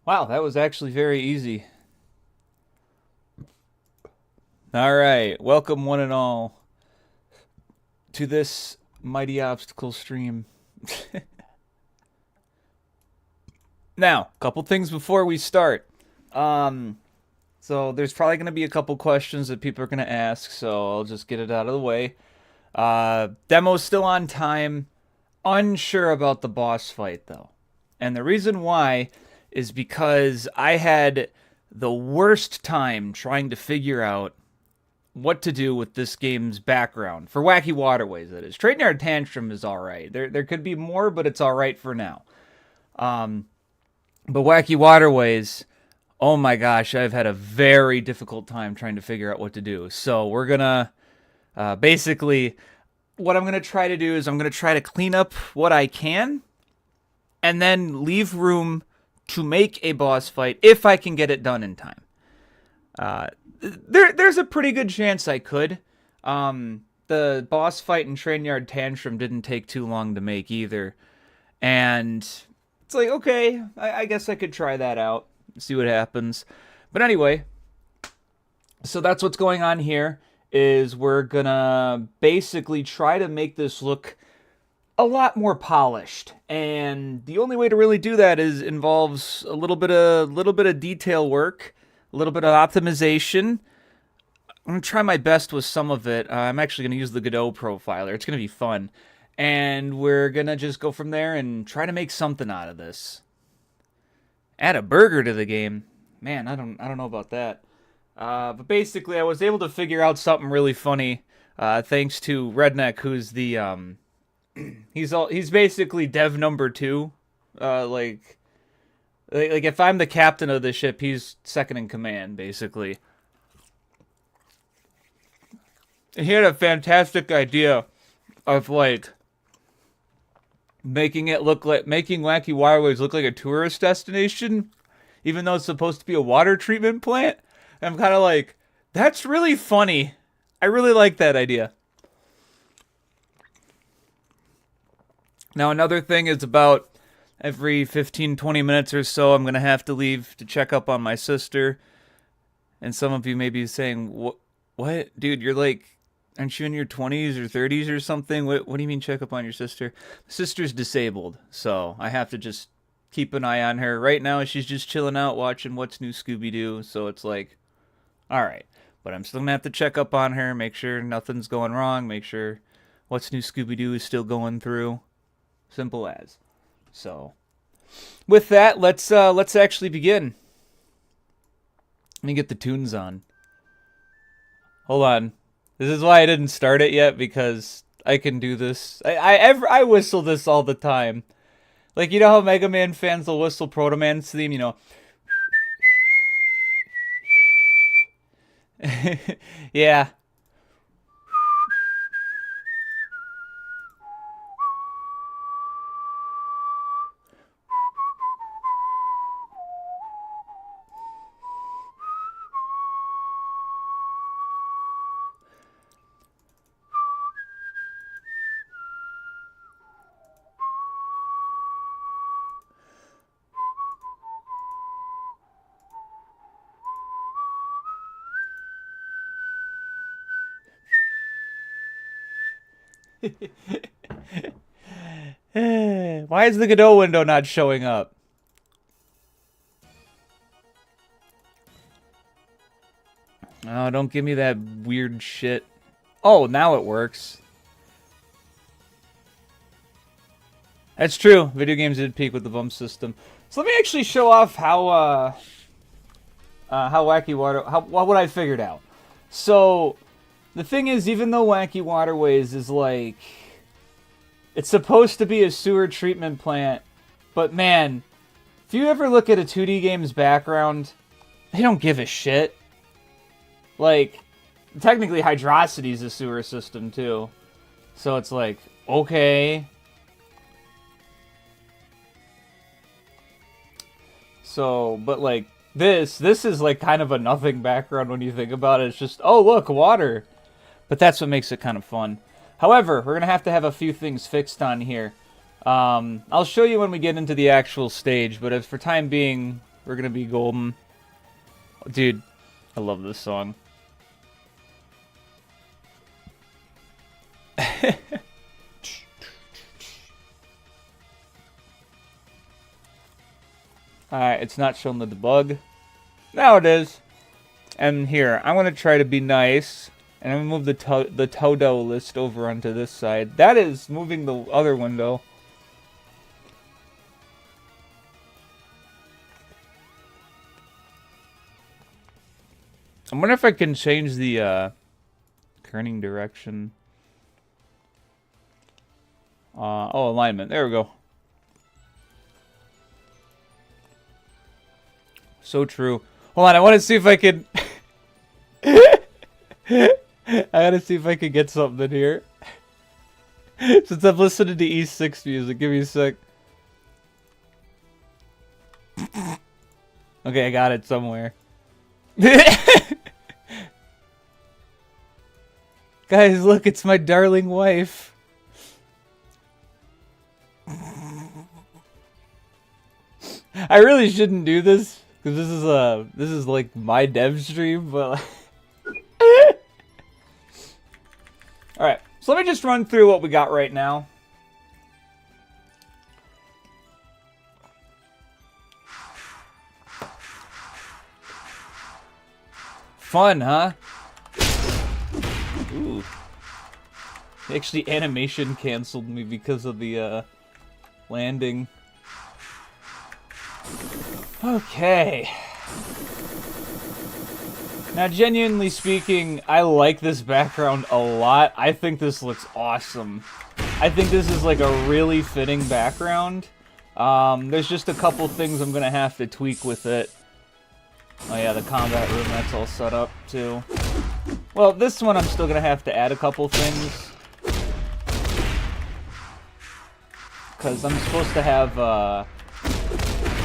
Wow, that was actually very easy. All right, welcome one and all to this mighty obstacle stream. Now, couple things before we start. Um, so there's probably going to be a couple questions that people are going to ask, so I'll just get it out of the way. Demo's still on time. Unsure about the boss fight though. And the reason why is because I had the worst time trying to figure out what to do with this game's background for Wacky Waterways. That is, Trading Yard Tantrum is all right. There could be more, but it's all right for now. But Wacky Waterways, oh my gosh, I've had a very difficult time trying to figure out what to do. So we're gonna basically, what I'm gonna try to do is I'm gonna try to clean up what I can, and then leave room to make a boss fight if I can get it done in time. There's a pretty good chance I could. The boss fight in Train Yard Tantrum didn't take too long to make either, and it's like, okay, I guess I could try that out, see what happens. But anyway, so that's what's going on here. Is we're gonna basically try to make this look a lot more polished, and the only way to really do that is involves a little bit of detail work, a little bit of optimization. I'm gonna try my best with some of it. I'm actually gonna use the Godot profiler. It's gonna be fun, and we're gonna just go from there and try to make something out of this. Add a burger to the game, man. I don't know about that. But basically, I was able to figure out something really funny, thanks to Redneck, who's the he's basically dev number two. Like if I'm the captain of the ship, he's second in command, basically. And he had a fantastic idea of like making Wacky Waterways look like a tourist destination, even though it's supposed to be a water treatment plant. And I'm kind of like, that's really funny. I really like that idea. Now, another thing is about every 15, 20 minutes or so, I'm going to have to leave to check up on my sister. And some of you may be saying, what? Dude, you're like, aren't you in your 20s or 30s or something? What do you mean check up on your sister? My sister's disabled, so I have to just keep an eye on her. Right now, she's just chilling out watching What's New Scooby-Doo, so it's like, all right. But I'm still going to have to check up on her, make sure nothing's going wrong, make sure What's New Scooby-Doo is still going through. Simple as. So, with that, let's actually begin. Let me get the tunes on. Hold on. This is why I didn't start it yet, because I can do this. I whistle this all the time. Like, you know how Mega Man fans will whistle Proto Man's theme, you know? Yeah. Why is the Godot window not showing up? Oh, don't give me that weird shit. Oh, now it works. That's true. Video games did peak with the bump system. So let me actually show off how Wacky Water, what I figured out. So the thing is, even though Wacky Waterways is like, it's supposed to be a sewer treatment plant, but man, if you ever look at a 2D game's background, they don't give a shit. Like, technically Hydrocity is a sewer system too. So it's like, okay. So, but like, this is like kind of a nothing background when you think about it. It's just, oh look, water. But that's what makes it kind of fun. However, we're going to have a few things fixed on here. I'll show you when we get into the actual stage, but as for time being, We're gonna be golden. Dude, I love this song. Alright, it's not showing the debug. Now it is. And here, I'm going to try to be nice. And I'm going to move the Todo list over onto this side. That is moving the other window. I wonder if I can change the kerning direction. Oh, alignment. There we go. So true. Hold on, I want to see if I can... I gotta see if I can get something here. Since I'm listening to E6 music, give me a sec. Okay, I got it somewhere. Guys, look, it's my darling wife. I really shouldn't do this. Because this is like my dev stream, but alright, so let me just run through what we got right now. Fun, huh? Ooh. Actually, animation canceled me because of the landing. Okay. Now, genuinely speaking, I like this background a lot. I think this looks awesome. I think this is like a really fitting background. There's just a couple things I'm gonna have to tweak with it. Oh yeah, the combat room, that's all set up too. Well, this one I'm still gonna have to add a couple things. Because I'm supposed to have,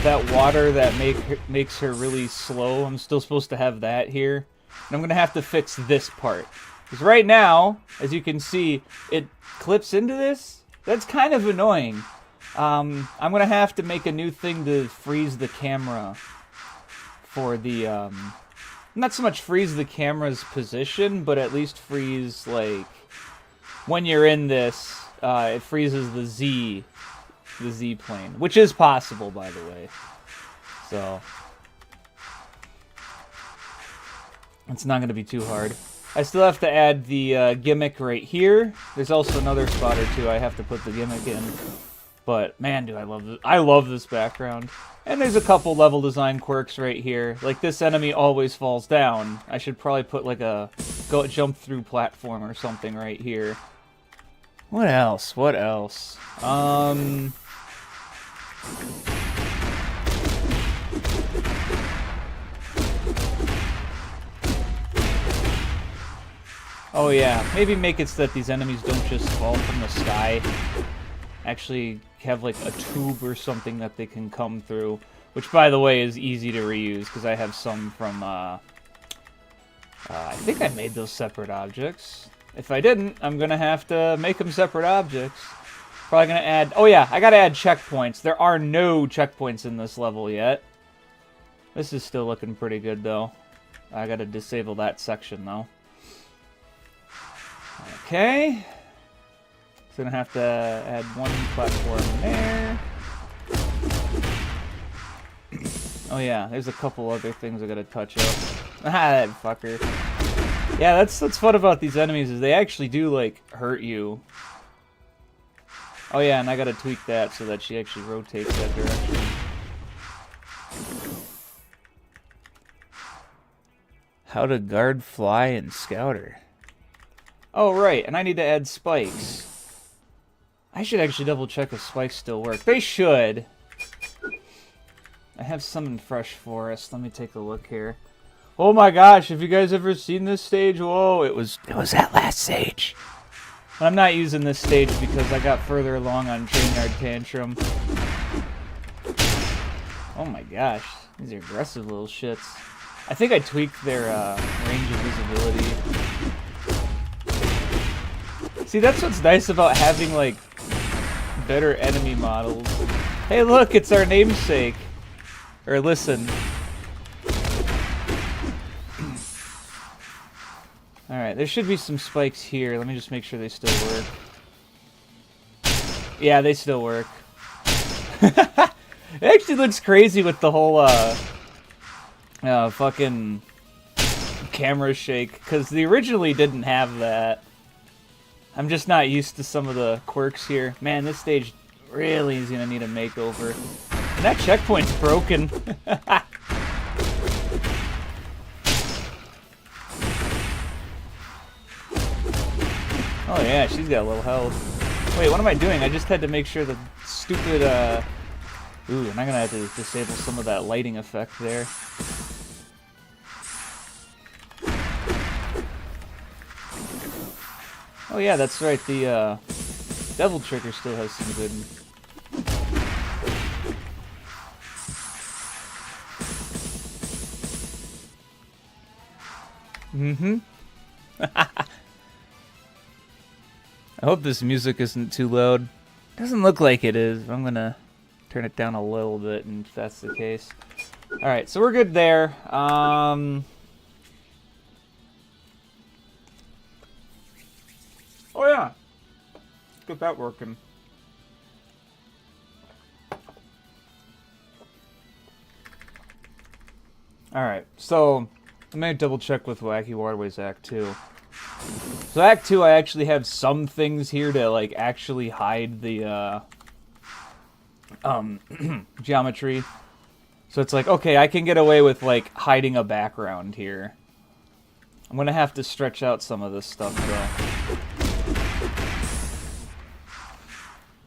that water that makes her really slow. I'm still supposed to have that here. And I'm going to have to fix this part. Because right now, as you can see, it clips into this. That's kind of annoying. I'm going to have to make a new thing to freeze the camera. For the, not so much freeze the camera's position, but at least freeze, like, when you're in this, it freezes the Z plane, which is possible, by the way. So it's not going to be too hard. I still have to add the gimmick right here. There's also another spot or two I have to put the gimmick in. But man, do I love this! I love this background. And there's a couple level design quirks right here. Like this enemy always falls down. I should probably put like a jump through platform or something right here. What else? What else? Oh yeah, maybe make it so that these enemies don't just fall from the sky. Actually have like a tube or something that they can come through. Which, by the way, is easy to reuse, because I have some from, I think I made those separate objects. If I didn't, I'm gonna have to make them separate objects. Probably gonna add... Oh yeah, I gotta add checkpoints. There are no checkpoints in this level yet. This is still looking pretty good, though. I gotta disable that section, though. Okay. So gonna have to add one platform there. Oh yeah, there's a couple other things I gotta touch up. Ah, that fucker. Yeah, that's what's fun about these enemies, is they actually do, like, hurt you. Oh yeah, and I gotta tweak that so that she actually rotates that direction. How to guard fly and scouter. Oh right, and I need to add spikes. I should actually double check if spikes still work. They should. I have some in Fresh Forest. Let me take a look here. Oh my gosh, have you guys ever seen this stage? Whoa, it was that last stage. But I'm not using this stage because I got further along on Trainyard Tantrum. Oh my gosh, these are aggressive little shits. I think I tweaked their range of visibility. See, that's what's nice about having, like, better enemy models. Hey look, it's our namesake. Or listen. Alright, there should be some spikes here. Let me just make sure they still work. Yeah, they still work. It actually looks crazy with the whole, fucking camera shake, because they originally didn't have that. I'm just not used to some of the quirks here. Man, this stage really is gonna need a makeover. And that checkpoint's broken. Oh yeah, she's got a little health. Wait, what am I doing? I just had to make sure the stupid, Ooh, and I'm gonna have to disable some of that lighting effect there. Oh yeah, that's right, the, Devil Trigger still has some good... Mm-hmm. I hope this music isn't too loud. Doesn't look like it is. I'm gonna turn it down a little bit, and if that's the case. Alright, so we're good there. Oh yeah. Let's get that working. Alright, so I'm gonna double check with Wacky Waterways Act 2. So Act 2, I actually have some things here to, like, actually hide the, geometry. So it's like, okay, I can get away with, like, hiding a background here. I'm gonna have to stretch out some of this stuff, though.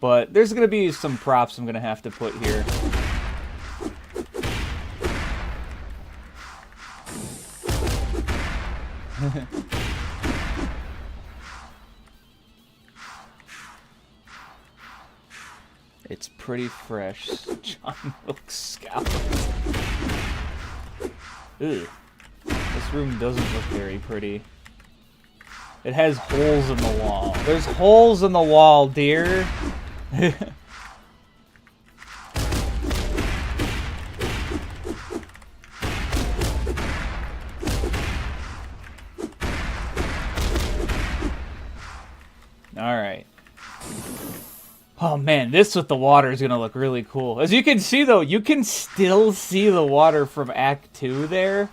But there's gonna be some props I'm gonna have to put here. It's pretty fresh. John Wilkes Scout. Ew. This room doesn't look very pretty. It has holes in the wall. There's holes in the wall, dear. Alright. Oh man, this with the water is going to look really cool. As you can see though, you can still see the water from Act 2 there.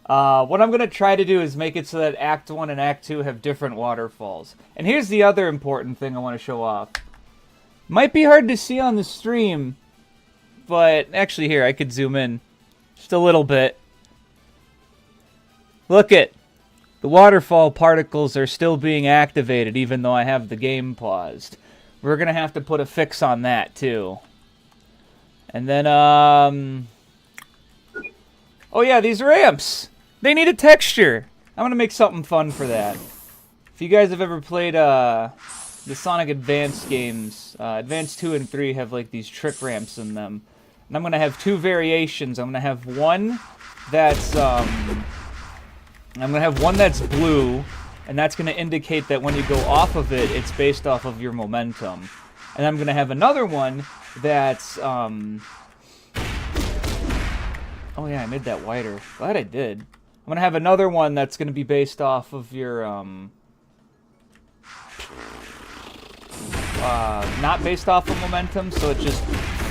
What I'm going to try to do is make it so that Act 1 and Act 2 have different waterfalls. And here's the other important thing I want to show off. Might be hard to see on the stream, but actually here, I could zoom in just a little bit. Look it. The waterfall particles are still being activated even though I have the game paused. We're going to have to put a fix on that, too. And then, oh yeah, these ramps! They need a texture! I'm going to make something fun for that. If you guys have ever played, the Sonic Advance games, Advance 2 and 3 have, like, these trick ramps in them. And I'm going to have two variations. I'm going to have one that's, blue, and that's going to indicate that when you go off of it, it's based off of your momentum. And I'm going to have another one that's, oh yeah, I made that wider. Glad I did. I'm going to have another one that's going to be based off of your, not based off of momentum, so it just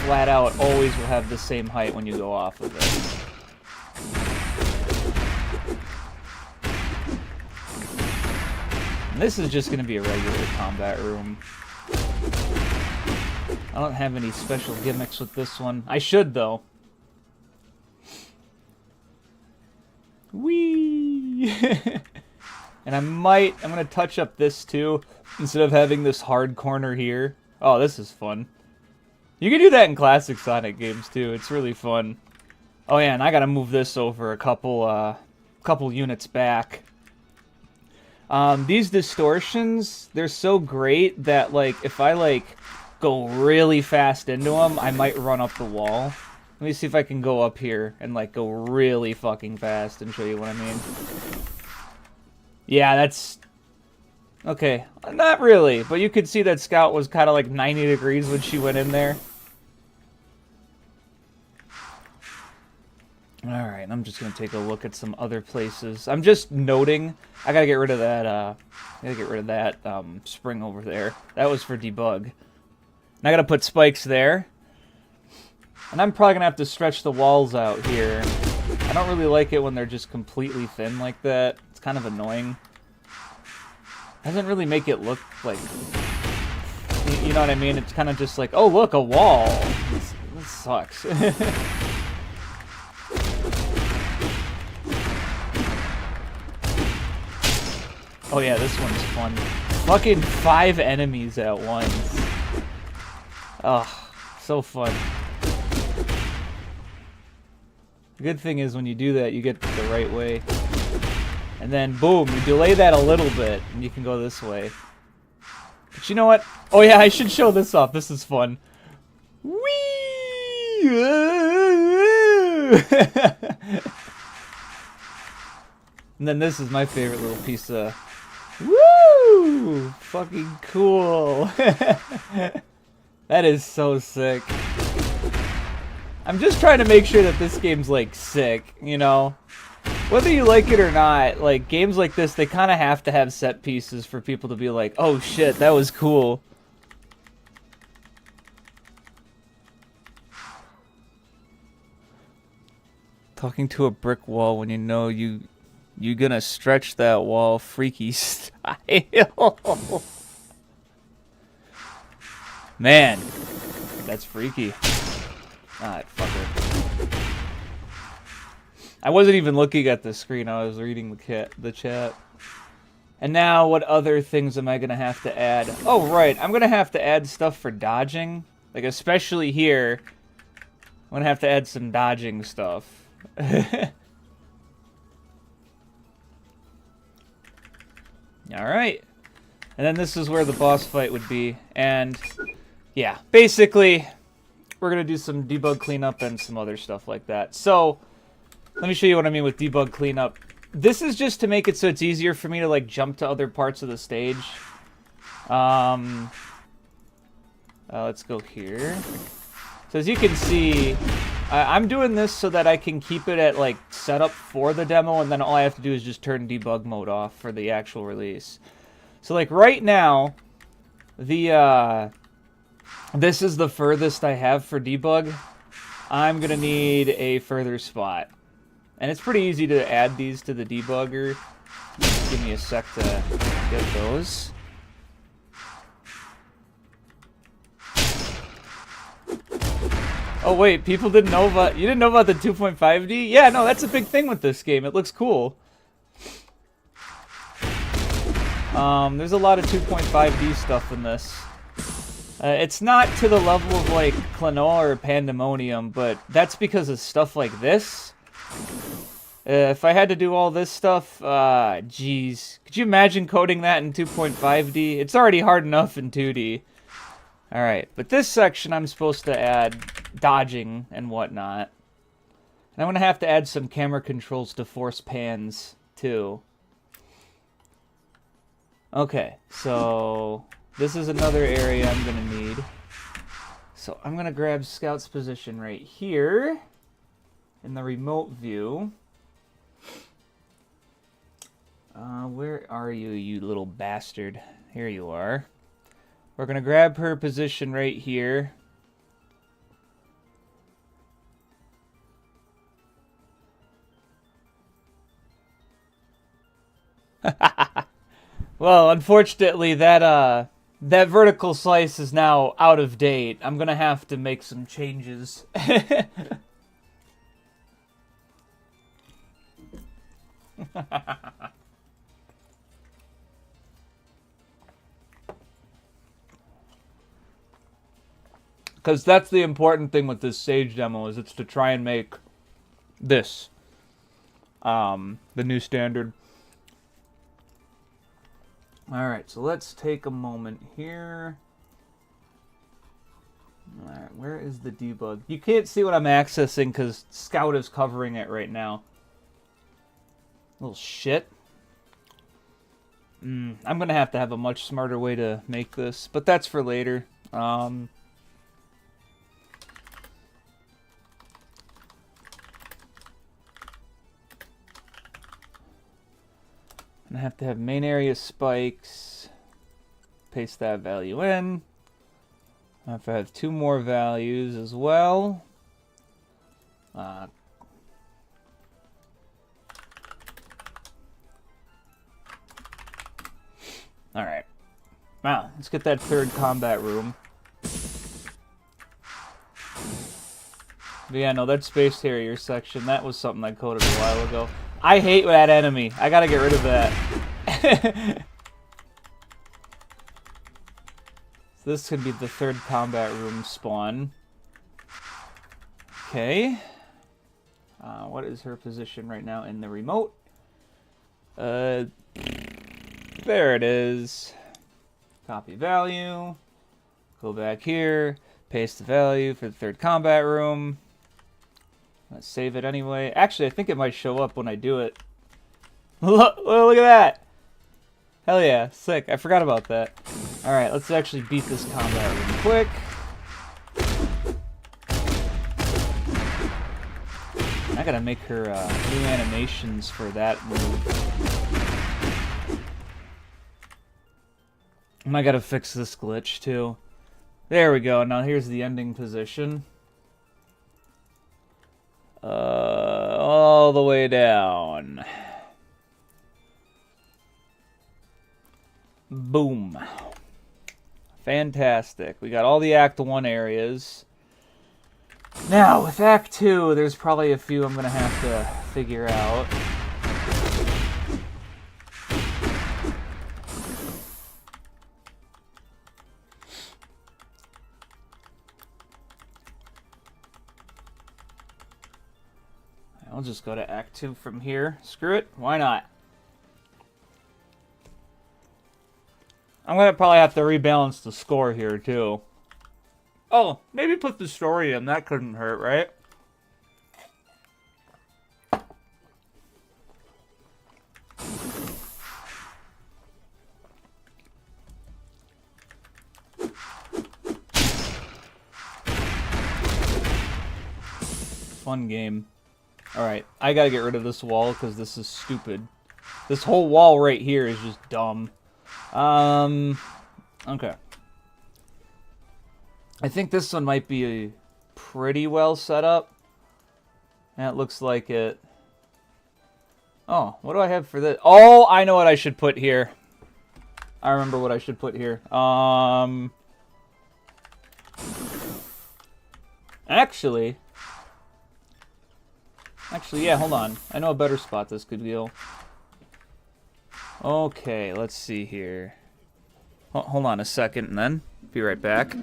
flat out always will have the same height when you go off of it. This is just going to be a regular combat room. I don't have any special gimmicks with this one. I should, though. Whee! And I'm going to touch up this, too, instead of having this hard corner here. Oh, this is fun. You can do that in classic Sonic games, too. It's really fun. Oh, yeah, and I got to move this over a couple units back. These distortions, they're so great that, like, if I, like, go really fast into them, I might run up the wall. Let me see if I can go up here and, like, go really fucking fast and show you what I mean. Yeah, that's... Okay, not really, but you could see that Scout was kind of, like, 90 degrees when she went in there. Alright, I'm just gonna take a look at some other places. I'm just noting, I gotta get rid of that, spring over there. That was for debug. And I gotta put spikes there. And I'm probably gonna have to stretch the walls out here. I don't really like it when they're just completely thin like that. It's kind of annoying. Doesn't really make it look like... You know what I mean? It's kind of just like, oh look, a wall! This sucks. Oh yeah, this one's fun. Fucking 5 enemies at once. Oh, so fun. The good thing is when you do that, you get the right way. And then, boom, you delay that a little bit, and you can go this way. But you know what? Oh yeah, I should show this off. This is fun. Whee! And then this is my favorite little piece of... Woo! Fucking cool. That is so sick. I'm just trying to make sure that this game's, like, sick, you know? Whether you like it or not, like, games like this, they kind of have to have set pieces for people to be like, oh shit, that was cool. Talking to a brick wall when you know you're gonna stretch that wall freaky style. Man, that's freaky. Ah, fucker. I wasn't even looking at the screen, I was reading the chat. And now, what other things am I gonna have to add? Oh, right, I'm gonna have to add stuff for dodging. Like, especially here, I'm gonna have to add some dodging stuff. Alright. And then this is where the boss fight would be. And, yeah, basically, we're going to do some debug cleanup and some other stuff like that. So, let me show you what I mean with debug cleanup. This is just to make it so it's easier for me to, like, jump to other parts of the stage. Let's go here. So as you can see, I'm doing this so that I can keep it at, like, setup for the demo, and then all I have to do is just turn debug mode off for the actual release. So, like, right now, this is the furthest I have for debug. I'm gonna need a further spot. And it's pretty easy to add these to the debugger. Just give me a sec to get those. Oh wait, people didn't know about... You didn't know about the 2.5D? Yeah, no, that's a big thing with this game. It looks cool. There's a lot of 2.5D stuff in this. It's not to the level of, like, Klonoa or Pandemonium, but that's because of stuff like this. If I had to do all this stuff, jeez. Could you imagine coding that in 2.5D? It's already hard enough in 2D. Alright, but this section I'm supposed to add dodging and whatnot. And I'm going to have to add some camera controls to force pans, too. Okay, so this is another area I'm going to need. So I'm going to grab Scout's position right here in the remote view. Where are you, you little bastard? Here you are. We're going to grab her position right here. Well, unfortunately, that vertical slice is now out of date. I'm going to have to make some changes. Because that's the important thing with this Sage demo, is it's to try and make this the new standard. Alright, so let's take a moment here. Alright, where is the debug? You can't see what I'm accessing because Scout is covering it right now. Little shit. I'm going to have a much smarter way to make this, but that's for later. I have to have main area spikes. Paste that value in. I have to have 2 more values as well. Alright. Wow, let's get that 3rd combat room. But yeah, no, that Space Harrier section, that was something I coded a while ago. I hate that enemy. I gotta get rid of that. So this could be the 3rd combat room spawn. Okay. What is her position right now in the remote? There it is. Copy value. Go back here. Paste the value for the 3rd combat room. Let's save it anyway. Actually, I think it might show up when I do it. Look at that! Hell yeah, sick. I forgot about that. Alright, let's actually beat this combat room quick. I gotta make her new animations for that move. I gotta fix this glitch too. There we go. Now here's the ending position. All the way down. Boom. Fantastic. We got all the Act 1 areas. Now, with Act 2, there's probably a few I'm going to have to figure out. I'll just go to Act 2 from here. Screw it. Why not? I'm going to probably have to rebalance the score here, too. Oh, maybe put the story in. That couldn't hurt, right? Fun game. Alright, I gotta get rid of this wall because this is stupid. This whole wall right here is just dumb. Okay. I think this one might be pretty well set up. That looks like it. Oh, what do I have for this? Oh, I know what I should put here. I remember what I should put here. Actually, yeah, hold on. I know a better spot this could go. Okay, let's see here. Hold on a second, and then be right back.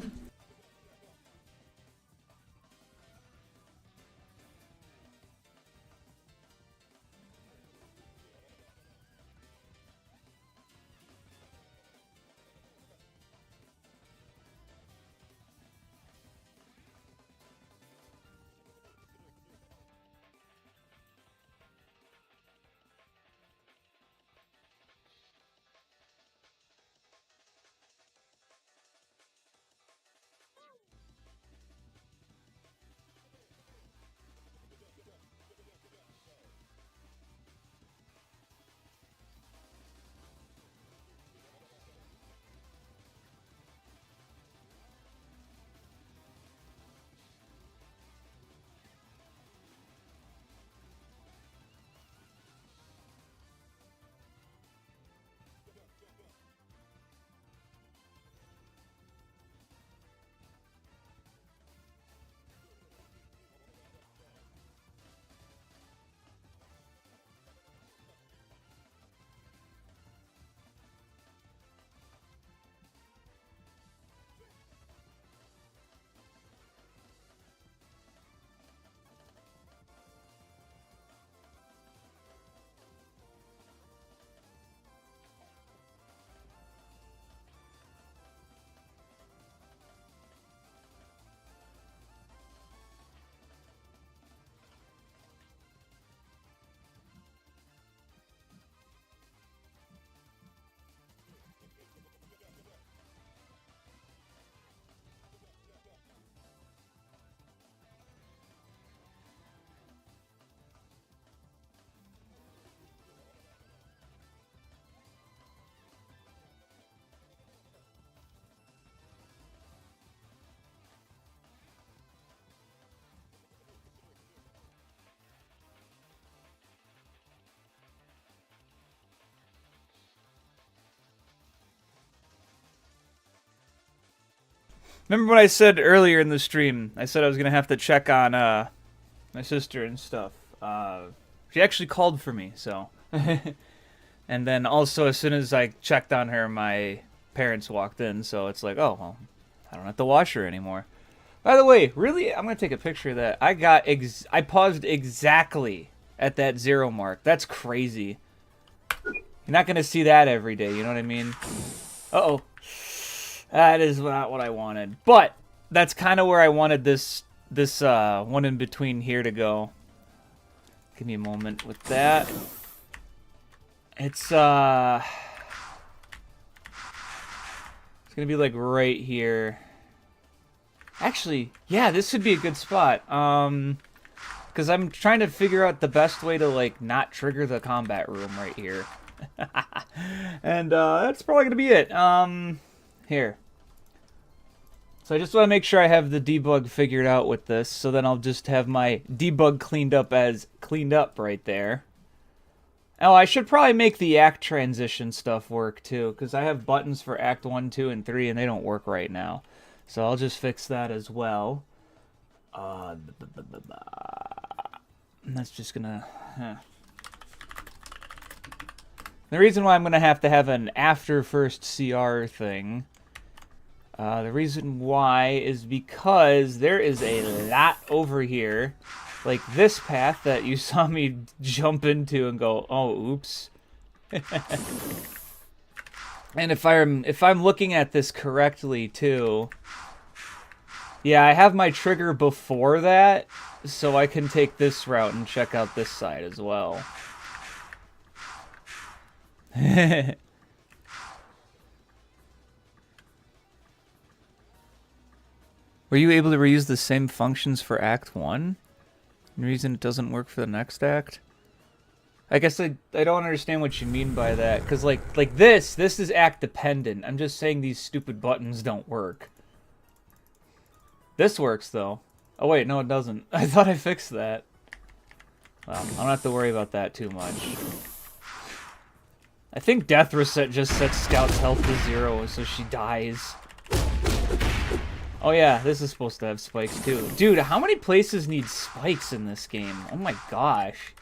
Remember what I said earlier in the stream? I said I was gonna have to check on my sister and stuff. She actually called for me, so. And then also, as soon as I checked on her, my parents walked in, so it's like, oh, well, I don't have to wash her anymore. By the way, really, I'm going to take a picture of that. I paused exactly at that 0 mark. That's crazy. You're not going to see that every day, you know what I mean? Uh-oh. That is not what I wanted. But that's kind of where I wanted this one in between here to go. Give me a moment with that. It's gonna be like right here. Actually, yeah, this would be a good spot. Because I'm trying to figure out the best way to like not trigger the combat room right here. And that's probably gonna be it. Here. So I just want to make sure I have the debug figured out with this, so then I'll just have my debug cleaned up as cleaned up right there. Oh, I should probably make the act transition stuff work too, because I have buttons for act 1, 2, and 3, and they don't work right now. So I'll just fix that as well. And that's just gonna... The reason why I'm gonna have to have an after first CR thing... the reason why is because there is a lot over here. Like this path that you saw me jump into and go, oh, oops. And if I'm looking at this correctly too, yeah, I have my trigger before that, so I can take this route and check out this side as well. Were you able to reuse the same functions for Act 1? Any reason it doesn't work for the next act? I guess I don't understand what you mean by that, because like this is act dependent. I'm just saying these stupid buttons don't work. This works though. Oh wait, no it doesn't. I thought I fixed that. Well, I don't have to worry about that too much. I think Death Reset just sets Scout's health to 0 so she dies. Oh yeah, this is supposed to have spikes too. Dude, how many places need spikes in this game? Oh my gosh.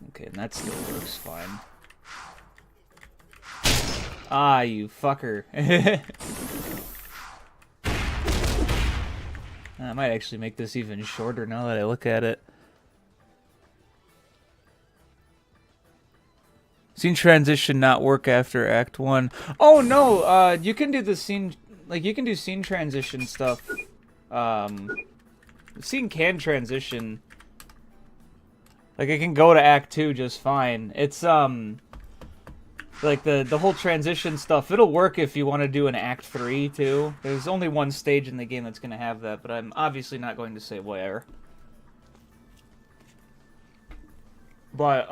Okay, and that still works fine. Ah, you fucker. I might actually make this even shorter now that I look at it. Scene transition not work after Act 1. Oh no, you can do the scene, like you can do scene transition stuff. Scene can transition. Like it can go to Act 2 just fine. It's like the whole transition stuff, it'll work if you want to do an Act 3 too. There's only one stage in the game that's going to have that, but I'm obviously not going to say where. But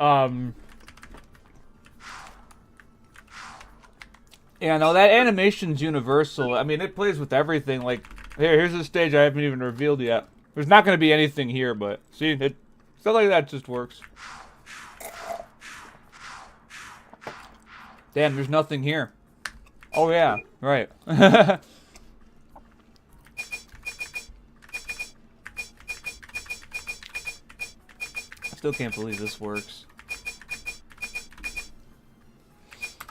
yeah, no, that animation's universal. I mean, it plays with everything. Like here's a stage I haven't even revealed yet. There's not going to be anything here, but see, stuff like that just works. Damn, there's nothing here. Oh yeah, right. I still can't believe this works.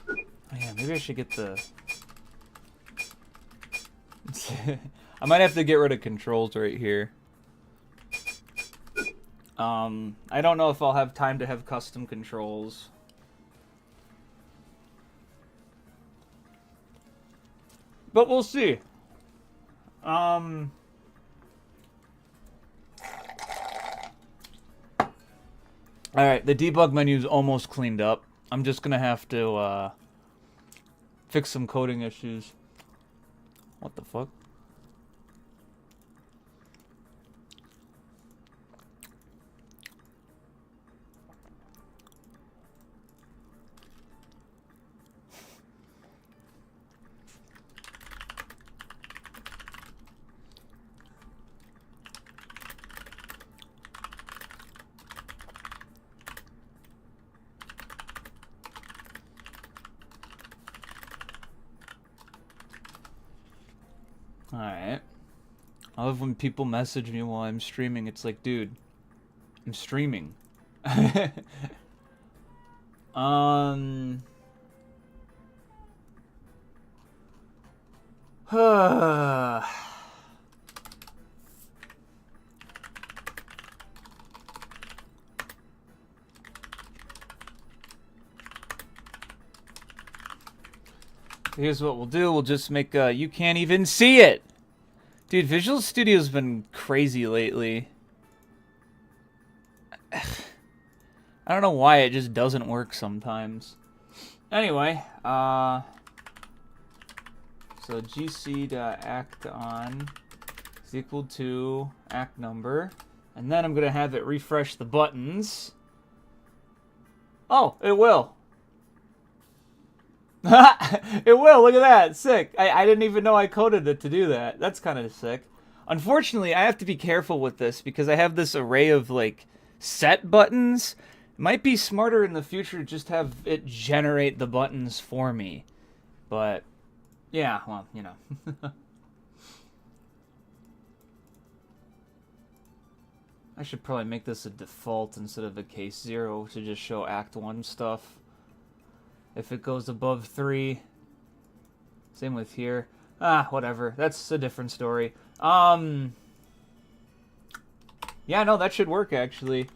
Oh yeah, maybe I should get the... I might have to get rid of controls right here. I don't know if I'll have time to have custom controls. But we'll see. Alright, the debug menu's almost cleaned up. I'm just gonna have to, fix some coding issues. What the fuck? Alright. I love when people message me while I'm streaming. It's like, dude, I'm streaming. Here's what we'll do. We'll just make you can't even see it. Dude, Visual Studio's been crazy lately. I don't know why it just doesn't work sometimes. Anyway, so gc.actOn is equal to act number. And then I'm going to have it refresh the buttons. Oh, it will. It will, look at that, sick. I didn't even know I coded it to do that. That's kind of sick. Unfortunately, I have to be careful with this because I have this array of, like, set buttons. It might be smarter in the future to just have it generate the buttons for me. But, yeah, well, you know. I should probably make this a default instead of a case 0 to just show Act 1 stuff. If it goes above 3, same with here. Whatever. That's a different story. Yeah, no, that should work, actually.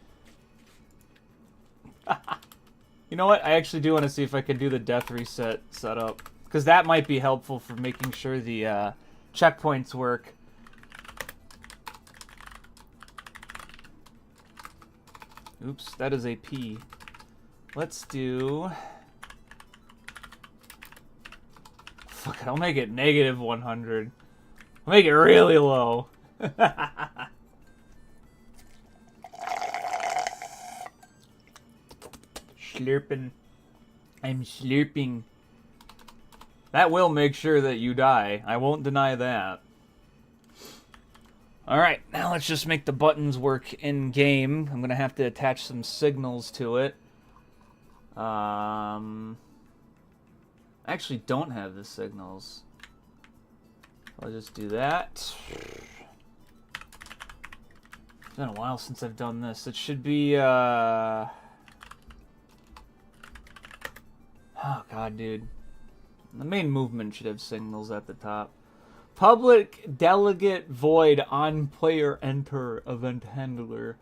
You know what? I actually do want to see if I can do the death reset setup. Because that might be helpful for making sure the checkpoints work. Oops, that is a P. Let's do... Fuck it, I'll make it negative 100. I'll make it really low. Slurping. I'm slurping. That will make sure that you die. I won't deny that. Alright, now let's just make the buttons work in-game. I'm going to have to attach some signals to it. I actually don't have the signals. I'll just do that. It's been a while since I've done this. It should be, oh, God, dude. The main movement should have signals at the top. Public delegate void on player enter event handler.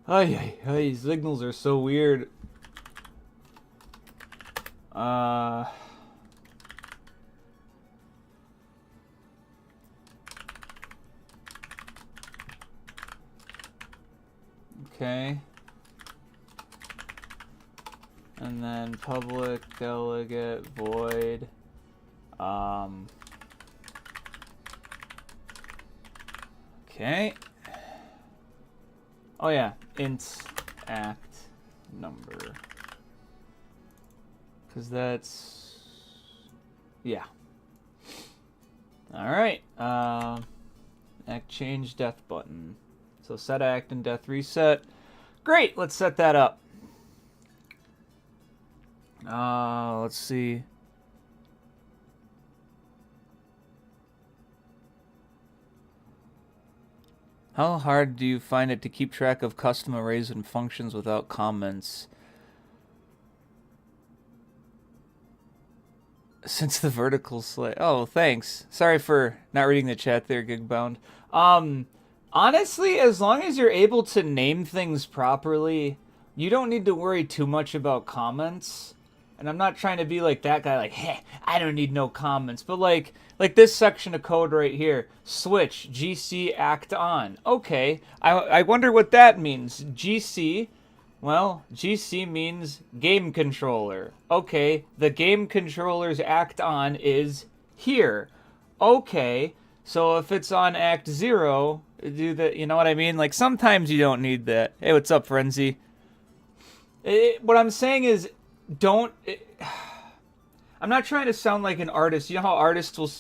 Ay, signals are so weird. Okay. And then public delegate void. Okay. Oh yeah, int act number. Because that's... Yeah. Alright. Act change death button. So set act and death reset. Great, let's set that up. Let's see. How hard do you find it to keep track of custom arrays and functions without comments? Since the vertical slate. Oh, thanks. Sorry for not reading the chat there, Gigbound. Honestly, as long as you're able to name things properly, you don't need to worry too much about comments. And I'm not trying to be like that guy, like, hey, I don't need no comments. But like this section of code right here, switch, GC, act on. Okay, I wonder what that means. GC, well, GC means game controller. Okay, the game controller's act on is here. Okay, so if it's on act 0, do that, you know what I mean? Like, sometimes you don't need that. Hey, what's up, Frenzy? What I'm saying is, I'm not trying to sound like an artist. You know how artists will...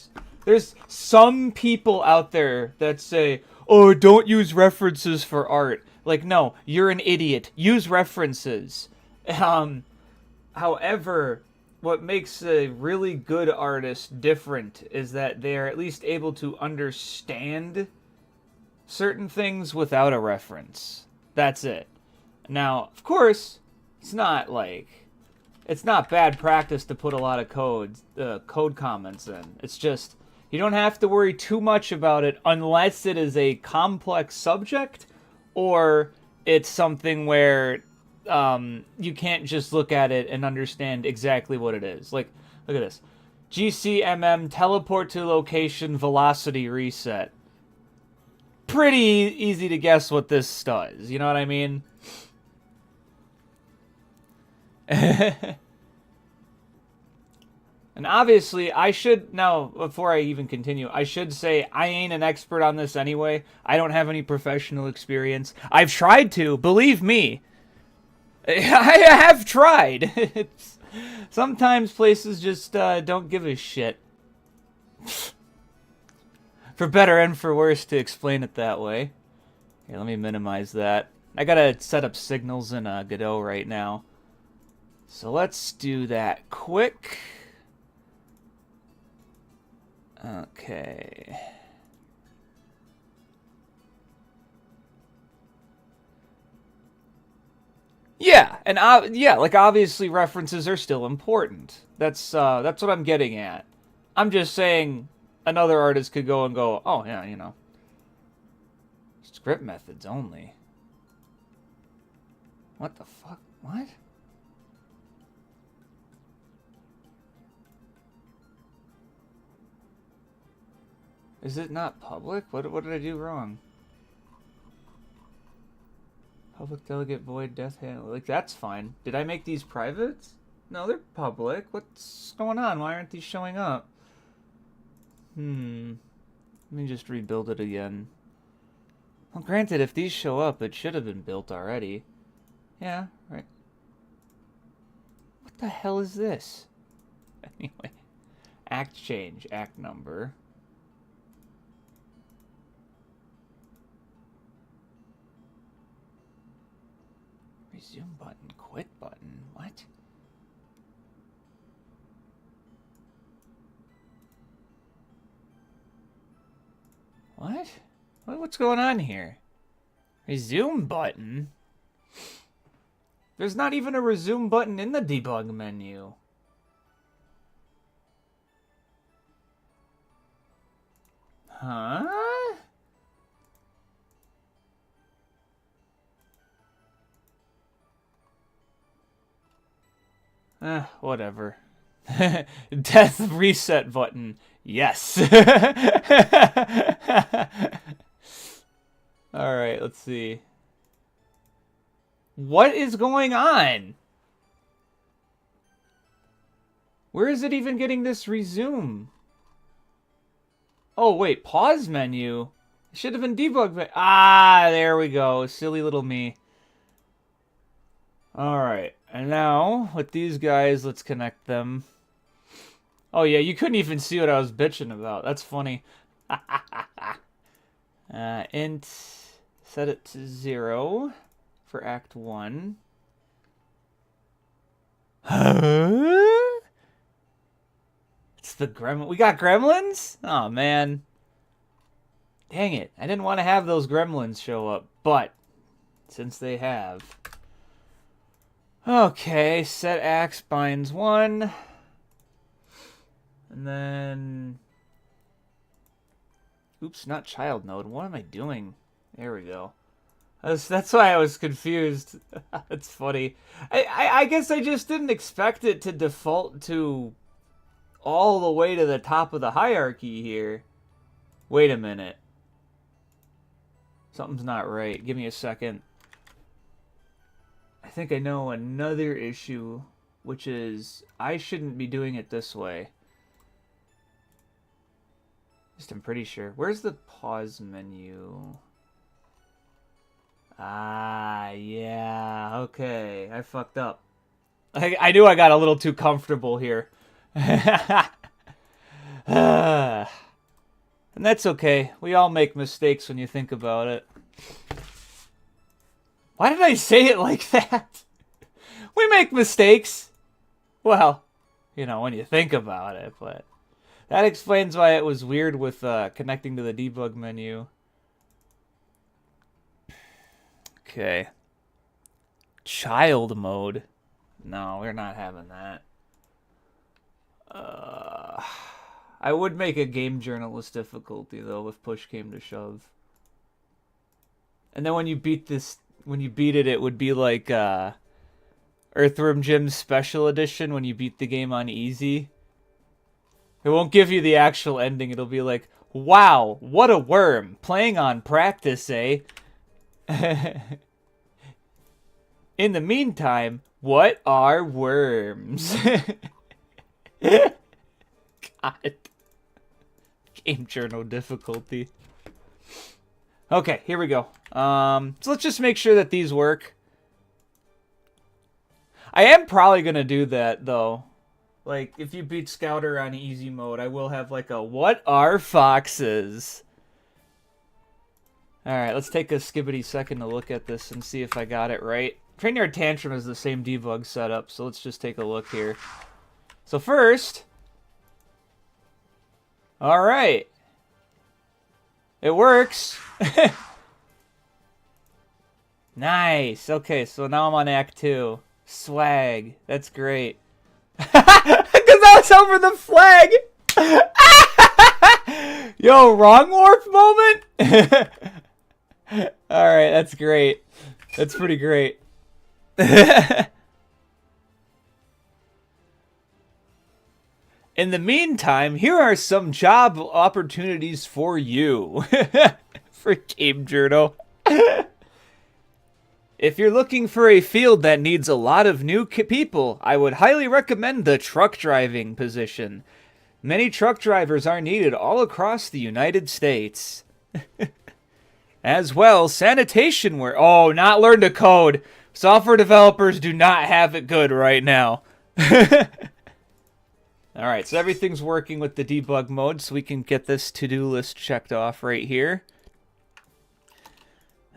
There's some people out there that say, oh, don't use references for art. Like, no, you're an idiot. Use references. However, what makes a really good artist different is that they are at least able to understand certain things without a reference. That's it. Now, of course, it's not bad practice to put a lot of code comments in. It's just you don't have to worry too much about it unless it is a complex subject or it's something where you can't just look at it and understand exactly what it is. Like, look at this. GCMM teleport to location velocity reset. Pretty easy to guess what this does. You know what I mean? And obviously, now, before I even continue, I should say I ain't an expert on this anyway. I don't have any professional experience. I've tried to, believe me. I have tried. Sometimes places just don't give a shit. For better and for worse, to explain it that way. Here, let me minimize that. I gotta set up signals in Godot right now. So let's do that quick. Okay. Yeah, and like obviously references are still important. That's what I'm getting at. I'm just saying another artist could go and go, oh yeah, you know, script methods only. What the fuck? What? Is it not public? What did I do wrong? Public delegate void death handle. Like, that's fine. Did I make these private? No, they're public. What's going on? Why aren't these showing up? Let me just rebuild it again. Well, granted, if these show up, it should have been built already. Yeah, right. What the hell is this? Anyway. Act change. Act number. Resume button, quit button, what? What? What's going on here? Resume button? There's not even a resume button in the debug menu. Huh? Whatever. Death reset button. Yes. Alright, let's see. What is going on? Where is it even getting this resume? Oh, wait. Pause menu? It should have been debug. Ah, there we go. Silly little me. Alright. And now, with these guys, let's connect them. Oh yeah, you couldn't even see what I was bitching about. That's funny. Int, set it to 0 for Act 1. Huh? It's the gremlin. We got gremlins? Oh, man. Dang it. I didn't want to have those gremlins show up, but since they have... Okay, set axe binds 1. And then... Oops, not child node. What am I doing? There we go. That's why I was confused. That's funny. I guess I just didn't expect it to default to all the way to the top of the hierarchy here. Wait a minute. Something's not right. Give me a second. I think I know another issue, which is I shouldn't be doing it this way. Just I'm pretty sure. Where's the pause menu? Ah, yeah. Okay, I fucked up. I knew I got a little too comfortable here. And that's okay. We all make mistakes when you think about it. Why did I say it like that? We make mistakes. Well, You know, when you think about it, but that explains why it was weird with connecting to the debug menu. Okay. Child mode. No, we're not having that. I would make a game journalist difficulty though if push came to shove. And then when you beat it, it would be like Earthworm Jim Special Edition when you beat the game on easy. It won't give you the actual ending. It'll be like, wow, what a worm. Playing on practice, eh? In the meantime, what are worms? God. Game journal difficulty. Okay, here we go. So let's just make sure that these work. I am probably going to do that, though. Like, if you beat Scouter on easy mode, I will have, like, a what are foxes? Alright, let's take a skibbity second to look at this and see if I got it right. Train Yard Tantrum is the same debug setup, so let's just take a look here. So first... Alright. It works. Nice. Okay, so now I'm on Act 2. Swag. That's great. Because I was over the flag. Yo, wrong warp moment? Alright, that's great. That's pretty great. In the meantime, here are some job opportunities for you. For Game Journal. If you're looking for a field that needs a lot of new people, I would highly recommend the truck driving position. Many truck drivers are needed all across the United States. As well, sanitation work. Oh, not learn to code. Software developers do not have it good right now. Alright, so everything's working with the debug mode, so we can get this to-do list checked off right here.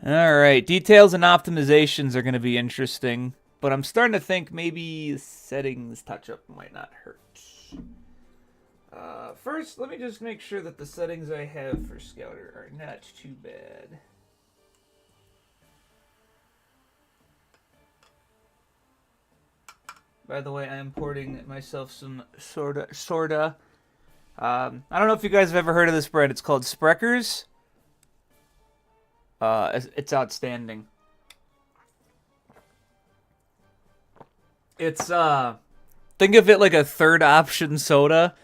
Alright, details and optimizations are going to be interesting, but I'm starting to think maybe settings touch-up might not hurt. First, let me just make sure that the settings I have for Scouter are not too bad. By the way, I am porting myself some sorta. I don't know if you guys have ever heard of this brand. It's called Spreckers. It's outstanding. It's, think of it like a third option soda.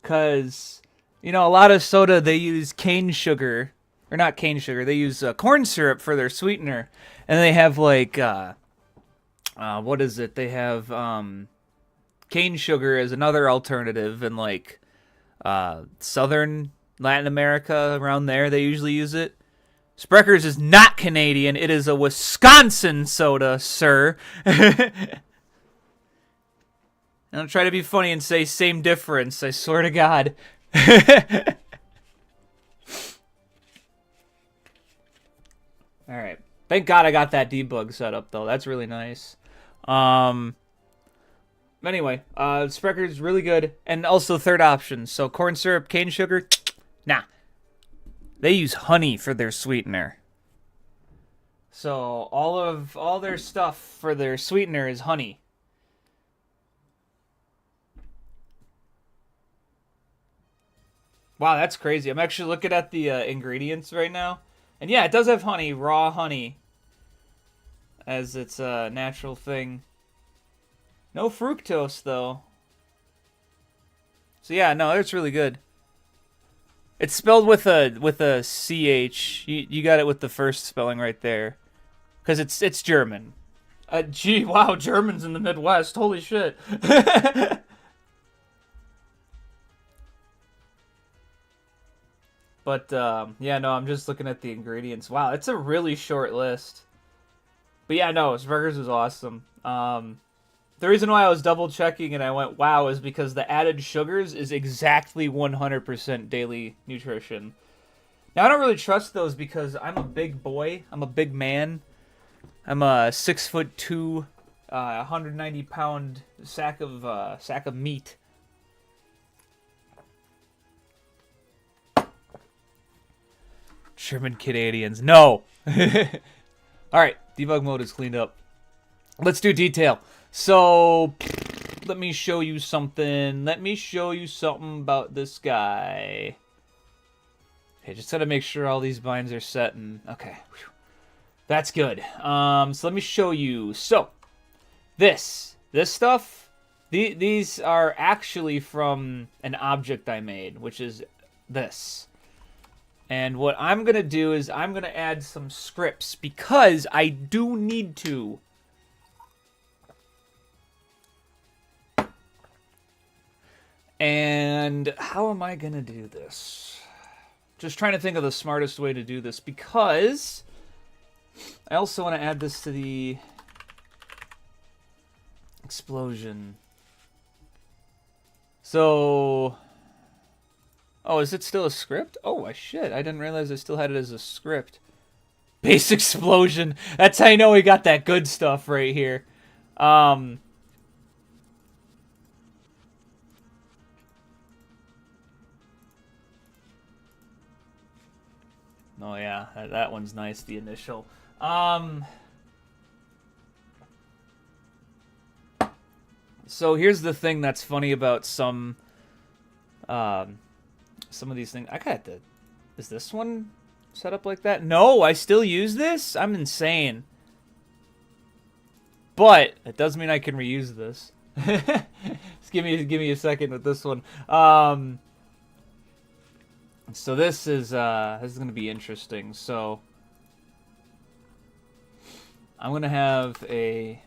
Because, you know, a lot of soda, they use cane sugar. Or not cane sugar. They use corn syrup for their sweetener. And they have, like, what is it? They have cane sugar as another alternative in like southern Latin America, around there they usually use it. Spreckers is not Canadian. It is a Wisconsin soda, sir. Don't try to be funny and say same difference. I swear to God. Alright. Thank God I got that debug set up, though. That's really nice. Anyway, Sprecker's really good. And also third option. So corn syrup, cane sugar, nah. They use honey for their sweetener. So all their stuff for their sweetener is honey. Wow, that's crazy. I'm actually looking at the ingredients right now. And yeah, it does have honey, raw honey, as its natural thing. No fructose, though. So yeah, no, it's really good. It's spelled with a CH. You got it with the first spelling right there. Because it's German. Gee, wow, German's in the Midwest. Holy shit. But, yeah, no, I'm just looking at the ingredients. Wow, it's a really short list. But yeah, no, Burgers is awesome. The reason why I was double checking and I went, wow, is because the added sugars is exactly 100% daily nutrition. Now, I don't really trust those because I'm a big boy. I'm a big man. I'm a 6'2", 190-pound sack of meat. German Canadians. No! Alright, debug mode is cleaned up. Let's do detail. So, let me show you something. Let me show you something about this guy. Okay, just gotta make sure all these binds are set and... Okay. Whew. That's good. So let me show you. So, this stuff, these are actually from an object I made, which is this. And what I'm going to do is I'm going to add some scripts because I do need to. And how am I going to do this? Just trying to think of the smartest way to do this because I also want to add this to the explosion. So... Oh, is it still a script? Oh, shit. I didn't realize I still had it as a script. Base explosion. That's how you know we got that good stuff right here. Oh, yeah. That one's nice, the initial. So here's the thing that's funny about some of these things. I got the... Is this one set up like that? No, I still use this? I'm insane. But it does mean I can reuse this. Just give me a second with this one. So this is going to be interesting. So I'm going to have a...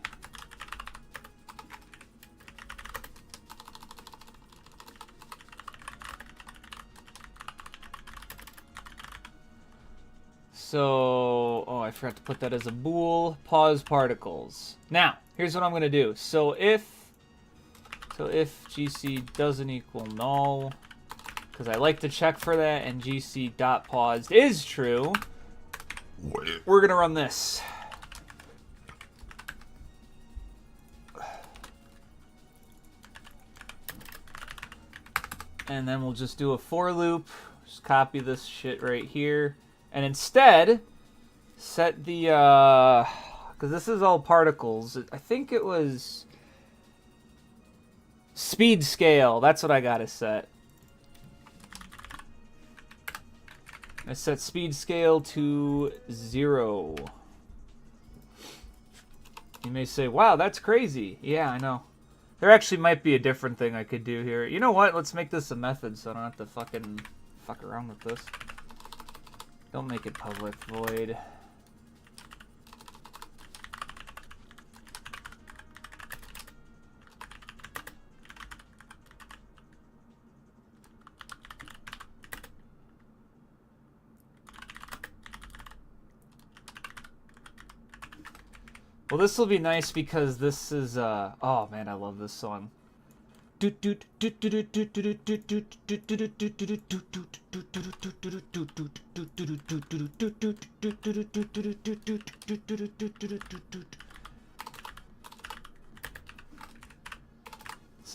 So, oh, I forgot to put that as a bool. Pause particles. Now, here's what I'm going to do. So if GC doesn't equal null, because I like to check for that, and GC dot paused is true, we're going to run this. And then we'll just do a for loop. Just copy this shit right here. And instead, set the, because this is all particles. I think it was speed scale. That's what I gotta set. I set speed scale to 0. You may say, wow, that's crazy. Yeah, I know. There actually might be a different thing I could do here. You know what? Let's make this a method so I don't have to fucking fuck around with this. Don't make it public void. Well, this will be nice because this is, oh man, I love this song. So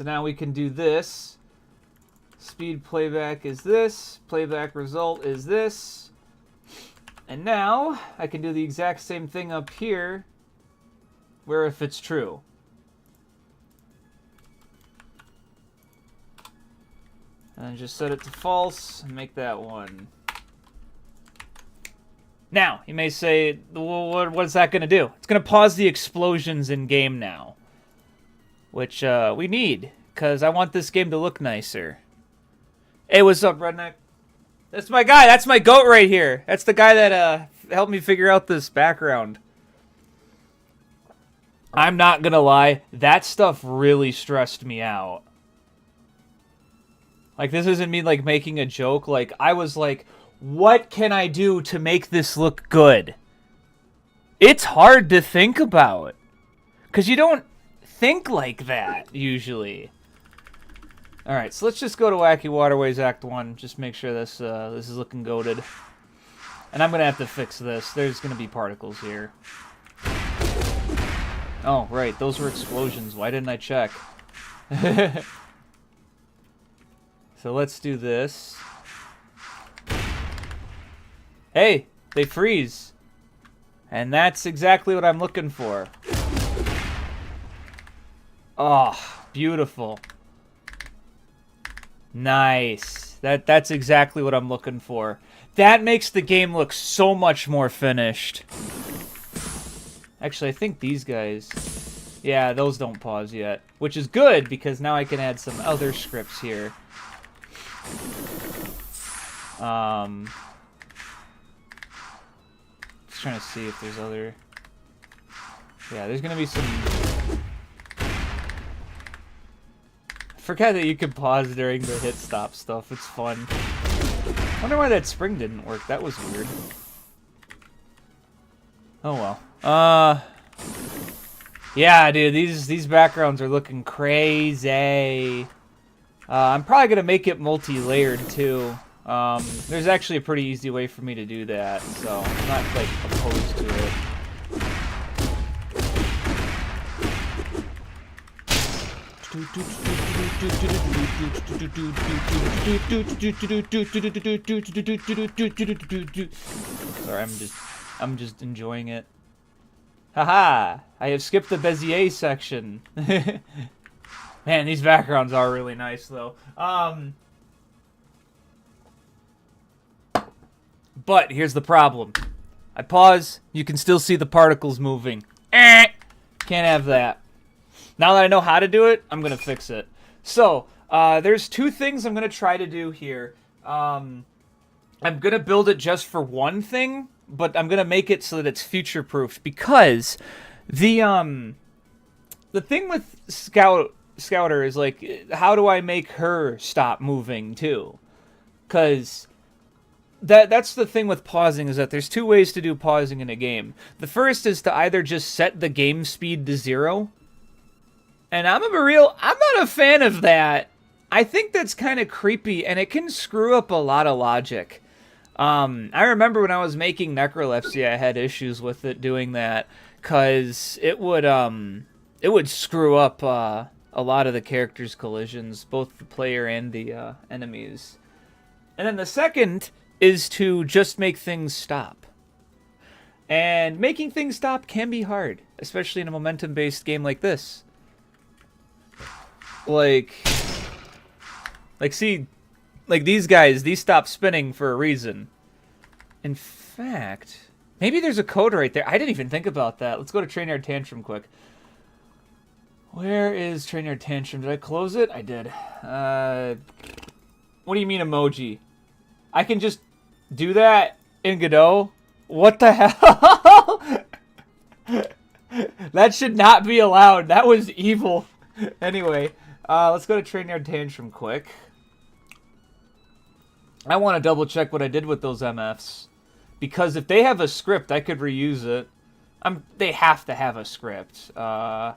now we can do this. Speed playback is this. Playback result is this. And now I can do the exact same thing up here, where if it's true. And just set it to false and make that 1. Now, you may say, well, what is that going to do? It's going to pause the explosions in game now. Which we need, because I want this game to look nicer. Hey, what's up, Redneck? That's my guy. That's my goat right here. That's the guy that helped me figure out this background. I'm not going to lie. That stuff really stressed me out. Like, this isn't me, like, making a joke. Like, I was like, what can I do to make this look good? It's hard to think about. Because you don't think like that, usually. Alright, so let's just go to Wacky Waterways Act 1. Just make sure this is looking goated. And I'm going to have to fix this. There's going to be particles here. Oh, right. Those were explosions. Why didn't I check? So let's do this. Hey, they freeze. And that's exactly what I'm looking for. Oh, beautiful. Nice. That's exactly what I'm looking for. That makes the game look so much more finished. Actually, I think these guys... Yeah, those don't pause yet. Which is good, because now I can add some other scripts here. Just trying to see if there's other... Yeah, there's gonna be some... I forgot that you can pause during the hit stop stuff. It's fun. I wonder why that spring didn't work. That was weird. Oh well. Yeah, dude, these backgrounds are looking crazy. I'm probably gonna make it multi-layered too. There's actually a pretty easy way for me to do that, so I'm not like opposed to it. Sorry, I'm just enjoying it. Haha! I have skipped the Bezier section. Man, these backgrounds are really nice, though. But here's the problem. I pause, you can still see the particles moving. Can't have that. Now that I know how to do it, I'm going to fix it. So, there's two things I'm going to try to do here. I'm going to build it just for one thing, but I'm going to make it so that it's future-proofed, because the thing with Scouter is, like, how do I make her stop moving, too? Because that's the thing with pausing, is that there's two ways to do pausing in a game. The first is to either just set the game speed to 0, and I'm not a fan of that. I think that's kind of creepy, and it can screw up a lot of logic. I remember when I was making Necrolepsy, I had issues with it doing that, because it would screw up a lot of the characters' collisions, both the player and the enemies. And then the second is to just make things stop. And making things stop can be hard, especially in a momentum-based game like this. Like see, like these guys, these stop spinning for a reason. In fact, maybe there's a code right there. I didn't even think about that. Let's go to Trainyard Tantrum quick. Where is Trainyard Tantrum? Did I close it? I did. What do you mean emoji? I can just do that in Godot? What the hell? That should not be allowed. That was evil. Anyway, let's go to Trainyard Tantrum quick. I want to double check what I did with those MFs. Because if they have a script, I could reuse it. They have to have a script. What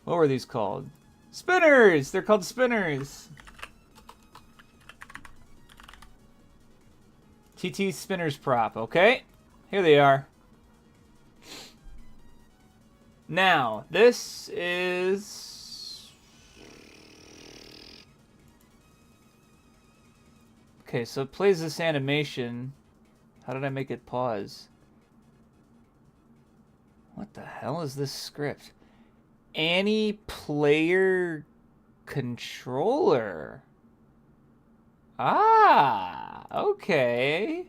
were these called? Spinners! They're called spinners. TT Spinners prop, okay? Here they are. Now, this is... Okay, so it plays this animation. How did I make it pause? What the hell is this script? Any player controller. Ah, okay.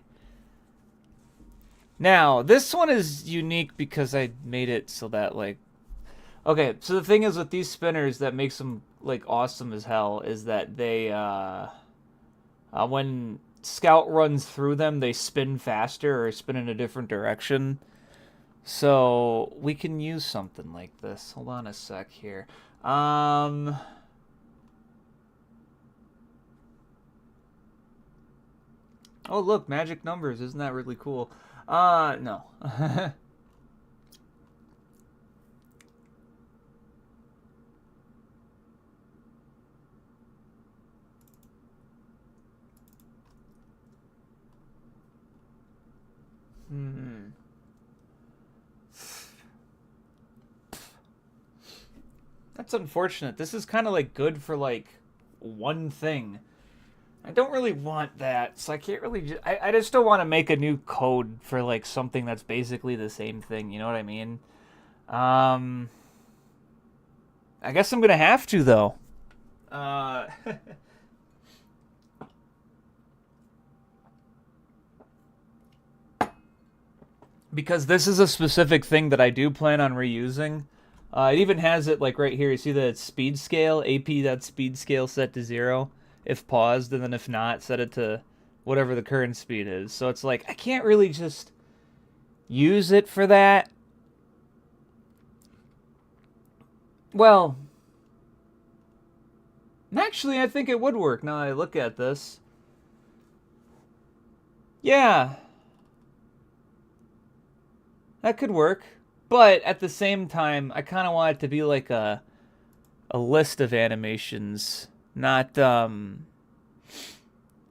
Now, this one is unique because I made it so that, like... Okay, so the thing is with these spinners that makes them, like, awesome as hell is that they, when Scout runs through them, they spin faster or spin in a different direction. So, we can use something like this. Hold on a sec here. Oh, look, magic numbers. Isn't that really cool? No. That's unfortunate. This is kind of like good for like one thing. I don't really want that, so I can't really... I just don't want to make a new code for, like, something that's basically the same thing, you know what I mean? I guess I'm gonna have to, though. Because this is a specific thing that I do plan on reusing. It even has it, like, right here. You see the speed scale? AP.speed scale set to 0 if paused, and then if not, set it to whatever the current speed is. So it's like, I can't really just use it for that. Well, actually, I think it would work now that I look at this. Yeah. That could work. But at the same time, I kind of want it to be like a list of animations, not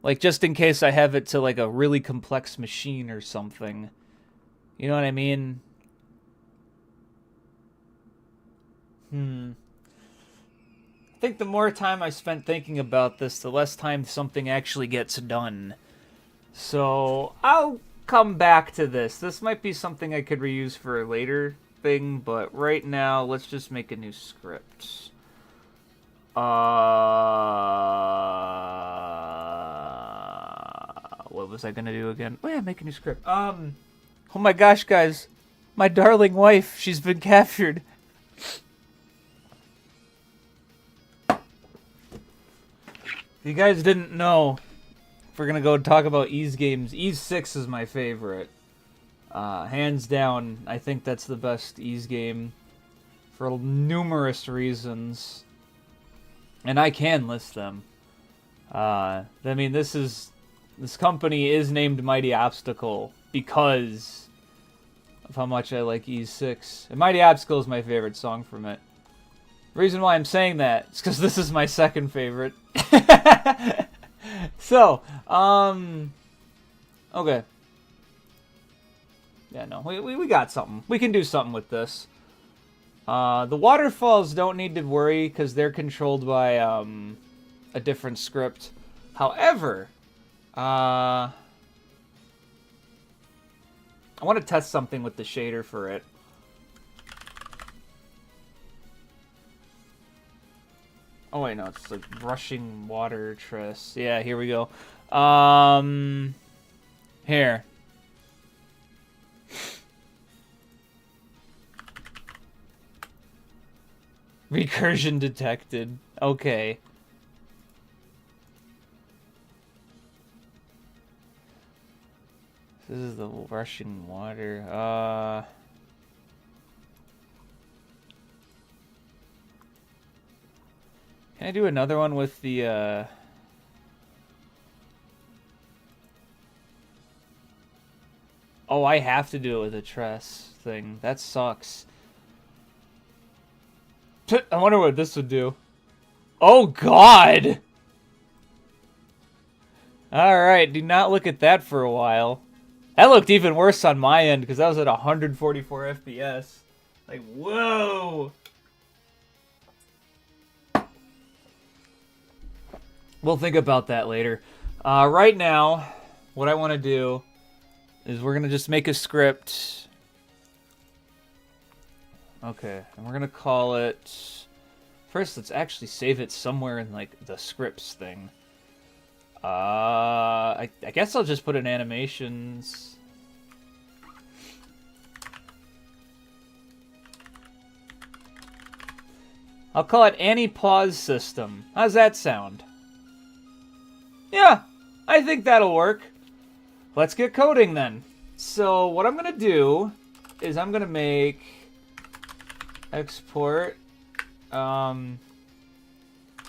like just in case I have it to like a really complex machine or something. You know what I mean? I think the more time I spent thinking about this, the less time something actually gets done. So I'll come back to this. This might be something I could reuse for a later thing, but right now, let's just make a new script. What was I gonna do again? Oh yeah, make a new script. Oh my gosh, guys. My darling wife, she's been captured. If you guys didn't know, if we're gonna go talk about Ys games, Ys 6 is my favorite. Hands down, I think that's the best Ys game for numerous reasons. And I can list them. I mean, this company is named Mighty Obstacle because of how much I like Ys 6. And Mighty Obstacle is my favorite song from it. The reason why I'm saying that is because this is my second favorite. So, okay. Yeah, no, we got something. We can do something with this. The waterfalls don't need to worry because they're controlled by a different script. However, I want to test something with the shader for it. Oh wait, no, it's like rushing water tress. Yeah, here we go. Here. Recursion detected. Okay. This is the rushing water. Can I do another one with the, Oh, I have to do it with a tress thing. That sucks. I wonder what this would do. Oh, God! Alright, do not look at that for a while. That looked even worse on my end, because that was at 144 FPS. Like, whoa! We'll think about that later. Right now, what I want to do is we're going to just make a script. Okay, and we're going to call it... First, let's actually save it somewhere in, like, the scripts thing. I guess I'll just put in animations. I'll call it Anti-Pause System. How's that sound? Yeah, I think that'll work. Let's get coding then. So what I'm going to do is I'm going to make export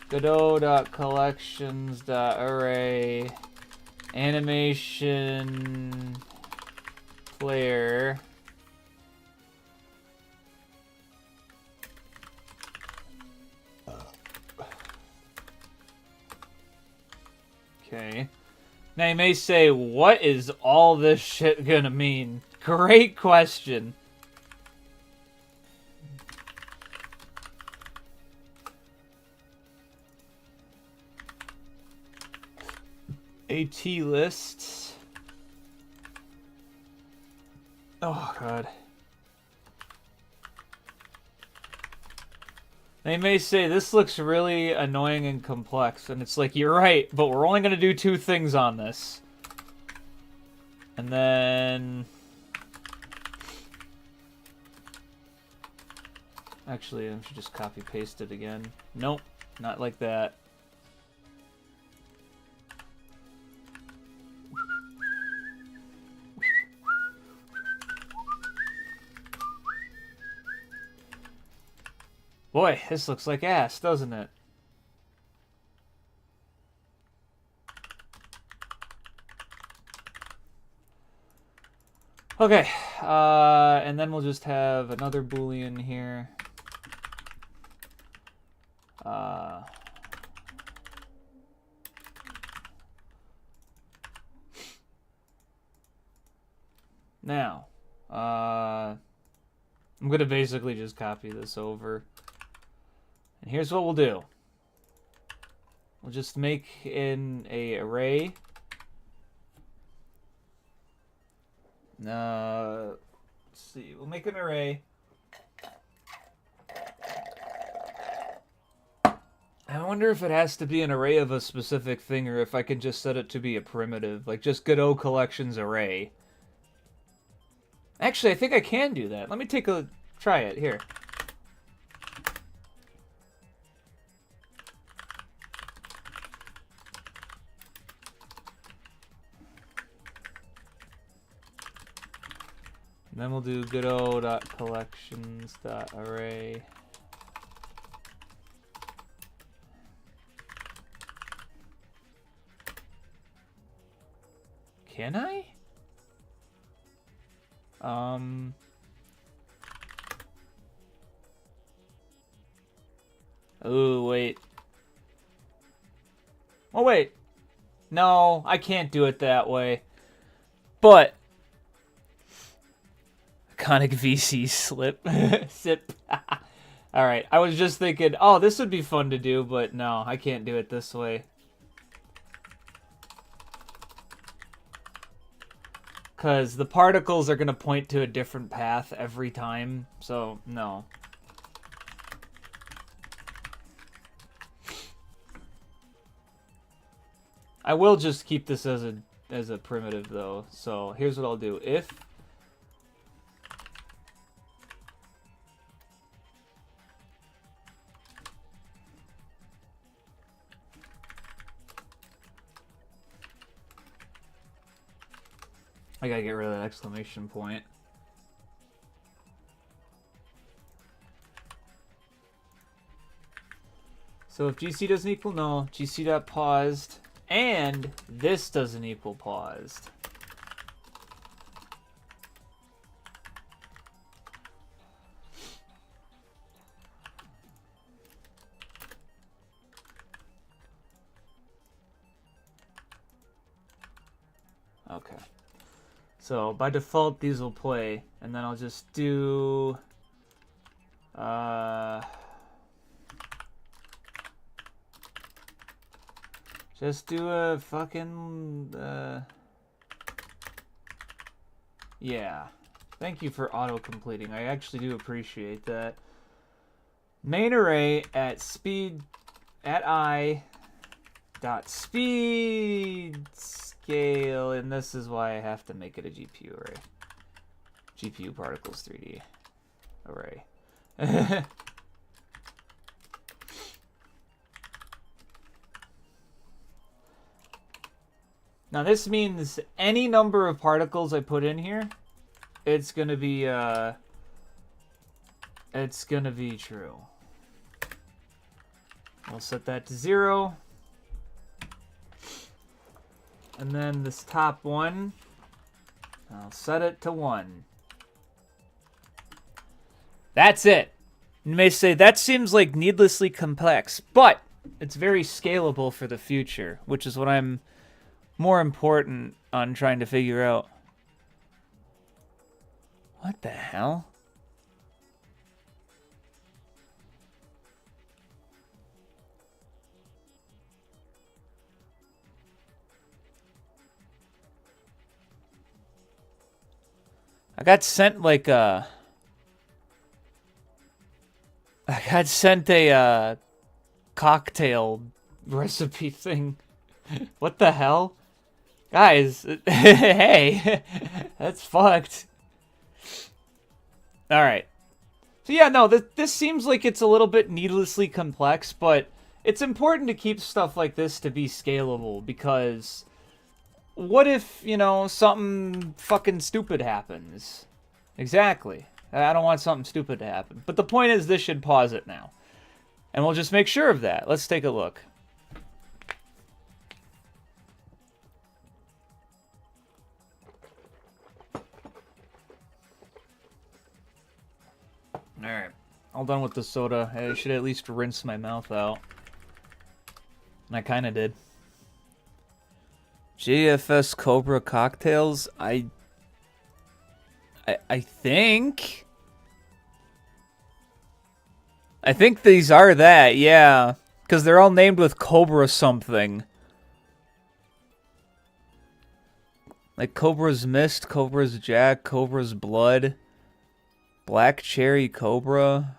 Godot.collections.array animation player okay. Now you may say, what is all this shit gonna mean? Great question. AT list. Oh, God. They may say, this looks really annoying and complex. And it's like, you're right, but we're only going to do 2 things on this. And then... Actually, I should just copy-paste it again. Nope, not like that. Boy, this looks like ass, doesn't it? Okay, and then we'll just have another Boolean here. Now, I'm going to basically just copy this over. And here's what we'll do. We'll just make an array. Let's see. We'll make an array. I wonder if it has to be an array of a specific thing or if I can just set it to be a primitive. Like just good old collections array. Actually, I think I can do that. Let me try it here. And then we'll do good old .collections.array. Can I? Oh, wait. Oh, wait. No, I can't do it that way. But iconic VC slip. Sip. Alright, I was just thinking, oh, this would be fun to do, but no, I can't do it this way. Because the particles are going to point to a different path every time, so no. I will just keep this as a primitive, though. So here's what I'll do. If I gotta get rid of that exclamation point. So if GC doesn't equal null, GC.paused, and this doesn't equal paused. Okay. So by default, these will play, and then I'll just do just do a fucking yeah. Thank you for auto-completing. I actually do appreciate that. Main array at speed at I dot speed scale, and this is why I have to make it a GPU array. GPU particles 3D array. Now this means any number of particles I put in here, it's gonna be true. I'll set that to 0. And then this top one, I'll set it to 1. That's it. You may say, that seems like needlessly complex, but it's very scalable for the future, which is what I'm more important on trying to figure out. What the hell? I got sent like I got sent a cocktail recipe thing. What the hell? Guys, hey, that's fucked. Alright. So yeah, no, this seems like it's a little bit needlessly complex, but it's important to keep stuff like this to be scalable, because what if, you know, something fucking stupid happens? Exactly. I don't want something stupid to happen. But the point is, this should pause it now. And we'll just make sure of that. Let's take a look. Alright. All done with the soda. I should at least rinse my mouth out. And I kind of did. JFS Cobra cocktails? I think... I think these are that, yeah. Because they're all named with Cobra something. Like Cobra's Mist, Cobra's Jack, Cobra's Blood, Black Cherry Cobra.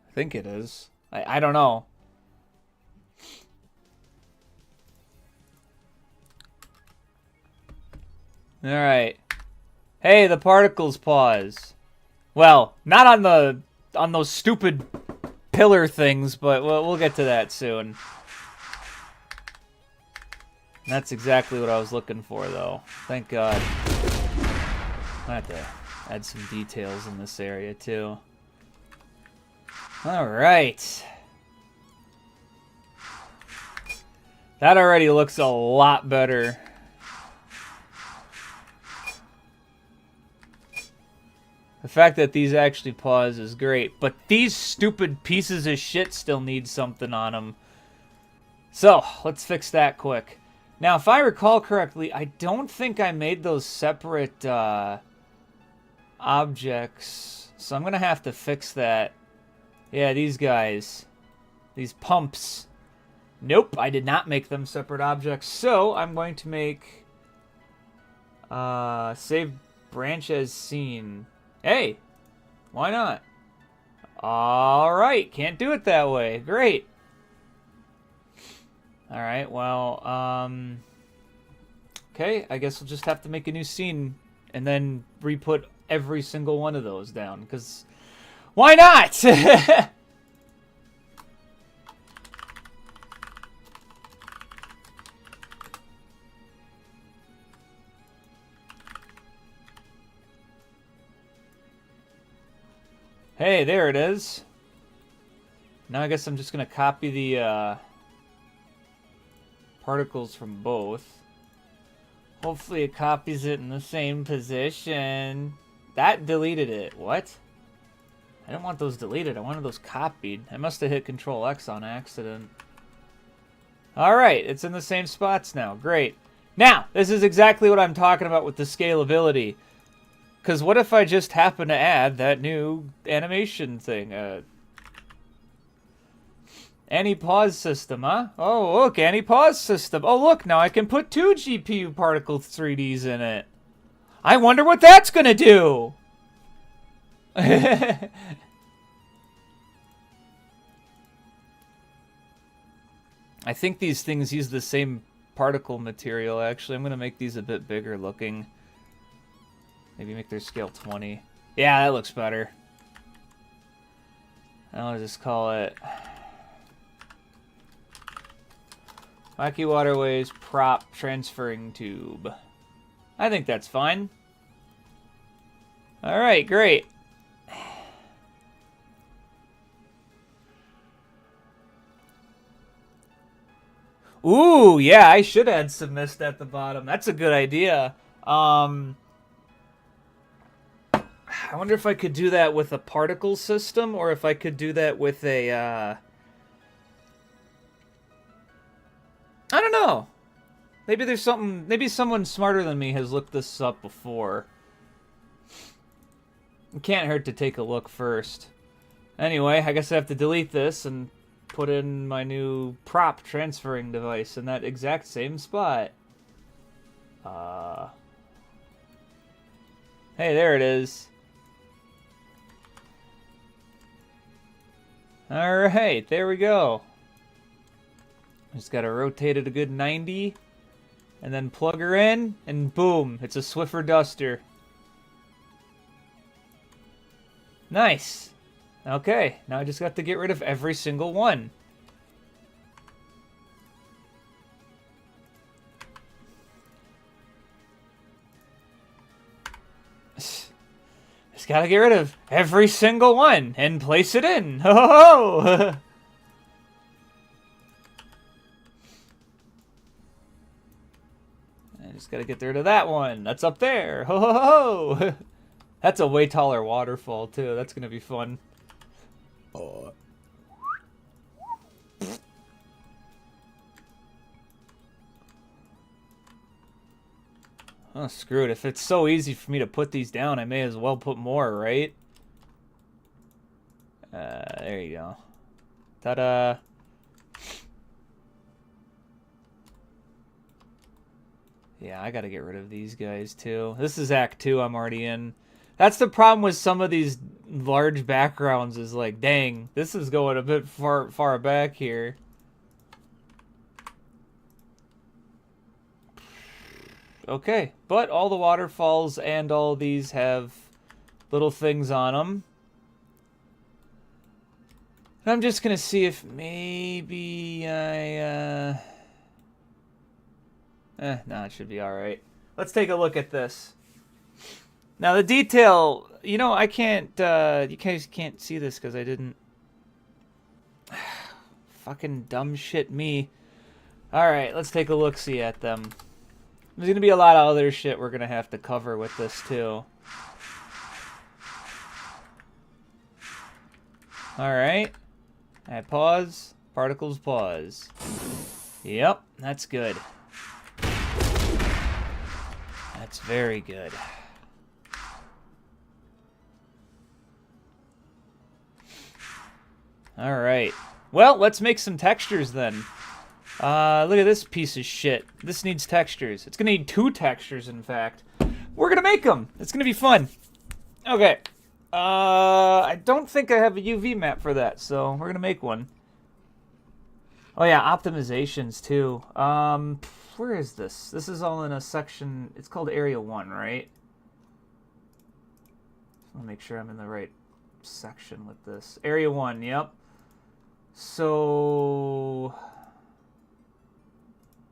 I think it is. I don't know. Alright. Hey, the particles pause. Well, not on those stupid pillar things, but we'll get to that soon. That's exactly what I was looking for, though. Thank God. I have to add some details in this area, too. Alright. That already looks a lot better. The fact that these actually pause is great, but these stupid pieces of shit still need something on them. So, let's fix that quick. Now, if I recall correctly, I don't think I made those separate objects, so I'm going to have to fix that. Yeah, these guys. These pumps. Nope, I did not make them separate objects, so I'm going to make save branch as seen. Hey, why not? Alright, can't do it that way. Great. Alright, well, okay, I guess we'll just have to make a new scene and then re-put every single one of those down, because why not? Hey, there it is. Now I guess I'm just going to copy the particles from both. Hopefully it copies it in the same position. That deleted it. What? I didn't want those deleted. I wanted those copied. I must have hit Control X on accident. Alright, it's in the same spots now. Great. Now, this is exactly what I'm talking about with the scalability. Because what if I just happen to add that new animation thing? Anti-pause system, huh? Oh, look, anti-pause system. Oh, look, now I can put 2 GPU particle 3Ds in it. I wonder what that's going to do. I think these things use the same particle material, actually. I'm going to make these a bit bigger looking. Maybe make their scale 20. Yeah, that looks better. I'll just call it Wacky Waterways Prop Transferring Tube. I think that's fine. Alright, great. Ooh, yeah, I should add some mist at the bottom. That's a good idea. I wonder if I could do that with a particle system, or if I could do that with a, I don't know. Maybe there's something, maybe someone smarter than me has looked this up before. It can't hurt to take a look first. Anyway, I guess I have to delete this and put in my new prop transferring device in that exact same spot. Hey, there it is. Alright, there we go. Just gotta rotate it a good 90. And then plug her in, and boom, it's a Swiffer duster. Nice. Okay, now I just got to get rid of every single one. Just gotta get rid of every single one and place it in. Ho ho ho! I just gotta get rid of that one. That's up there. Ho ho ho! That's a way taller waterfall too. That's gonna be fun. Oh. Oh, screw it. If it's so easy for me to put these down, I may as well put more, right? There you go. Ta-da! Yeah, I gotta get rid of these guys, too. This is Act 2 I'm already in. That's the problem with some of these large backgrounds is like, dang, this is going a bit far back here. Okay, but all the waterfalls and all these have little things on them. I'm just gonna see if maybe I, no, it should be alright. Let's take a look at this. Now the detail, you know, I can't, you guys can't see this because I didn't. Fucking dumb shit me. Alright, let's take a look-see at them. There's gonna be a lot of other shit we're gonna have to cover with this too. Alright. I pause. Particles pause. Yep, that's good. That's very good. Alright. Well, let's make some textures then. Look at this piece of shit. This needs textures. It's gonna need 2 textures, in fact. We're gonna make them. It's gonna be fun. Okay. I don't think I have a UV map for that, so we're gonna make one. Oh yeah, optimizations too. Where is this? This is all in a section. It's called Area 1, right? I want to make sure I'm in the right section with this. Area 1, yep. So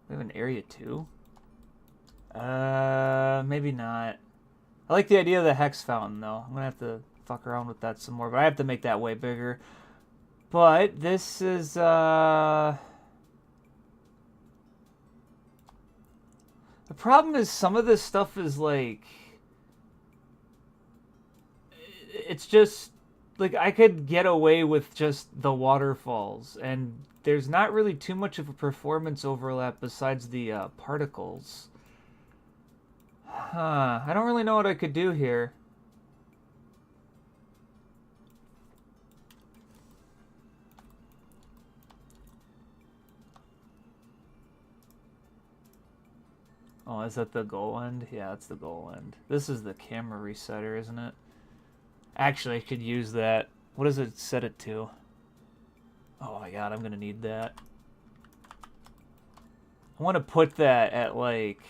we have an Area 2? Maybe not. I like the idea of the hex fountain, though. I'm going to have to fuck around with that some more, but I have to make that way bigger. But this is, the problem is some of this stuff is, like, it's just, like, I could get away with just the waterfalls, and there's not really too much of a performance overlap besides the, particles. Huh, I don't really know what I could do here. Oh, is that the goal end? Yeah, that's the goal end. This is the camera resetter, isn't it? Actually, I could use that. What does it set it to? Oh my god, I'm gonna need that. I want to put that at, like...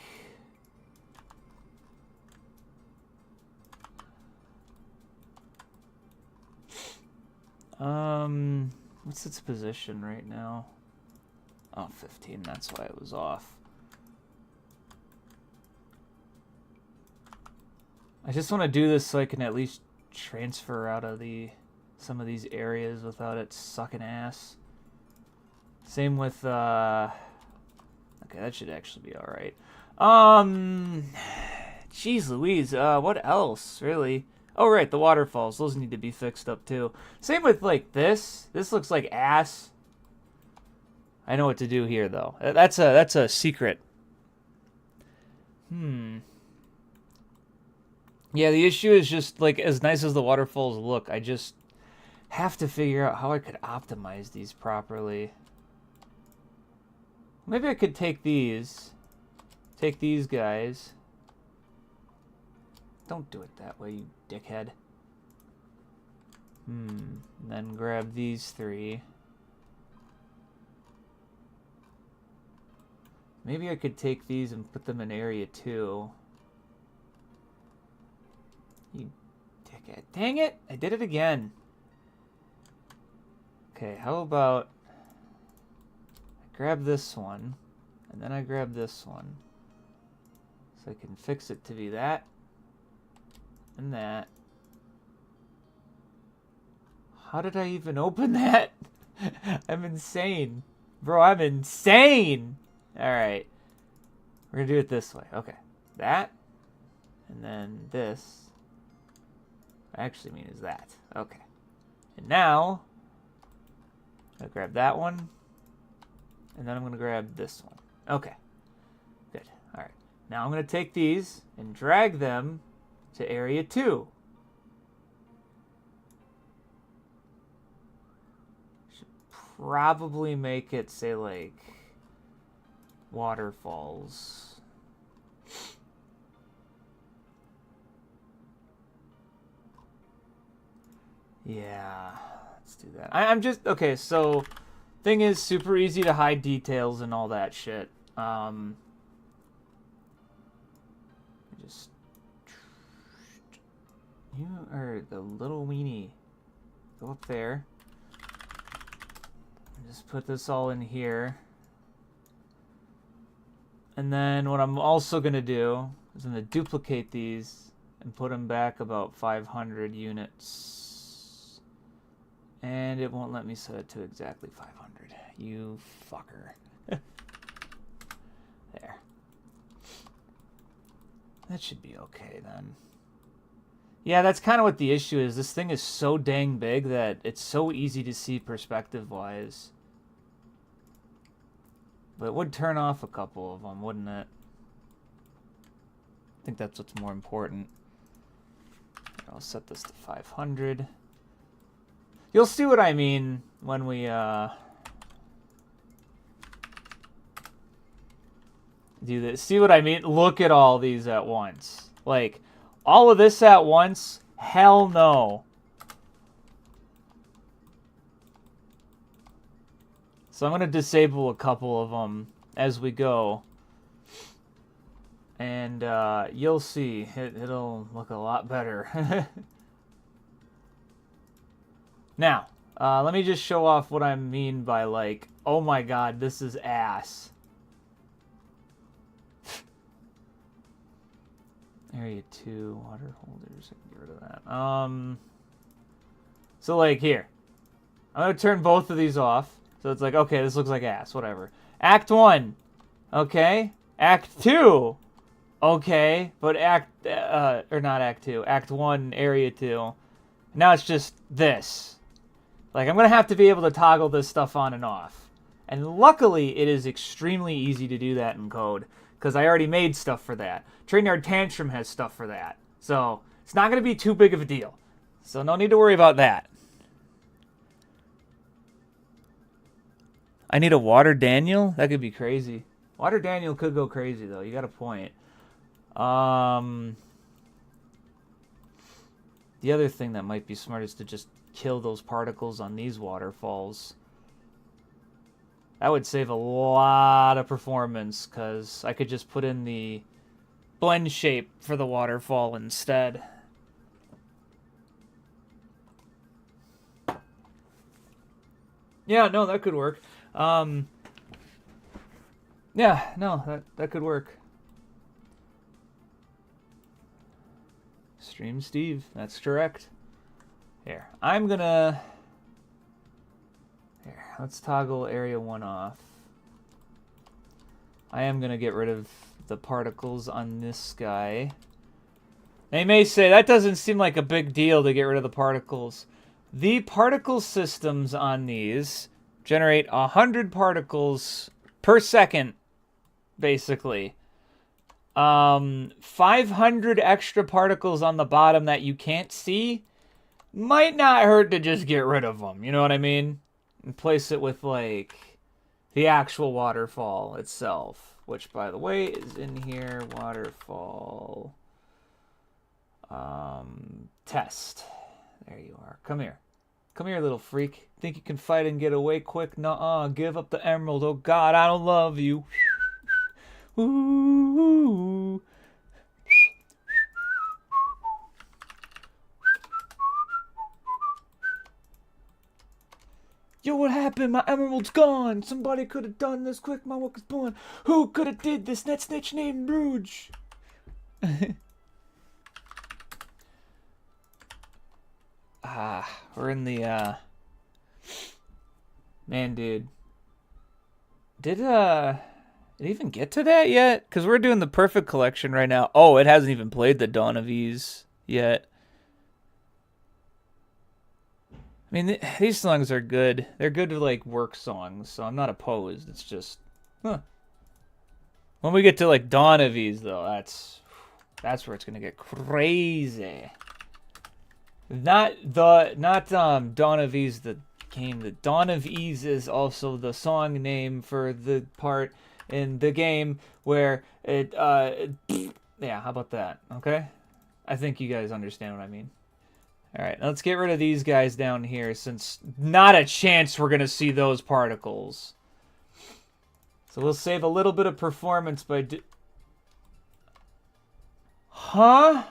what's its position right now? Oh, 15, that's why it was off. I just want to do this so I can at least transfer out of some of these areas without it sucking ass. Same with, okay, that should actually be alright. Jeez Louise, what else, really? Oh, right, the waterfalls. Those need to be fixed up, too. Same with, like, this. This looks like ass. I know what to do here, though. That's a secret. Yeah, the issue is just, like, as nice as the waterfalls look, I just have to figure out how I could optimize these properly. Maybe I could take these guys, Don't do it that way, you dickhead. Then grab these 3. Maybe I could take these and put them in area 2. You dickhead. Dang it! I did it again. Okay, how about I grab this one, and then I grab this one. So I can fix it to be that, and that. How did I even open that? I'm insane. Bro, I'm insane! Alright. We're gonna do it this way. Okay. That, and then this. I actually mean is that. Okay. And now, I'm gonna grab that one, and then I'm gonna grab this one. Okay. Good. Alright. Now I'm gonna take these and drag them to area 2. Should probably make it say like waterfalls. Yeah, let's do that. I'm just okay. So, thing is, super easy to hide details and all that shit. Just you are the little weenie. Go up there. Just put this all in here. And then what I'm also going to do is I'm going to duplicate these and put them back about 500 units. And it won't let me set it to exactly 500. You fucker. There. That should be okay then. Yeah, that's kind of what the issue is. This thing is so dang big that it's so easy to see perspective-wise. But it would turn off a couple of them, wouldn't it? I think that's what's more important. I'll set this to 500. You'll see what I mean when we do this. See what I mean? Look at all these at once. Like, all of this at once? Hell no. So I'm going to disable a couple of them as we go. And you'll see. It'll look a lot better. Now, let me just show off what I mean by, like, oh my god, this is ass. Area 2, water holders. I can get rid of that. So, like, here. I'm going to turn both of these off. So it's like, okay, this looks like ass. Whatever. Act 1. Okay. Act 2. Okay. But or not Act 2. Act 1, Area 2. Now it's just this. Like, I'm going to have to be able to toggle this stuff on and off. And luckily, it is extremely easy to do that in code. Because I already made stuff for that. Trainyard Tantrum has stuff for that. So, it's not going to be too big of a deal. So, no need to worry about that. I need a Water Daniel? That could be crazy. Water Daniel could go crazy, though. You got a point. The other thing that might be smart is to just kill those particles on these waterfalls. That would save a lot of performance, because I could just put in the blend shape for the waterfall instead. Yeah, no, that could work. Yeah, no, that could work. Stream Steve, that's correct. Here, I'm gonna... Here, let's toggle area 1 off. I am gonna get rid of the particles on this guy. They may say, that doesn't seem like a big deal to get rid of the particles. The particle systems on these generate 100 particles per second, basically. 500 extra particles on the bottom that you can't see might not hurt to just get rid of them, you know what I mean? And place it with, like, the actual waterfall itself, which, by the way, is in here, waterfall. Test. There you are. Come here. Come here, little freak. Think you can fight and get away quick? Nuh-uh. Give up the emerald. Oh, God, I don't love you. Ooh. Yo, what happened? My emerald's gone. Somebody could have done this quick. My work is born. Who could have did this? That snitch named Bruge. We're in the, Man, dude. Did it even get to that yet? Because we're doing the Perfect Collection right now. Oh, it hasn't even played the Dawn of Ease yet. I mean, these songs are good. They're good, like, work songs, so I'm not opposed. It's just, When we get to, like, Dawn of Ease, though, that's where it's gonna get crazy. Not Dawn of Ease, the game. The Dawn of Ease is also the song name for the part in the game where it, yeah, how about that, okay? I think you guys understand what I mean. Alright, let's get rid of these guys down here, since not a chance we're gonna see those particles. So we'll save a little bit of performance by Huh?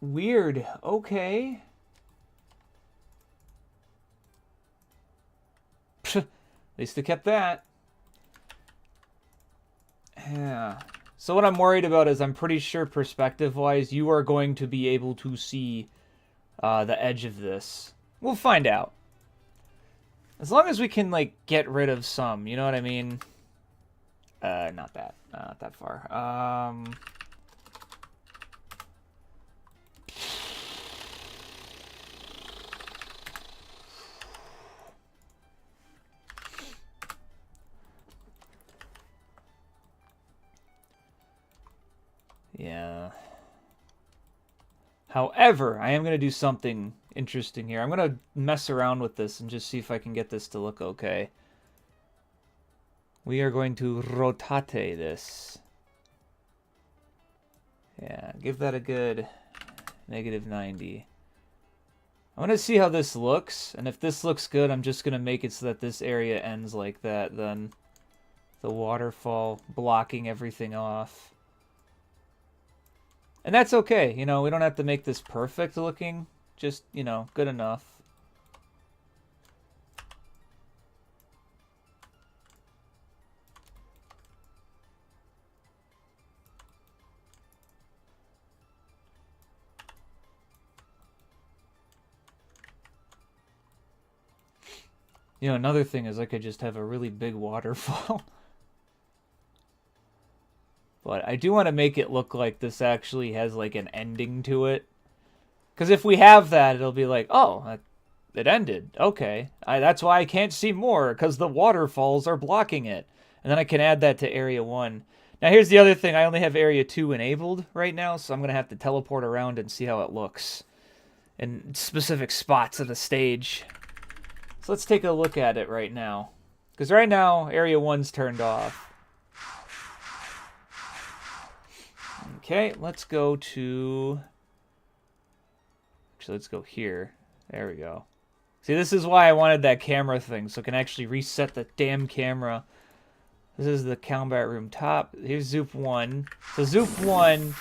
Weird. Okay. At least they kept that. Yeah. So what I'm worried about is I'm pretty sure perspective-wise you are going to be able to see the edge of this. We'll find out. As long as we can, like, get rid of some, you know what I mean? Not that far. Yeah. However, I am going to do something interesting here. I'm going to mess around with this and just see if I can get this to look okay. We are going to rotate this. Yeah, give that a good -90. I want to see how this looks, and if this looks good, I'm just going to make it so that this area ends like that, then the waterfall blocking everything off. And that's okay, you know, we don't have to make this perfect looking, just, you know, good enough. You know, another thing is I could just have a really big waterfall. But I do want to make it look like this actually has, like, an ending to it. Because if we have that, it'll be like, oh, it ended. Okay. That's why I can't see more, because the waterfalls are blocking it. And then I can add that to Area 1. Now, here's the other thing. I only have Area 2 enabled right now, so I'm going to have to teleport around and see how it looks in specific spots of the stage. So let's take a look at it right now. Because right now, Area 1's turned off. Okay, let's go to... Actually, let's go here. There we go. See, this is why I wanted that camera thing, so I can actually reset the damn camera. This is the combat room top. Here's Zoop 1. So Zoop 1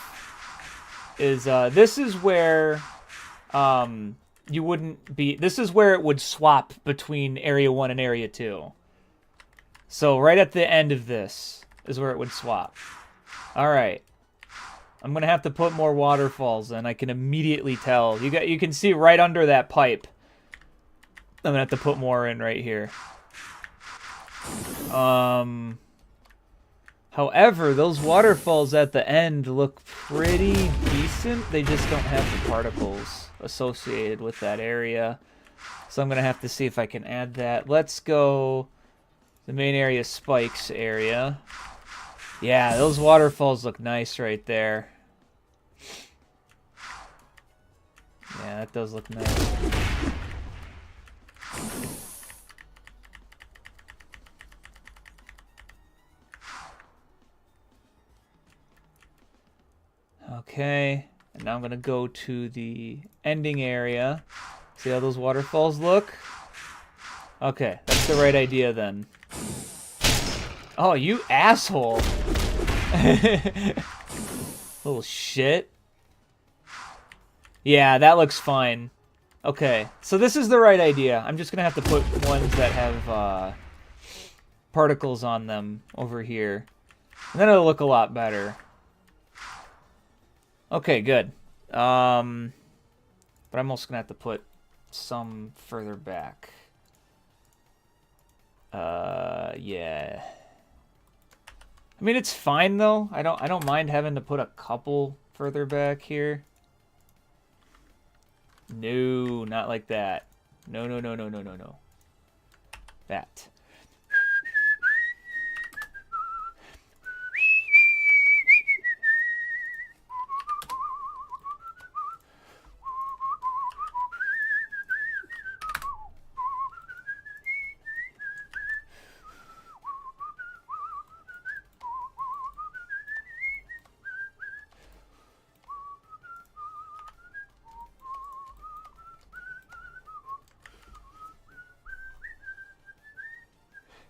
is, this is where, you wouldn't be... This is where it would swap between Area 1 and Area 2. So right at the end of this is where it would swap. Alright. I'm going to have to put more waterfalls in. I can immediately tell. You can see right under that pipe. I'm going to have to put more in right here. However, those waterfalls at the end look pretty decent. They just don't have the particles associated with that area. So I'm going to have to see if I can add that. Let's go the main area spikes area. Yeah, those waterfalls look nice right there. Yeah, that does look nice. Okay, and now I'm gonna go to the ending area. See how those waterfalls look? Okay, that's the right idea then. Oh, you asshole! Little shit. Yeah, that looks fine. Okay, so this is the right idea. I'm just gonna have to put ones that have particles on them over here. And then it'll look a lot better. Okay, good. But I'm also gonna have to put some further back. Yeah. I mean, it's fine though. I don't mind having to put a couple further back here. No, not like that. No, no, no, no, no, no, no. That.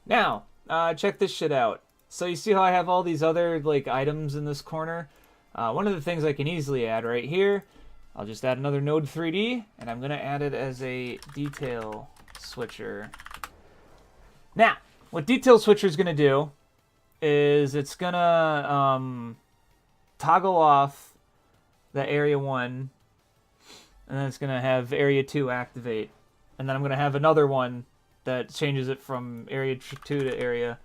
Now, check this shit out. So you see how I have all these other like items in this corner? One of the things I can easily add right here, I'll just add another node 3D, and I'm gonna add it as a detail switcher. Now, what detail switcher is gonna do is it's gonna toggle off the area 1, and then it's gonna have area 2 activate, and then I'm gonna have another one that changes it from area 2 to area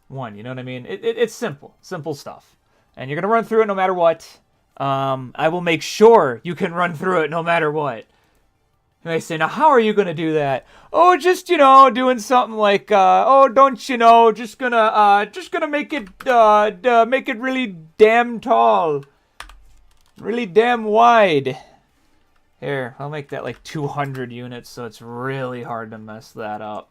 1. You know what I mean? It's simple stuff. And you're going to run through it no matter what. I will make sure you can run through it no matter what. You may say, now how are you going to do that? Oh, just, doing something like, don't you know, just gonna make it really damn tall. Really damn wide. Here, I'll make that like 200 units, so it's really hard to mess that up.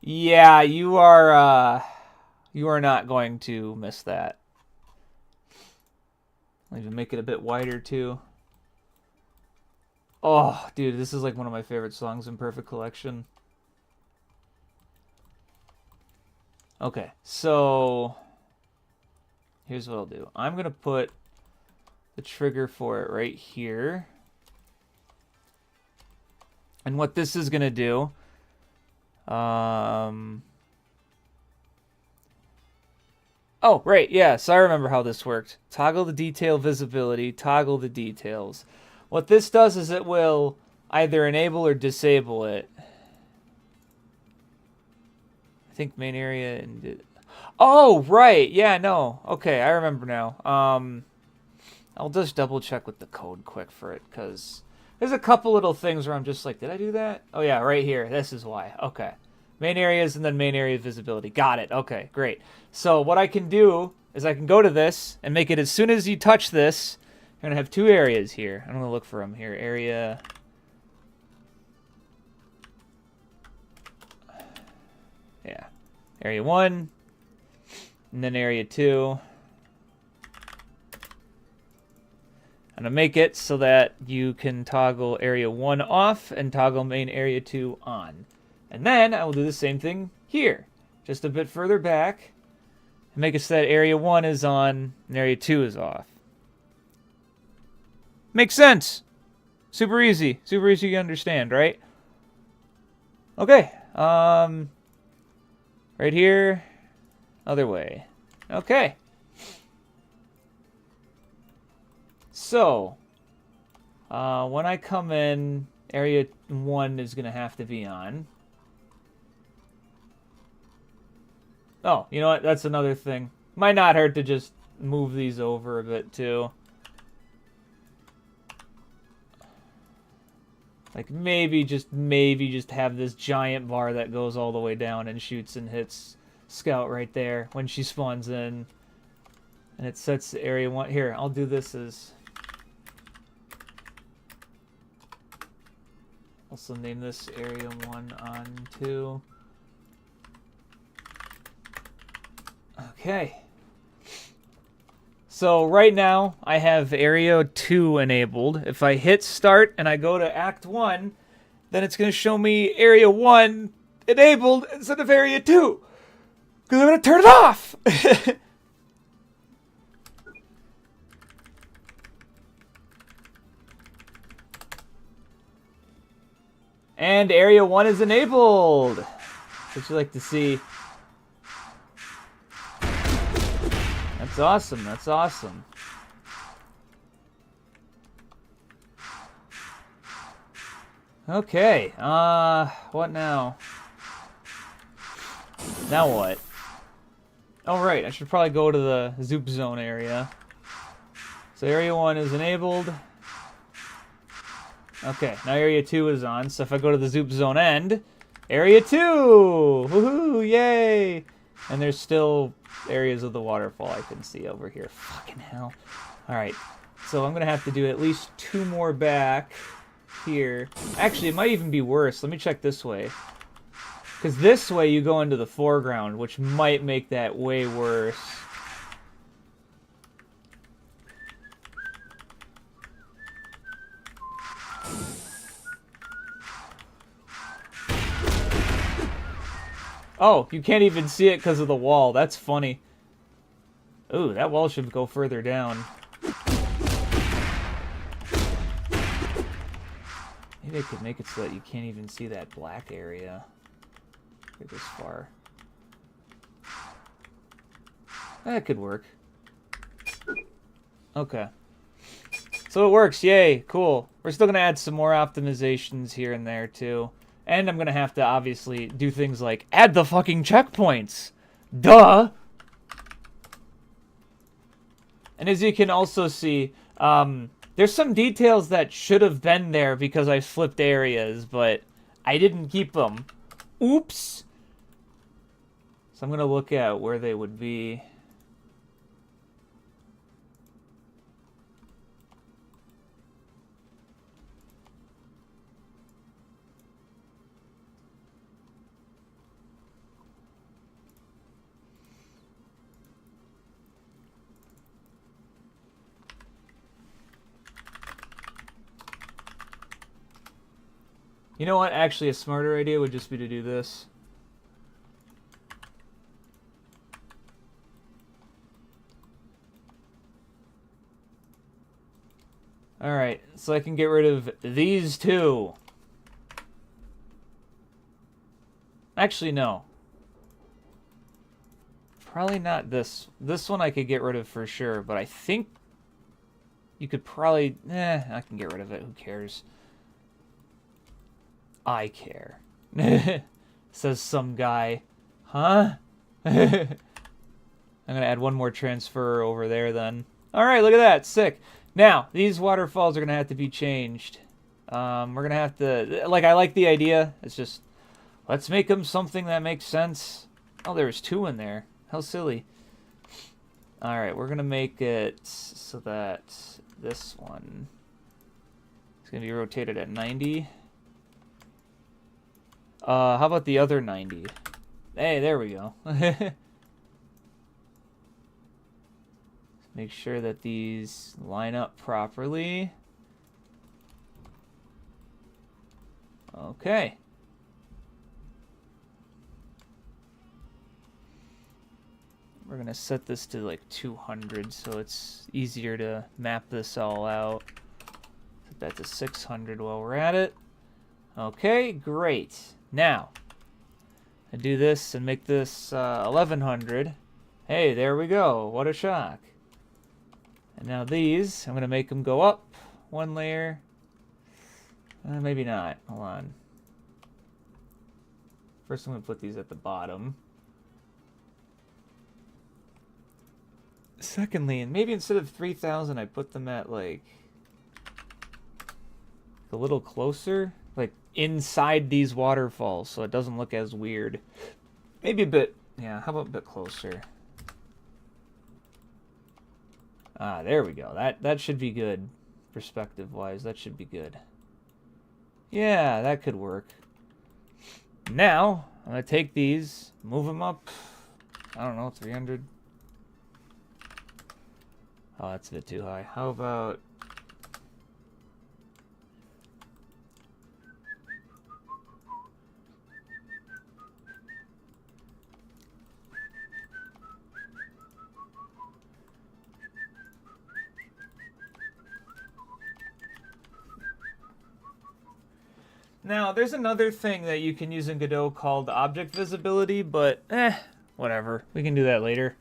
Yeah, you are not going to miss that. I'll even make it a bit wider too. Oh, dude, this is like one of my favorite songs in Perfect Collection. Okay, so here's what I'll do. I'm gonna put the trigger for it right here. And what this is going to do, oh, right, yeah, so I remember how this worked. Toggle the detail visibility, toggle the details. What this does is it will either enable or disable it. I think main area and oh, right, yeah, no. Okay, I remember now. I'll just double check with the code quick for it, because there's a couple little things where I'm just like, did I do that? Oh yeah, right here. This is why. Okay. Main areas and then main area visibility. Got it. Okay, great. So what I can do is I can go to this and make it as soon as you touch this, you're going to have two areas here. I'm going to look for them here. Area. Yeah. Area 1. And then area 2. I'm going to make it so that you can toggle area 1 off and toggle main area 2 on. And then I will do the same thing here. Just a bit further back. And make it so that area 1 is on and area 2 is off. Makes sense. Super easy. Super easy to understand, right? Okay. Right here. Other way. Okay. So, when I come in, area 1 is going to have to be on. Oh, you know what? That's another thing. Might not hurt to just move these over a bit, too. Like, maybe just have this giant bar that goes all the way down and shoots and hits Scout right there when she spawns in. And it sets area 1. Here, I'll do this as... Also name this area 1 on 2. Okay. So right now, I have Area 2 enabled. If I hit start and I go to Act 1, then it's going to show me Area 1 enabled instead of Area 2. Because I'm going to turn it off! And Area 1 is enabled! What you like to see. That's awesome, that's awesome. Okay, what now? Now what? Oh right, I should probably go to the Zoop Zone area. So Area 1 is enabled. Okay, now Area 2 is on, so if I go to the Zoop Zone end, Area 2! Woohoo, yay! And there's still areas of the waterfall I can see over here. Fucking hell. Alright, so I'm gonna have to do at least 2 more back here. Actually, it might even be worse. Let me check this way. Because this way you go into the foreground, which might make that way worse. Oh, you can't even see it because of the wall. That's funny. Ooh, that wall should go further down. Maybe I could make it so that you can't even see that black area. Get this far. That could work. Okay. So it works, yay, cool. We're still gonna add some more optimizations here and there too. And I'm gonna have to obviously do things like add the fucking checkpoints. Duh! And as you can also see, there's some details that should have been there because I flipped areas, but I didn't keep them. Oops! So I'm gonna look at where they would be. You know what? Actually, a smarter idea would just be to do this. Alright, so I can get rid of these two. Actually, no. Probably not this. This one I could get rid of for sure, but I think you could probably... I can get rid of it. Who cares? I care. Says some guy. Huh? I'm gonna add one more transfer over there then. Alright, look at that. Sick. Now, these waterfalls are gonna have to be changed. We're gonna have to... Like, I like the idea. It's just... Let's make them something that makes sense. Oh, there's 2 in there. How silly. Alright, we're gonna make it so that this one is gonna be rotated at 90. How about the other 90? Hey, there we go. Make sure that these line up properly. Okay. We're going to set this to like 200 so it's easier to map this all out. Set that to 600 while we're at it. Okay, great. Now, I do this and make this 1100. Hey, there we go. What a shock. And now these, I'm going to make them go up 1 layer. Maybe not. Hold on. First, I'm going to put these at the bottom. Secondly, and maybe instead of 3000, I put them at like a little closer, like inside these waterfalls, so it doesn't look as weird. Maybe a bit, yeah, how about a bit closer? Ah, there we go. That should be good, perspective-wise. That should be good. Yeah, that could work. Now, I'm going to take these, move them up, I don't know, 300. Oh, that's a bit too high. How about... Now, there's another thing that you can use in Godot called object visibility, but whatever. We can do that later.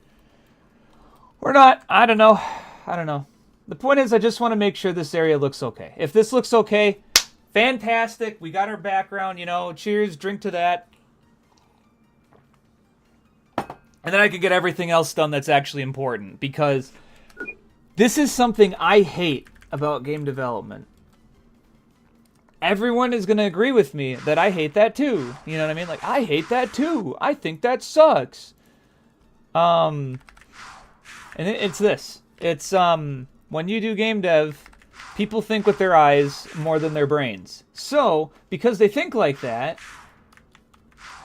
Or not. I don't know. I don't know. The point is, I just want to make sure this area looks okay. If this looks okay, fantastic. We got our background, you know. Cheers, drink to that. And then I could get everything else done that's actually important, because this is something I hate about game development. Everyone is going to agree with me that I hate that too. You know what I mean? Like, I hate that too. I think that sucks. And it's this. It's, when you do game dev, people think with their eyes more than their brains. So, because they think like that...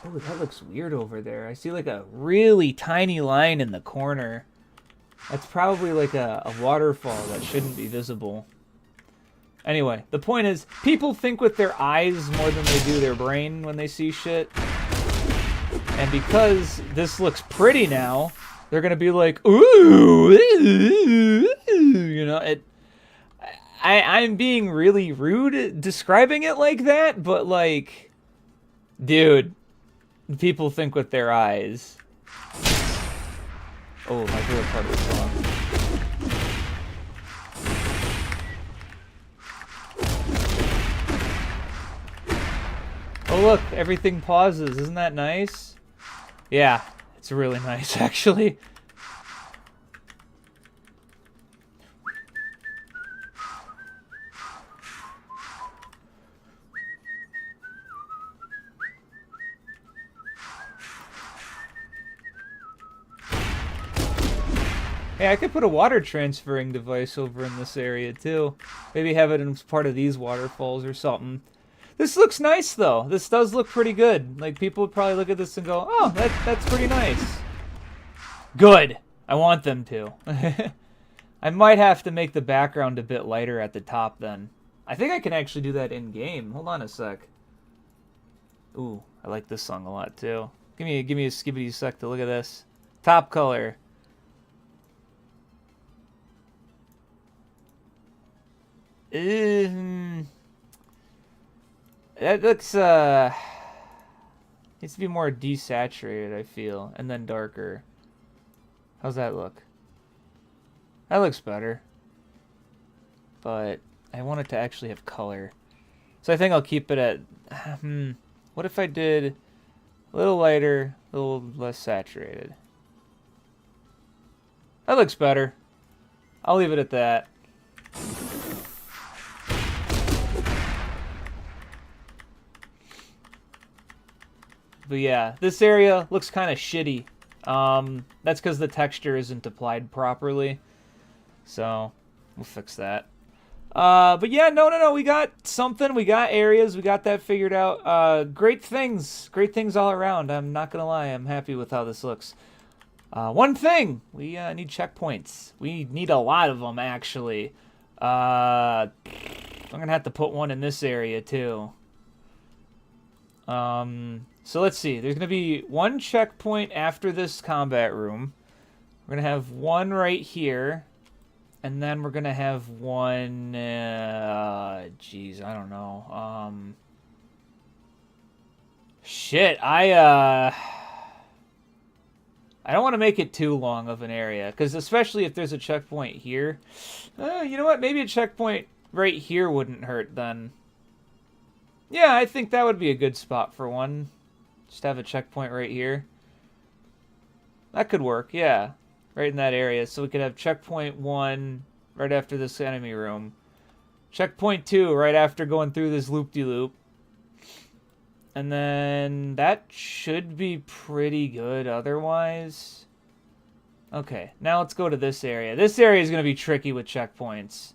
Oh, that looks weird over there. I see like a really tiny line in the corner. That's probably like a waterfall that shouldn't be visible. Anyway, the point is, people think with their eyes more than they do their brain when they see shit. And because this looks pretty now, they're gonna be like, ooh, you know, I'm being really rude describing it like that, but like, dude, people think with their eyes. Oh, my favorite part of the song. Oh look, everything pauses. Isn't that nice? Yeah, it's really nice actually. Hey, I could put a water transferring device over in this area too. Maybe have it as part of these waterfalls or something. This looks nice, though. This does look pretty good. Like, people would probably look at this and go, oh, that's pretty nice. Good. I want them to. I might have to make the background a bit lighter at the top, then. I think I can actually do that in-game. Hold on a sec. Ooh, I like this song a lot, too. Give me a skibbity sec to look at this. Top color. That looks, needs to be more desaturated, I feel. And then darker. How's that look? That looks better. But I want it to actually have color. So I think I'll keep it at... What if I did a little lighter, a little less saturated? That looks better. I'll leave it at that. But yeah, this area looks kind of shitty. That's because the texture isn't applied properly. So, we'll fix that. But yeah, no, we got something. We got areas. We got that figured out. Great things. Great things all around. I'm not going to lie. I'm happy with how this looks. One thing. We need checkpoints. We need a lot of them, actually. I'm going to have to put one in this area, too. So let's see. There's going to be one checkpoint after this combat room. We're going to have one right here. And then we're going to have one... Geez, I don't know. Shit, I don't want to make it too long of an area. Because especially if there's a checkpoint here. You know what? Maybe a checkpoint right here wouldn't hurt then. Yeah, I think that would be a good spot for one. Just have a checkpoint right here. That could work, yeah. Right in that area. So we could have checkpoint 1 right after this enemy room. Checkpoint 2 right after going through this loop-de-loop. And then that should be pretty good otherwise. Okay, now let's go to this area. This area is going to be tricky with checkpoints.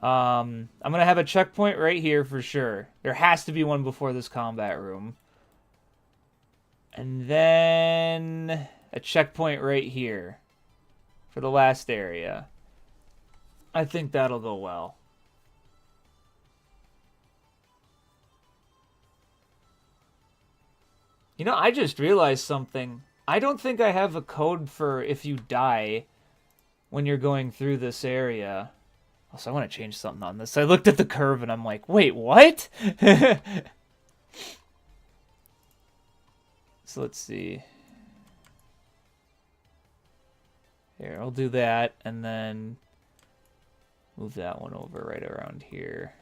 I'm going to have a checkpoint right here for sure. There has to be one before this combat room. And then a checkpoint right here for the last area. I think that'll go well. You know, I just realized something. I don't think I have a code for if you die when you're going through this area. Also, I want to change something on this. I looked at the curve and I'm like, wait, what? So let's see. Here, I'll do that and then move that one over right around here.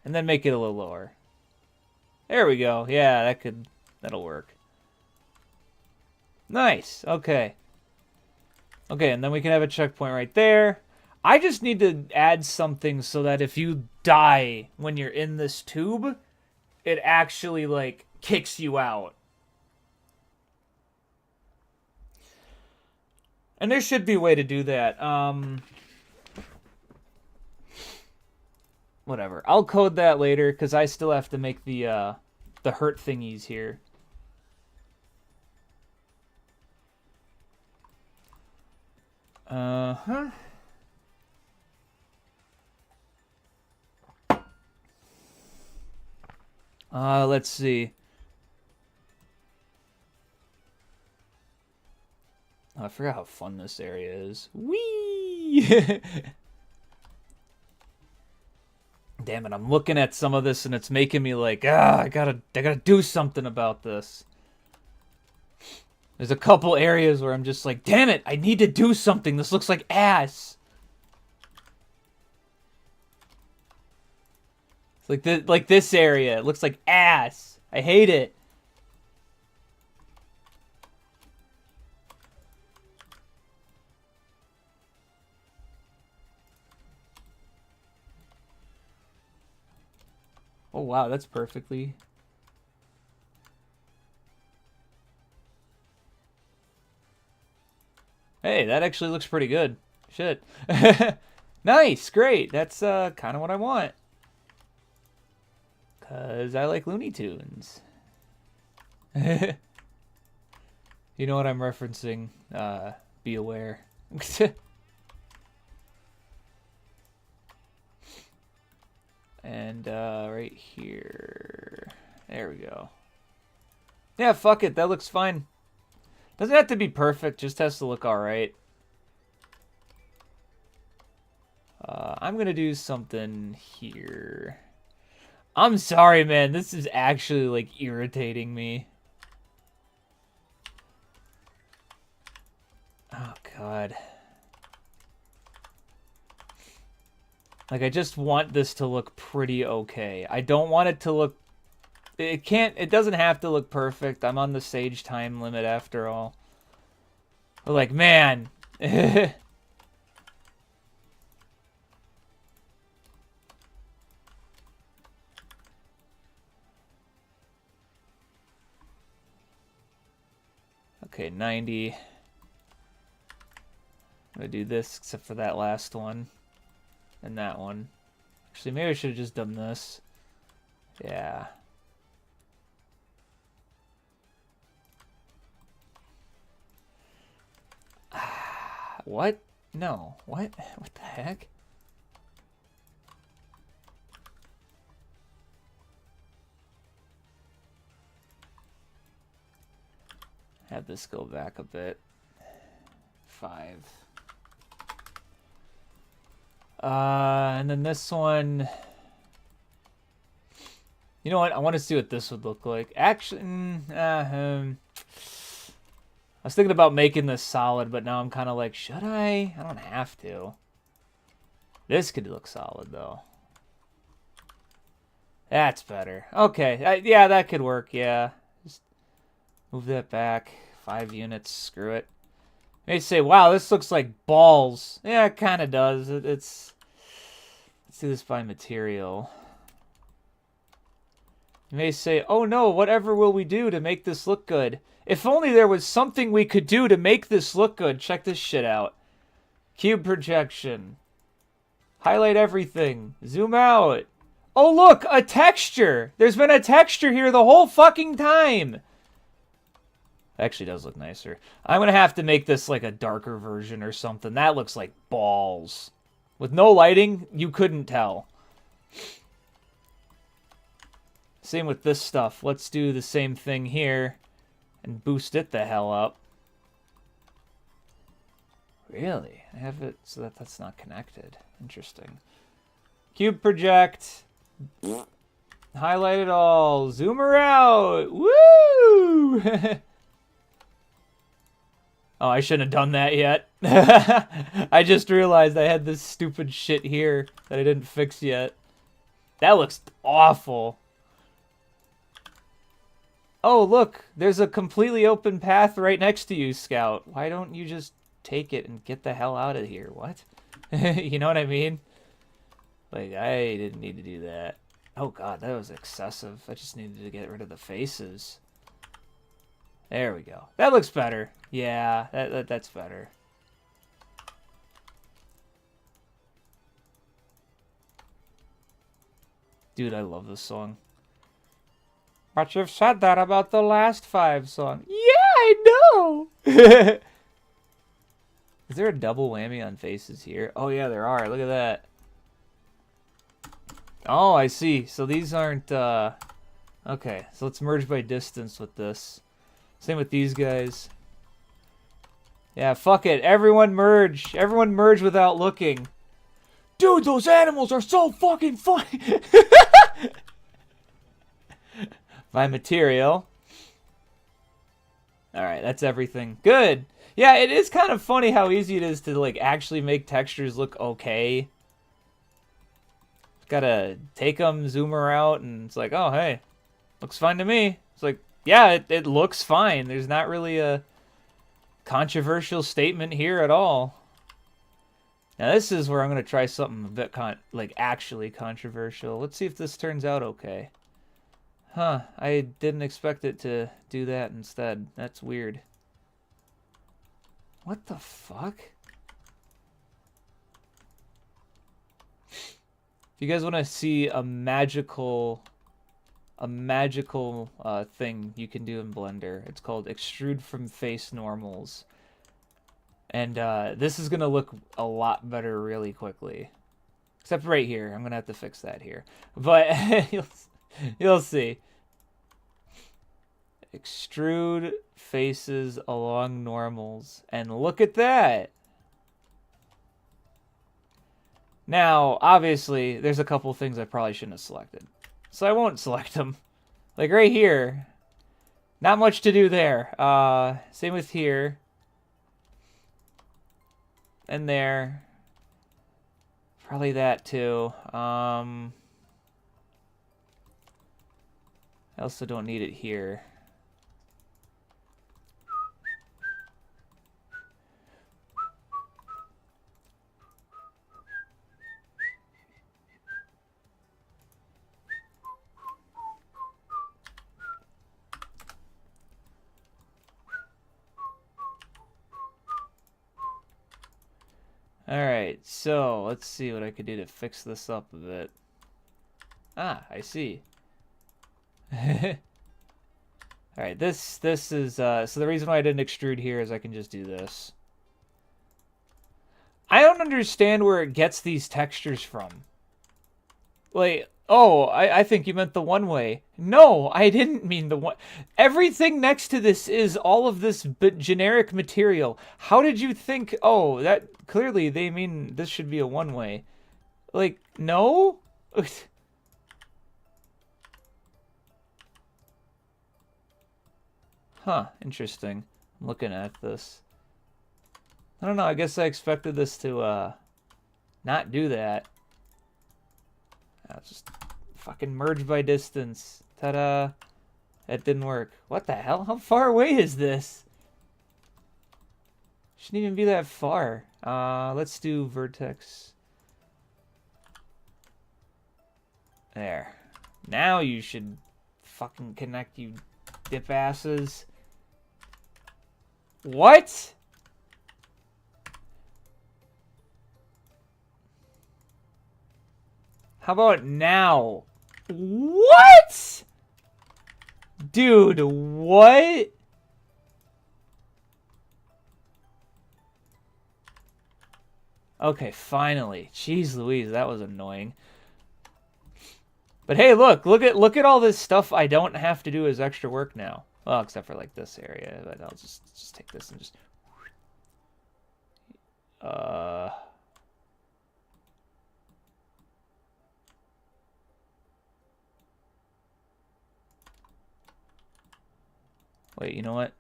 And then make it a little lower. There we go. Yeah, that'll work. Nice. Okay. Okay, and then we can have a checkpoint right there. I just need to add something so that if you die when you're in this tube, it actually, like, kicks you out. And there should be a way to do that. Whatever. I'll code that later, because I still have to make the hurt thingies here. Uh-huh. Let's see. Oh, I forgot how fun this area is. Whee! Damn it, I'm looking at some of this and it's making me like, I gotta do something about this. There's a couple areas where I'm just like, damn it, I need to do something. This looks like ass. It's like this area. It looks like ass. I hate it. Oh, wow, that's perfectly... Hey, that actually looks pretty good. Shit. Nice, great. That's kind of what I want. Because I like Looney Tunes. You know what I'm referencing. Be aware. And right here. There we go. Yeah, fuck it. That looks fine. Doesn't have to be perfect. Just has to look alright. I'm going to do something here. I'm sorry, man. This is actually, like, irritating me. Oh, God. Like, I just want this to look pretty okay. I don't want it to look... It doesn't have to look perfect. I'm on the Sage time limit after all. But, like, man. Okay, 90. I'm gonna do this except for that last one. And that one. Actually, maybe I should have just done this. Yeah. What? No. What? What the heck? Have this go back a bit. 5. And then this one... You know what? I want to see what this would look like. Actually, I was thinking about making this solid, but now I'm kind of like, should I? I don't have to. This could look solid, though. That's better. Okay. Yeah, that could work, yeah. Just move that back. 5 units. Screw it. You may say, wow, this looks like balls. Yeah, it kind of does. Let's do this by material. You may say, oh no, whatever will we do to make this look good? If only there was something we could do to make this look good. Check this shit out. Cube projection. Highlight everything. Zoom out. Oh look, a texture. There's been a texture here the whole fucking time. Actually does look nicer. I'm going to have to make this like a darker version or something. That looks like balls. With no lighting, you couldn't tell. Same with this stuff. Let's do the same thing here and boost it the hell up. Really? I have it so that that's not connected. Interesting. Cube project. Highlight it all. Zoom her out. Woo! Oh, I shouldn't have done that yet. I just realized I had this stupid shit here that I didn't fix yet. That looks awful. Oh, look. There's a completely open path right next to you, Scout. Why don't you just take it and get the hell out of here? What? You know what I mean? Like, I didn't need to do that. Oh, God, that was excessive. I just needed to get rid of the faces. There we go. That looks better. Yeah, that's better. Dude, I love this song. But you've said that about the last 5 songs. Yeah, I know! Is there a double whammy on faces here? Oh, yeah, there are. Look at that. Oh, I see. So these aren't, Okay, so let's merge by distance with this. Same with these guys. Yeah, fuck it. Everyone merge. Everyone merge without looking. Dude, those animals are so fucking funny. My material. Alright, that's everything. Good. Yeah, it is kind of funny how easy it is to, like, actually make textures look okay. Gotta take them, zoom her out, and it's like, oh, hey, looks fine to me. It's like, yeah, it looks fine. There's not really a controversial statement here at all. Now, this is where I'm going to try something a bit, actually controversial. Let's see if this turns out okay. Huh, I didn't expect it to do that instead. That's weird. What the fuck? If you guys want to see a magical thing you can do in Blender, it's called Extrude from Face Normals. And this is going to look a lot better really quickly. Except right here. I'm going to have to fix that here. But you'll see. Extrude faces along normals. And look at that! Now, obviously, there's a couple things I probably shouldn't have selected. So I won't select them. Like right here. Not much to do there. Same with here. And there. Probably that too. I also don't need it here. Alright, so let's see what I could do to fix this up a bit. Ah, I see. Alright, this is, so the reason why I didn't extrude here is I can just do this. I don't understand where it gets these textures from. Like, oh, I think you meant the one way. No, I didn't mean the one. Everything next to this is all of this generic material. How did you think, oh, that clearly they mean this should be a one way. Like, no? Huh, interesting. I'm looking at this. I don't know, I guess I expected this to, not do that. I'll just fucking merge by distance. Ta-da. That didn't work. What the hell? How far away is this? Shouldn't even be that far. Let's do vertex. There. Now you should fucking connect, you dip asses. What? How about now? What? Dude, what? Okay, finally. Jeez Louise, that was annoying. But hey, look at all this stuff I don't have to do as extra work now. Well, except for like this area, but I'll just take this and just wait, you know what?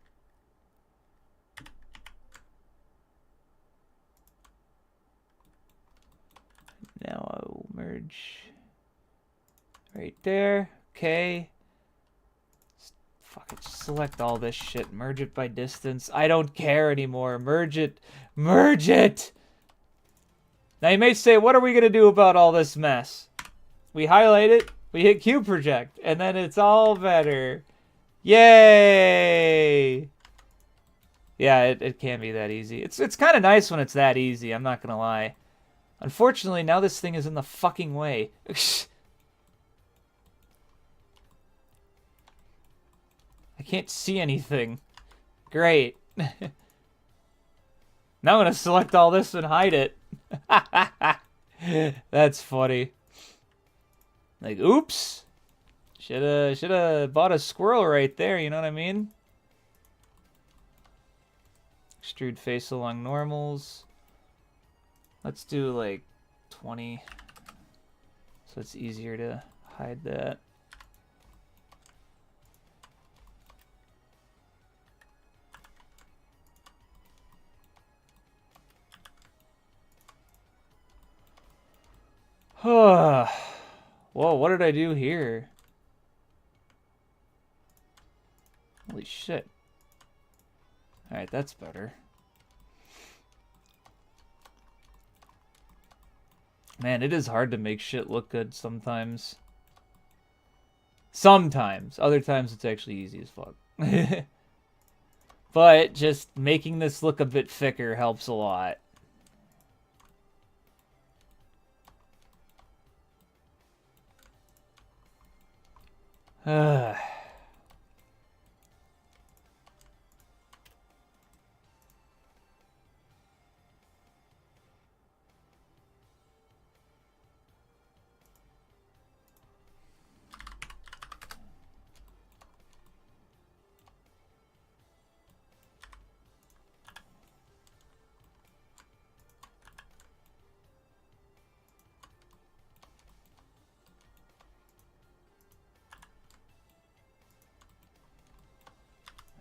Now I'll merge right there. Okay. Fuck it, just select all this shit. Merge it by distance. I don't care anymore. Merge it. Merge it! Now you may say, what are we going to do about all this mess? We highlight it, we hit Q project, and then it's all better. Yay! Yeah, it can be that easy. It's kind of nice when it's that easy, I'm not going to lie. Unfortunately, now this thing is in the fucking way. I can't see anything. Great. Now I'm going to select all this and hide it. That's funny. Like, oops. Shoulda bought a squirrel right there, you know what I mean? Extrude face along normals. Let's do like 20. So it's easier to hide that. Whoa, what did I do here? Holy shit. Alright, that's better. Man, it is hard to make shit look good sometimes. Sometimes. Other times it's actually easy as fuck. But just making this look a bit thicker helps a lot.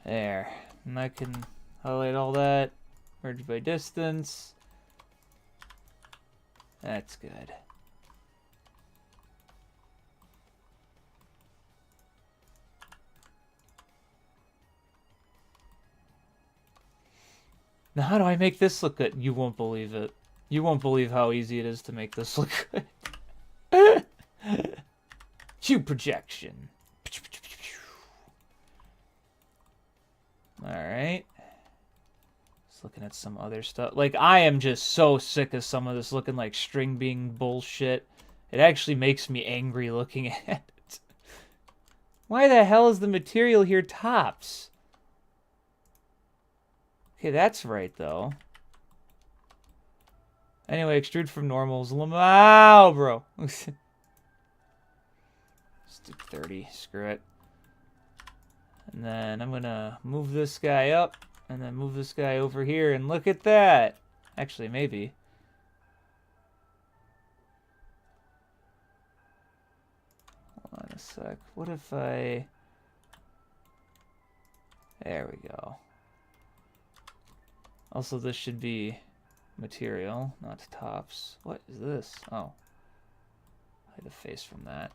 There. And I can highlight all that. Merge by distance. That's good. Now how do I make this look good? You won't believe it. You won't believe how easy it is to make this look good. Q projection. Alright. Just looking at some other stuff. Like, I am just so sick of some of this looking like string being bullshit. It actually makes me angry looking at it. Why the hell is the material here tops? Okay, that's right, though. Anyway, extrude from normals. Wow, bro. Let's do 30. Screw it. And then I'm going to move this guy up. And then move this guy over here. And look at that. Actually, maybe. Hold on a sec. What if I... There we go. Also, this should be material, not tops. What is this? Oh. Hide the face from that.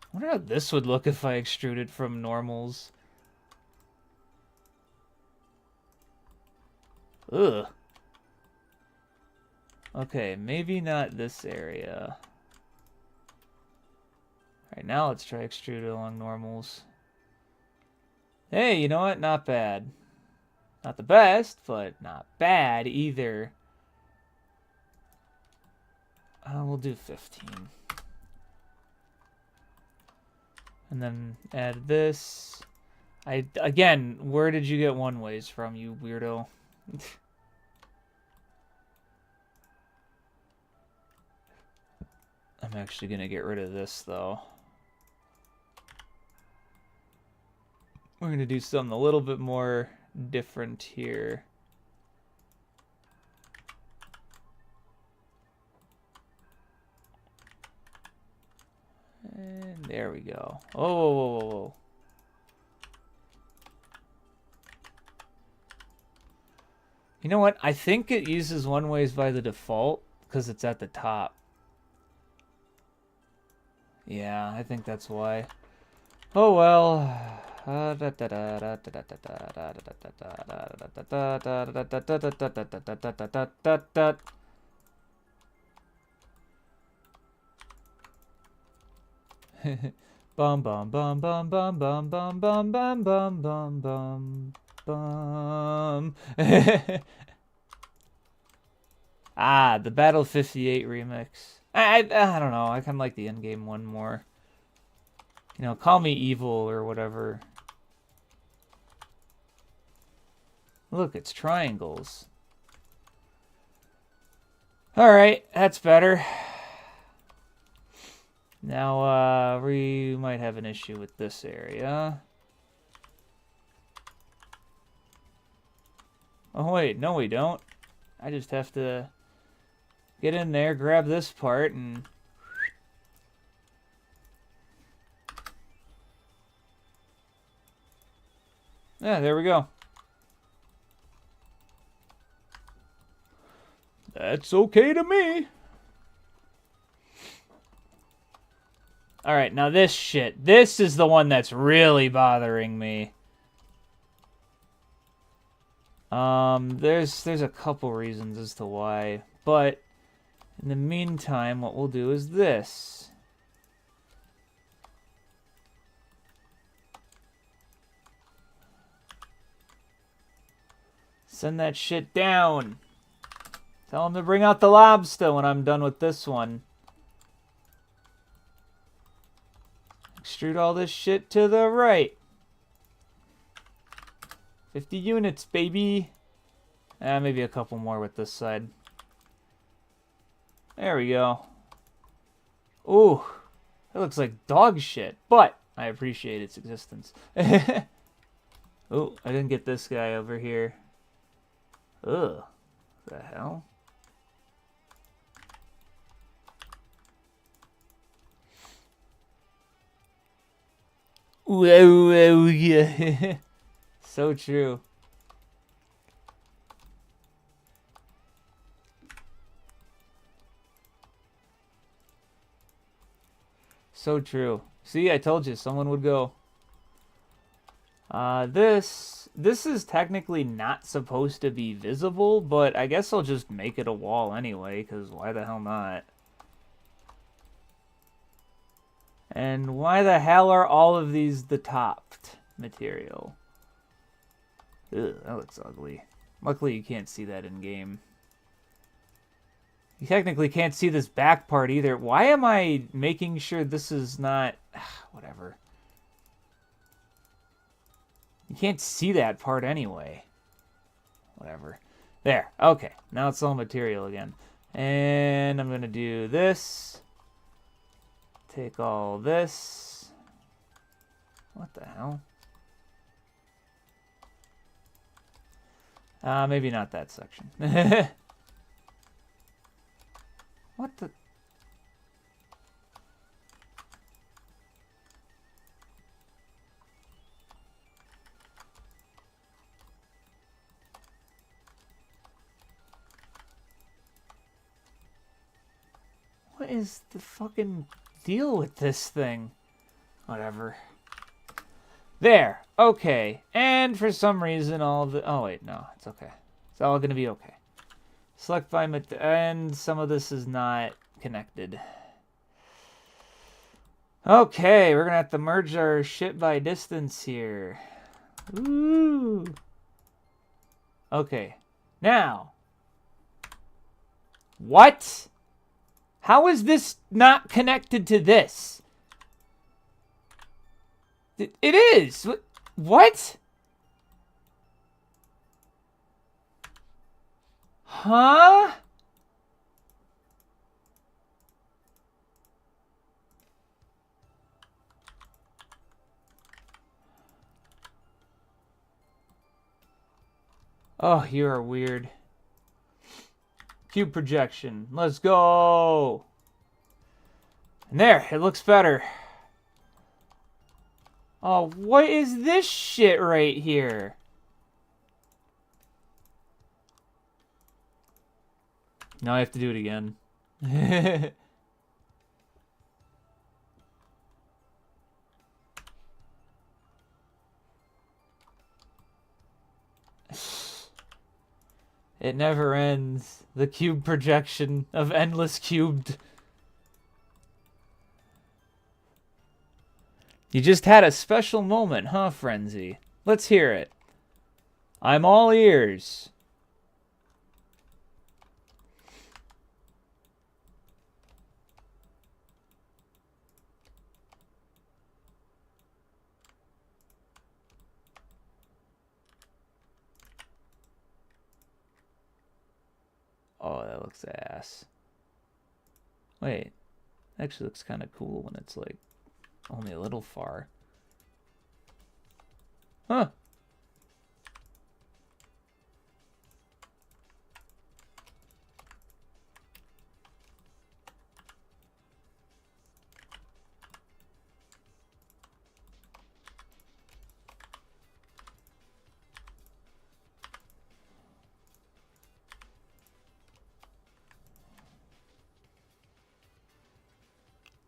I wonder how this would look if I extruded from normals. Ugh. Okay, maybe not this area. Alright, now let's try extrude along normals. Hey, you know what? Not bad. Not the best, but not bad either. We'll do 15. And then add this. Again, where did you get one ways from, you weirdo? I'm actually going to get rid of this, though. We're going to do something a little bit more different here. And there we go. Oh, whoa, whoa, whoa, whoa. You know what? I think it uses one ways by the default because it's at the top. Yeah, I think that's why. Oh well. Bum bum bum bum bum bum bum bum bum bum bum bum bum. Ah, the Battle 58 remix. I don't know. I kind of like the in-game one more. You know, call me evil or whatever. Look, it's triangles. Alright, that's better. Now, we might have an issue with this area. Oh, wait, no we don't. I just have to get in there, grab this part, and... Yeah, there we go. That's okay to me. Alright, now this shit. This is the one that's really bothering me. There's a couple reasons as to why. But, in the meantime, what we'll do is this. Send that shit down. Tell him to bring out the lobster when I'm done with this one. Extrude all this shit to the right. 50 units, baby. Maybe a couple more with this side. There we go. Ooh, that looks like dog shit, but I appreciate its existence. Oh, I didn't get this guy over here. Ugh, what the hell? Whoa, yeah. So true. So true. See, I told you someone would go. This is technically not supposed to be visible, but I guess I'll just make it a wall anyway, because why the hell not? And why the hell are all of these the topped material? Ugh, that looks ugly. Luckily, you can't see that in game. You technically can't see this back part either. Why am I making sure this is not... Whatever. You can't see that part anyway. Whatever. There. Okay. Now it's all material again. And I'm going to do this. Take all this. What the hell? Maybe not that section. What the... What is the fucking deal with this thing? Whatever. There. Okay. And for some reason all the... Oh, wait. No. It's okay. It's all going to be okay. Select by... And some of this is not connected. Okay. We're going to have to merge our shit by distance here. Ooh. Okay. Now. What? How is this not connected to this? It is. What? Huh? Oh, you are weird. Cube projection. Let's go. And there, it looks better. Oh, what is this shit right here? Now I have to do it again. It never ends. The cube projection of endless cubed. You just had a special moment, huh, Frenzy? Let's hear it. I'm all ears. Oh, that looks ass. Wait. Actually looks kind of cool when it's like only a little far. Huh.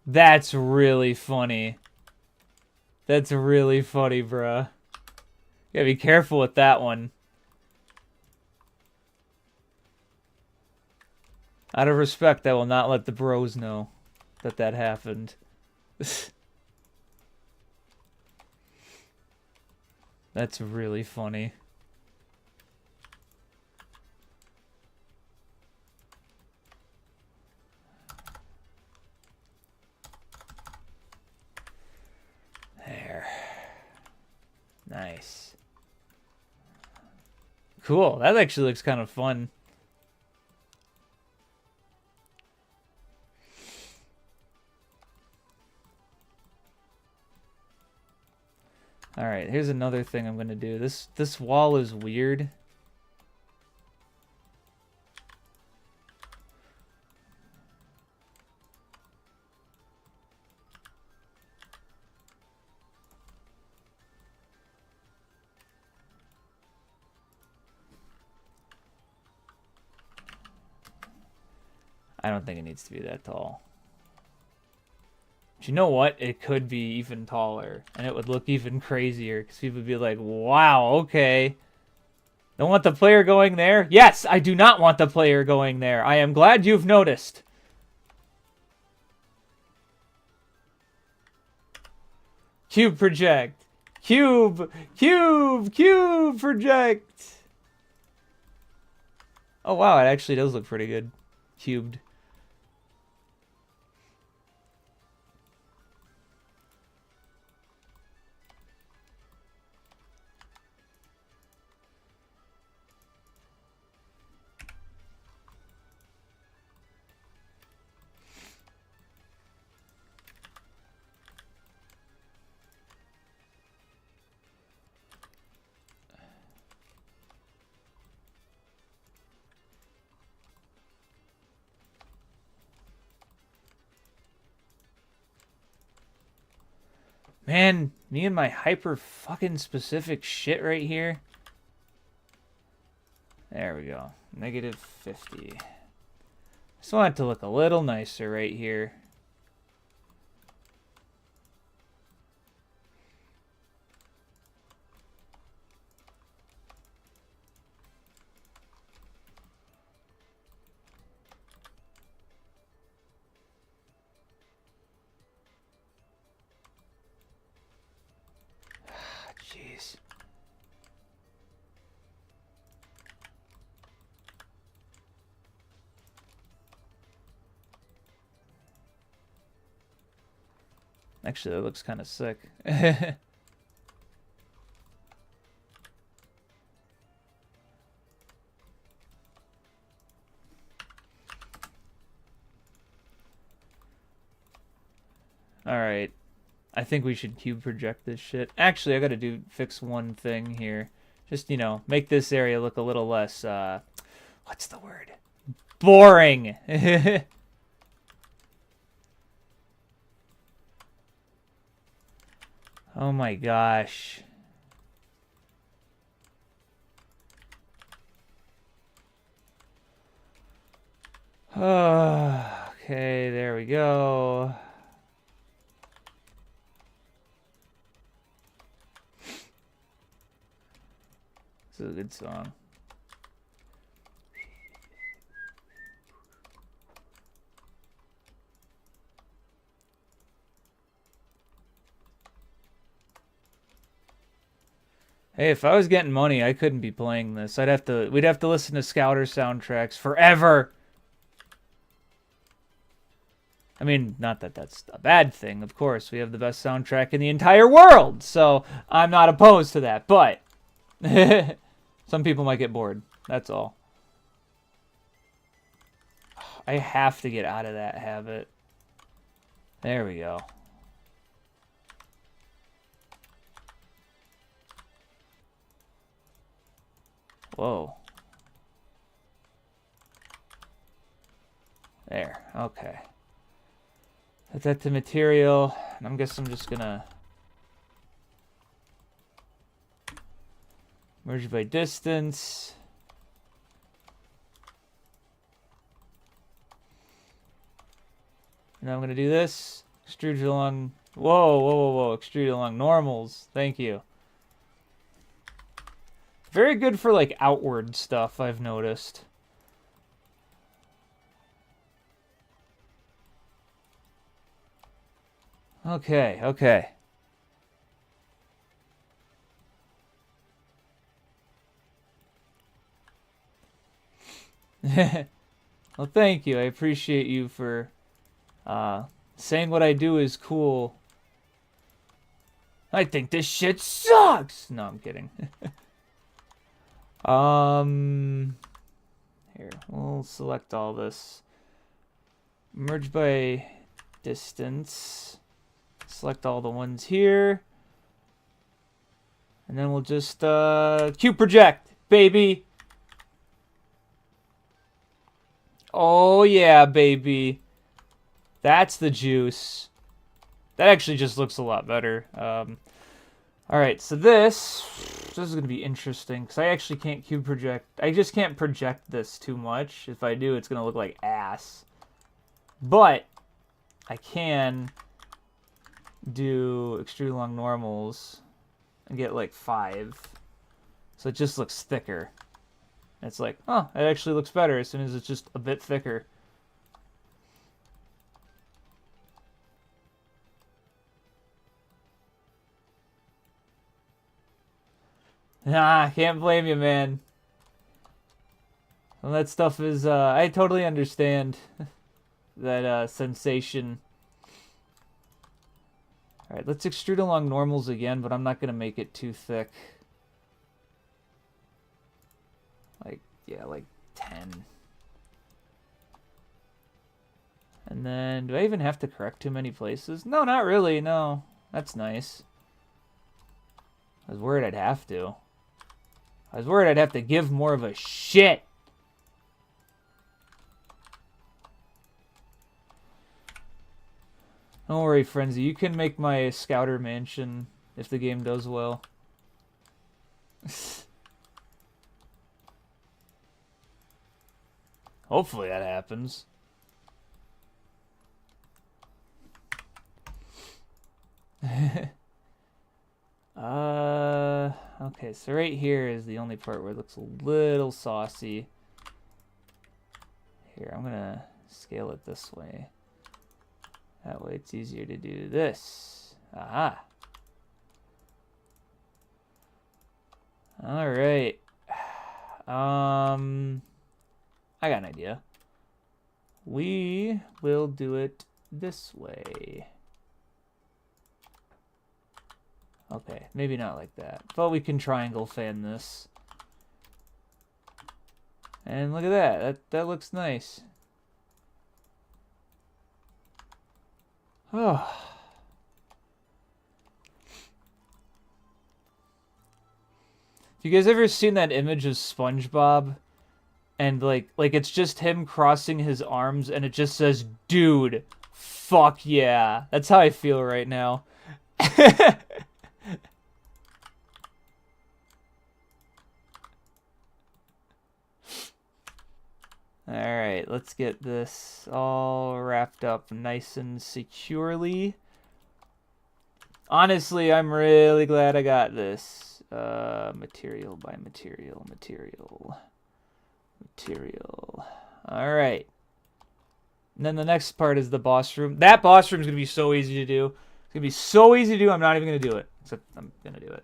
That's really funny. That's really funny, bruh. You gotta be careful with that one. Out of respect, I will not let the bros know that that happened. That's really funny. There. Nice. Cool. That actually looks kind of fun. Alright, here's another thing I'm gonna do. This wall is weird. I don't think it needs to be that tall. But you know what? It could be even taller, and it would look even crazier, because people would be like, wow, okay. Don't want the player going there? Yes, I do not want the player going there. I am glad you've noticed. Cube project. Cube project. Oh, wow, it actually does look pretty good. Cubed. Man, me and my hyper fucking specific shit right here. There we go. -50. Just want it to look a little nicer right here. Jeez. Actually, that looks kind of sick. Alright. I think we should cube project this shit. Actually, I gotta fix one thing here. Just, you know, make this area look a little less, what's the word? Boring. Oh my gosh. Okay, there we go. This is a good song. Hey, if I was getting money, I couldn't be playing this. We'd have to listen to Scouter soundtracks forever. I mean, not that that's a bad thing, of course. We have the best soundtrack in the entire world, so I'm not opposed to that, but some people might get bored. That's all. I have to get out of that habit. There we go. Whoa. There. Okay. Set that to material. And I guess I'm just gonna merge by distance. And I'm gonna do this. Extrude along. Whoa, whoa, whoa, whoa. Extrude along normals. Thank you. Very good for, like, outward stuff, I've noticed. Okay, okay. Well, thank you. I appreciate you for saying what I do is cool. I think this shit sucks! No, I'm kidding. Here, we'll select all this. Merge by distance. Select all the ones here. And then we'll just, cube project, baby! Oh yeah, baby. That's the juice. That actually just looks a lot better. Alright, so this is going to be interesting, because I actually can't cube project. I just can't project this too much. If I do, it's going to look like ass. But I can do extrude along normals and get like 5. So it just looks thicker. It's like, oh, it actually looks better as soon as it's just a bit thicker. Nah, can't blame you, man. Well, that stuff is, I totally understand that sensation. Alright, let's extrude along normals again, but I'm not going to make it too thick. Like, yeah, like 10. And then, do I even have to correct too many places? No, not really, no. That's nice. I was worried I'd have to. I was worried I'd have to give more of a shit. Don't worry, Frenzy. You can make my Scouter mansion if the game does well. Hopefully that happens. Okay, so right here is the only part where it looks a little saucy. Here, I'm gonna scale it this way. That way it's easier to do this. Aha. Alright. I got an idea. We will do it this way. Okay, maybe not like that. But we can triangle fan this. And look at that. That looks nice. Oh. You guys ever seen that image of SpongeBob? And like it's just him crossing his arms and it just says, dude, fuck yeah. That's how I feel right now. Alright, let's get this all wrapped up nice and securely. Honestly, I'm really glad I got this. Material by material. Alright. And then the next part is the boss room. That boss room is going to be so easy to do. It's going to be so easy to do, I'm not even going to do it. Except I'm going to do it.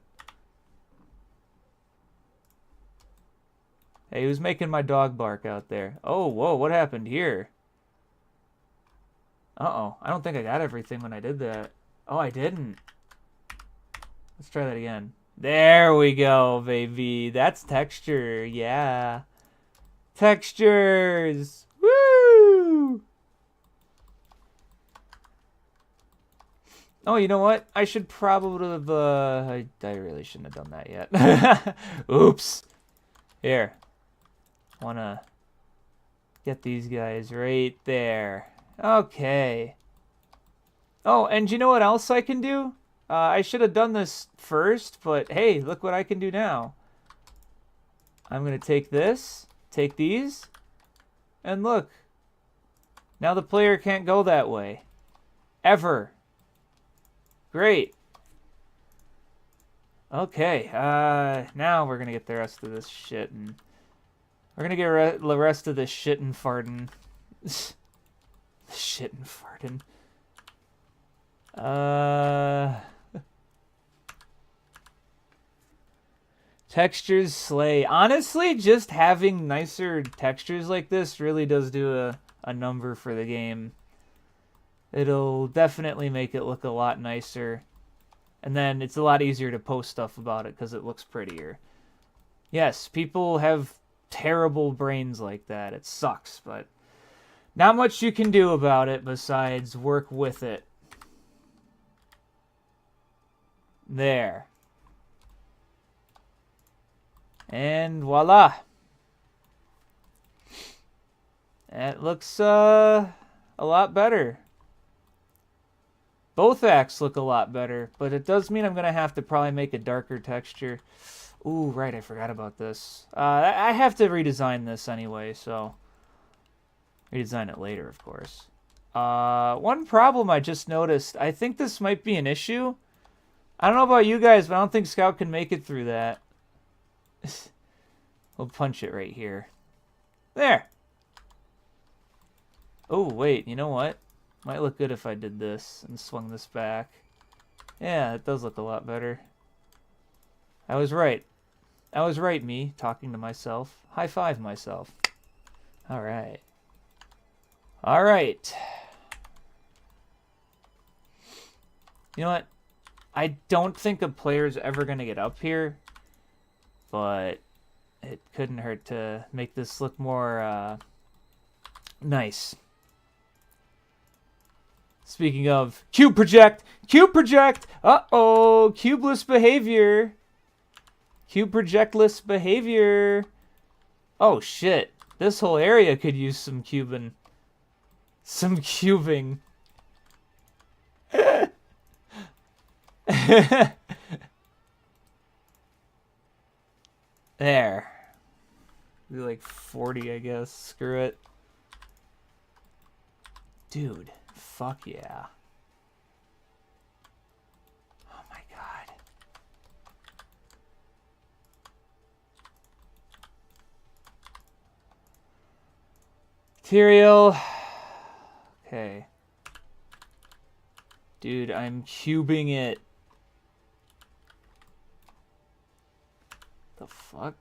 Hey, who's making my dog bark out there? Oh, whoa, what happened here? Uh-oh, I don't think I got everything when I did that. Oh, I didn't. Let's try that again. There we go, baby. That's texture, yeah. Textures! Woo! Oh, you know what? I should probably have, I really shouldn't have done that yet. Oops. Here. Wanna get these guys right there. Okay. Oh, and you know what else I can do? I should have done this first, but hey, look what I can do now. I'm gonna take this, take these, and look. Now the player can't go that way. Ever. Great. Okay, now we're gonna get the rest of this shit and... We're gonna get the rest of this shit and farting. Shit and farting. Textures slay. Honestly, just having nicer textures like this really does do a number for the game. It'll definitely make it look a lot nicer. And then it's a lot easier to post stuff about it because it looks prettier. Yes, people have terrible brains like that. It sucks, but not much you can do about it besides work with it. There. And voila. That looks a lot better. Both acts look a lot better, but it does mean I'm going to have to probably make a darker texture. Ooh, right, I forgot about this. I have to redesign this anyway, so... Redesign it later, of course. One problem I just noticed, I think this might be an issue. I don't know about you guys, but I don't think Scout can make it through that. We'll punch it right here. There! Oh, wait, you know what? Might look good if I did this and swung this back. Yeah, it does look a lot better. I was right. I was right, me, talking to myself. High five myself. Alright. Alright. You know what? I don't think a player's ever going to get up here. But it couldn't hurt to make this look more nice. Speaking of cube project! Cube project! Uh-oh! Cubeless behavior! Cube projectless behavior. Oh shit. This whole area could use some cubing. Some cubing. There. Be like 40, I guess. Screw it. Dude, fuck yeah. Oh my god. Material. Okay. Dude, I'm cubing it. The fuck?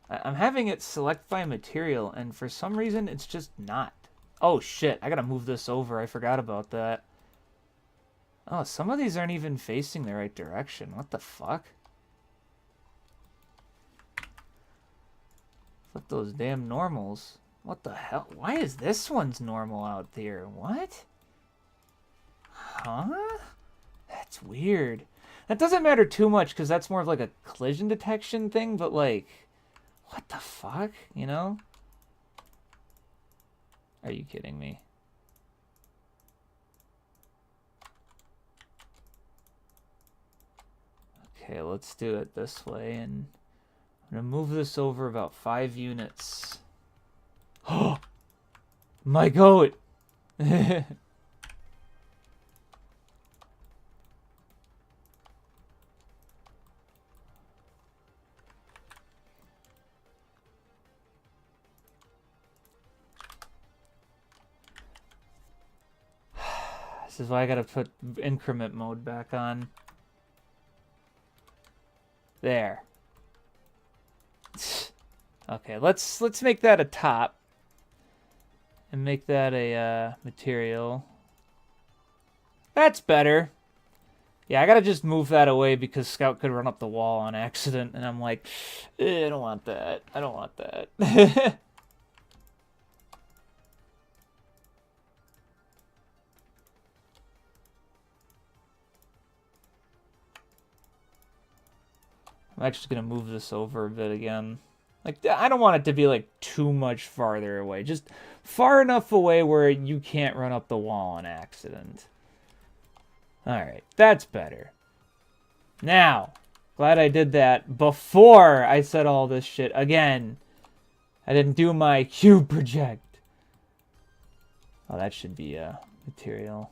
I'm having it select by material, and for some reason, it's just not. Oh, shit. I gotta move this over. I forgot about that. Oh, some of these aren't even facing the right direction. What the fuck? Flip those damn normals. What the hell? Why is this one's normal out there? What? Huh? That's weird. That doesn't matter too much because that's more of like a collision detection thing, but like, what the fuck, you know? Are you kidding me? Okay, let's do it this way, and I'm gonna move this over about 5 units. Oh, my goat! This is why I gotta put increment mode back on. There. Okay, let's make that a top. And make that a material. That's better. Yeah, I gotta just move that away because Scout could run up the wall on accident, and I'm like, I don't want that. I don't want that. I'm actually gonna move this over a bit again. Like, I don't want it to be like too much farther away. Just far enough away where you can't run up the wall on accident. Alright, that's better. Now, glad I did that before I said all this shit again. I didn't do my cube project. Oh, that should be a material.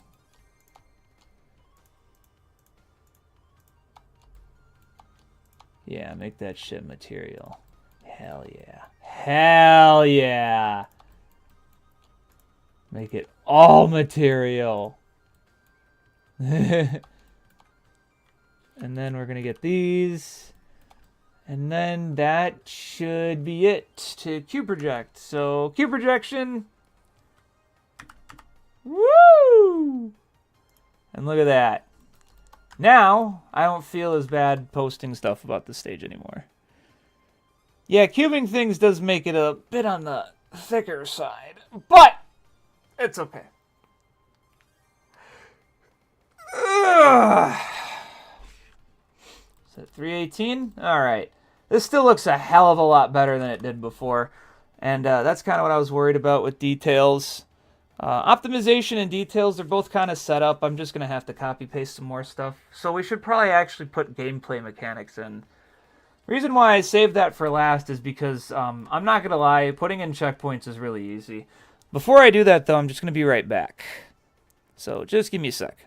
Yeah, make that shit material. Hell yeah. Hell yeah. Make it all material. And then we're going to get these. And then that should be it to cube project. So, cube projection. Woo! And look at that. Now, I don't feel as bad posting stuff about this stage anymore. Yeah, cubing things does make it a bit on the thicker side, but it's okay. Ugh. So 318? Alright. This still looks a hell of a lot better than it did before. And that's kind of what I was worried about with details. Optimization and details, they're both kind of set up. I'm just going to have to copy-paste some more stuff. So we should probably actually put gameplay mechanics in. The reason why I saved that for last is because, I'm not going to lie, putting in checkpoints is really easy. Before I do that, though, I'm just going to be right back. So just give me a sec.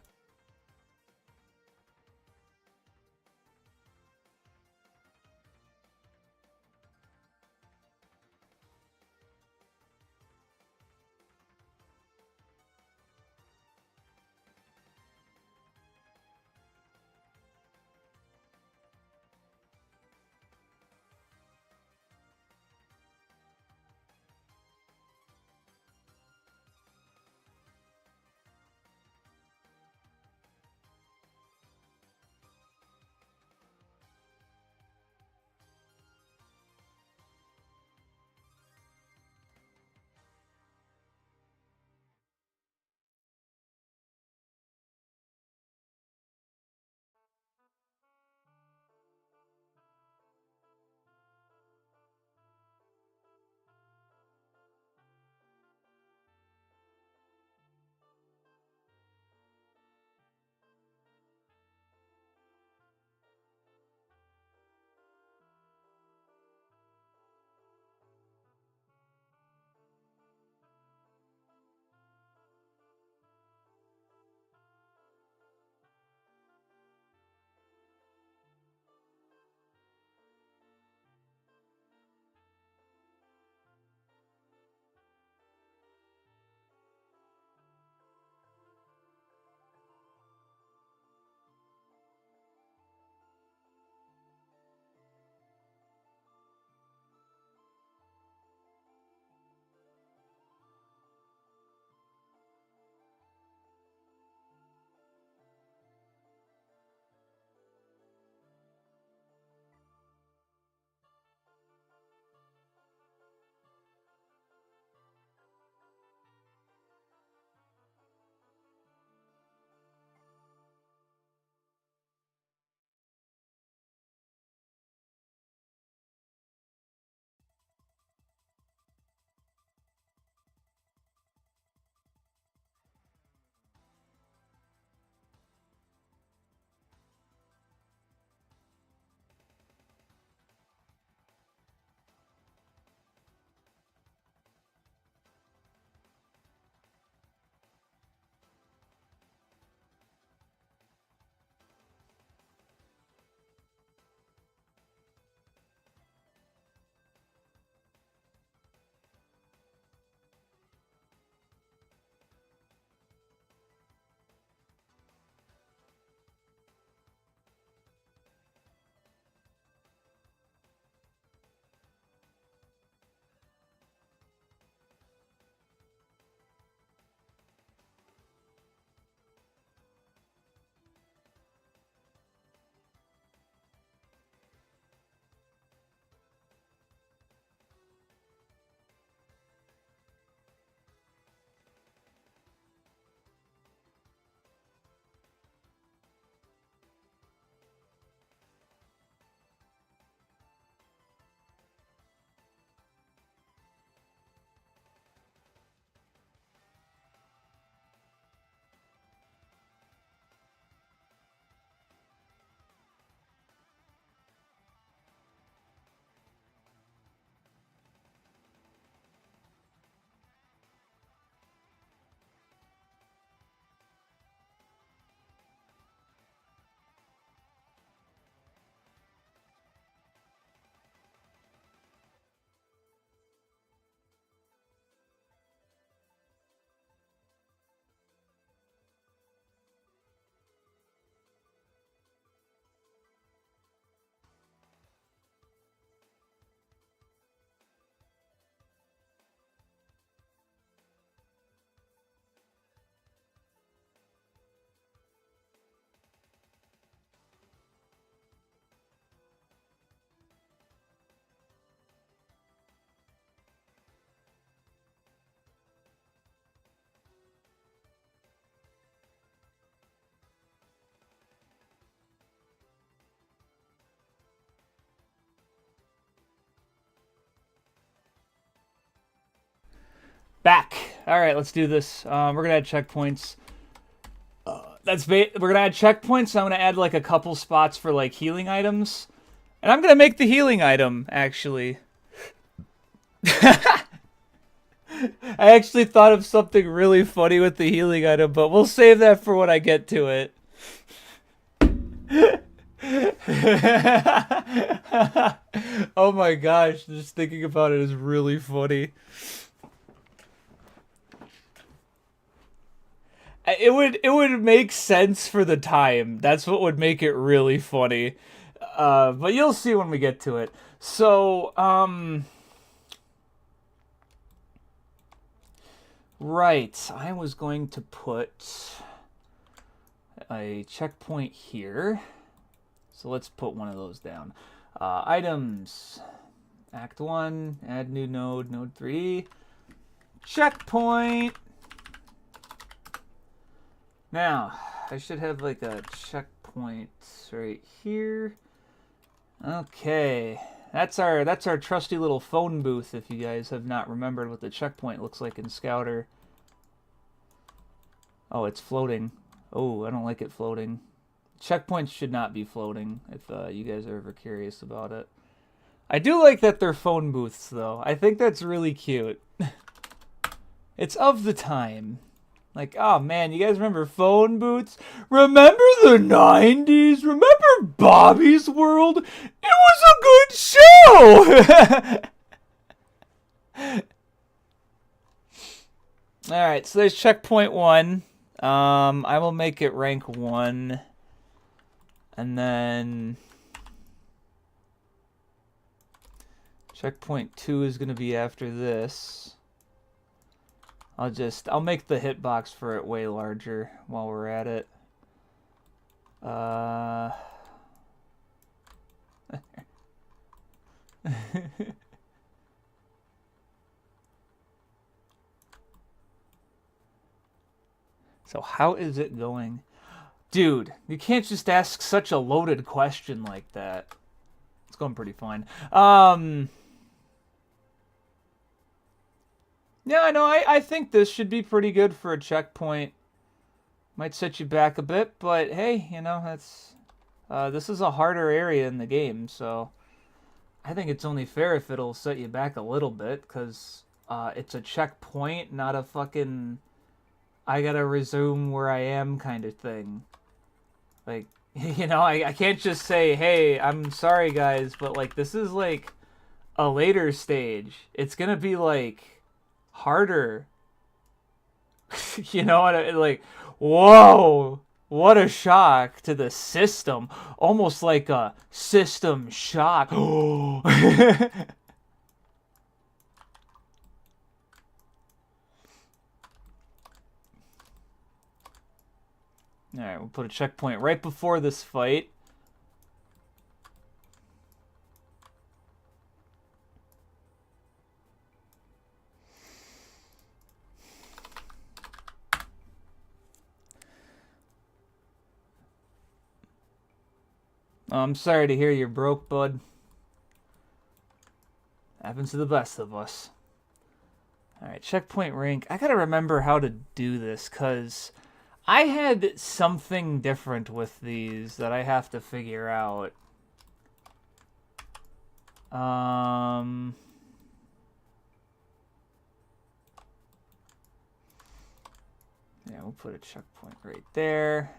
Back. All right, let's do this. We're gonna add checkpoints. We're gonna add checkpoints. I'm gonna add like a couple spots for like healing items, and I'm gonna make the healing item actually. I actually thought of something really funny with the healing item, but we'll save that for when I get to it. Oh my gosh, just thinking about it is really funny. It would make sense for the time. That's what would make it really funny. But you'll see when we get to it. So, right, I was going to put a checkpoint here. So let's put one of those down. Items. Act 1, add new node, node 3. Checkpoint. Now, I should have like a checkpoint right here. Okay. That's our trusty little phone booth if you guys have not remembered what the checkpoint looks like in Scouter. Oh, it's floating. Oh, I don't like it floating. Checkpoints should not be floating if you guys are ever curious about it. I do like that they're phone booths though. I think that's really cute. It's of the time. Like, oh man, you guys remember phone booths? Remember the 90s? Remember Bobby's World? It was a good show! Alright, so there's checkpoint 1. I will make it rank 1. And then checkpoint 2 is going to be after this. I'll make the hitbox for it way larger while we're at it. So how is it going? Dude, you can't just ask such a loaded question like that. It's going pretty fine. Yeah, I know. I think this should be pretty good for a checkpoint. Might set you back a bit, but hey, you know, that's this is a harder area in the game, so I think it's only fair if it'll set you back a little bit, because it's a checkpoint, not a fucking I gotta resume where I am kind of thing. Like, you know, I can't just say, hey, I'm sorry guys, but like this is like a later stage. It's gonna be like harder. You know what I like? Whoa, what a shock to the system. Almost like a system shock. Alright, we'll put a checkpoint right before this fight. Oh, I'm sorry to hear you're broke, bud. Happens to the best of us. Alright, checkpoint rank. I gotta remember how to do this, because I had something different with these that I have to figure out. Yeah, we'll put a checkpoint right there.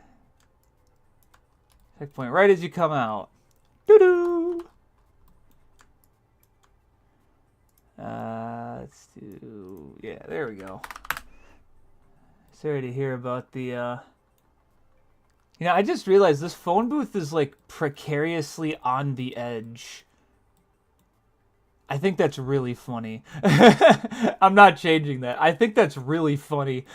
Checkpoint right as you come out. Doo-doo! Let's do... Yeah, there we go. Sorry to hear about the, You know, I just realized this phone booth is, like, precariously on the edge. I think that's really funny. I'm not changing that. I think that's really funny.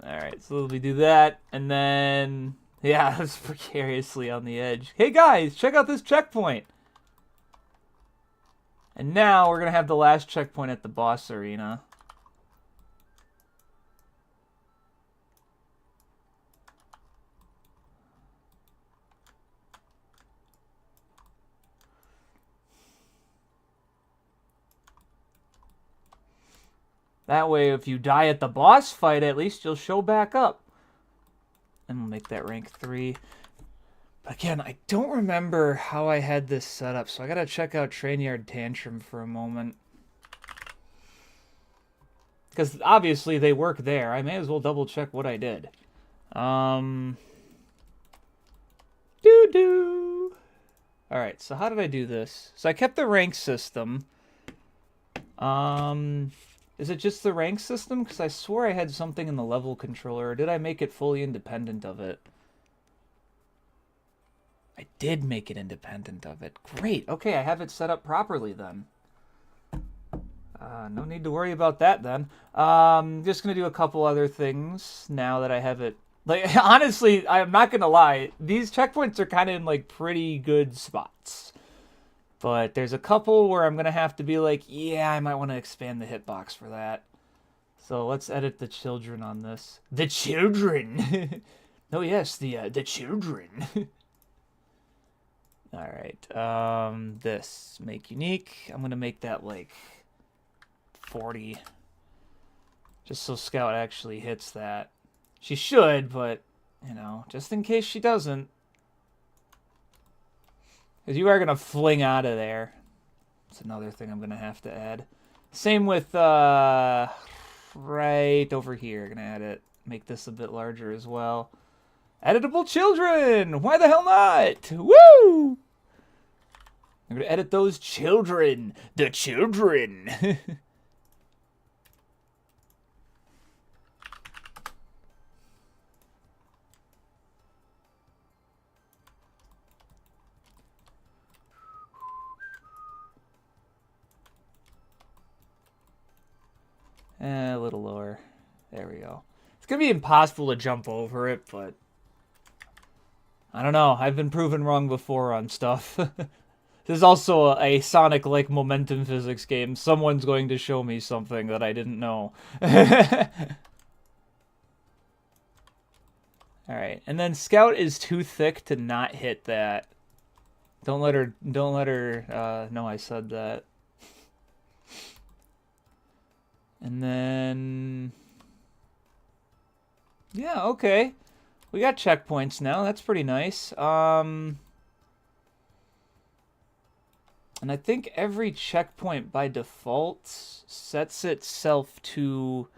Alright, so we do that, and then... Yeah, it's precariously on the edge. Hey guys, check out this checkpoint! And now we're going to have the last checkpoint at the boss arena. That way, if you die at the boss fight, at least you'll show back up. And we'll make that rank 3. But again, I don't remember how I had this set up, so I gotta check out Trainyard Tantrum for a moment. Because obviously they work there. I may as well double check what I did. Doo-doo. Alright, so how did I do this? So I kept the rank system. Is it just the rank system? Because I swore I had something in the level controller. Or did I make it fully independent of it? I did make it independent of it. Great. Okay, I have it set up properly then. No need to worry about that then. Just going to do a couple other things now that I have it. Like, honestly, I'm not going to lie. These checkpoints are kind of in, like, pretty good spots. But there's a couple where I'm going to have to be like, yeah, I might want to expand the hitbox for that. So let's edit the children on this. The children! Oh, yes, the children. Alright, this. Make unique. I'm going to make that, like, 40. Just so Scout actually hits that. She should, but, you know, just in case she doesn't. Because you are going to fling out of there. That's another thing I'm going to have to add. Same with, right over here. Going to add it. Make this a bit larger as well. Editable children! Why the hell not? Woo! I'm going to edit those children. The children! A little lower. There we go. It's going to be impossible to jump over it, but I don't know. I've been proven wrong before on stuff. This is also a Sonic-like momentum physics game. Someone's going to show me something that I didn't know. Alright, and then Scout is too thick to not hit that. Don't let her know I said that. And then, yeah, okay. We got checkpoints now. That's pretty nice. And I think every checkpoint by default sets itself to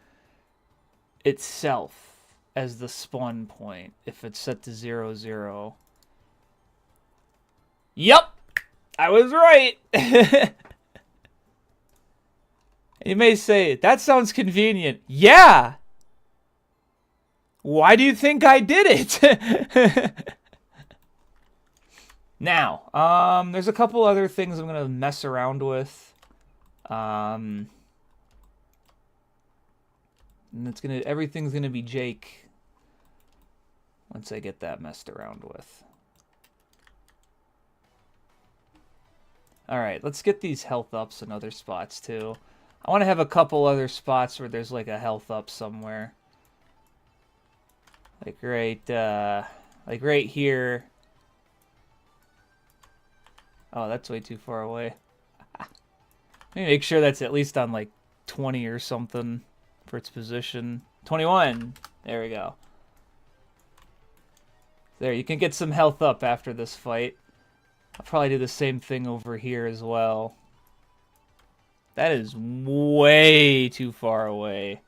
itself as the spawn point if it's set to 0, 0. Yep! I was right! You may say, that sounds convenient. Yeah! Why do you think I did it? Now, there's a couple other things I'm going to mess around with. And everything's going to be Jake once I get that messed around with. Alright, let's get these health ups in other spots too. I want to have a couple other spots where there's like a health up somewhere. Like right here. Oh, that's way too far away. Let me make sure that's at least on like 20 or something for its position. 21. There we go. There, you can get some health up after this fight. I'll probably do the same thing over here as well. That is way too far away.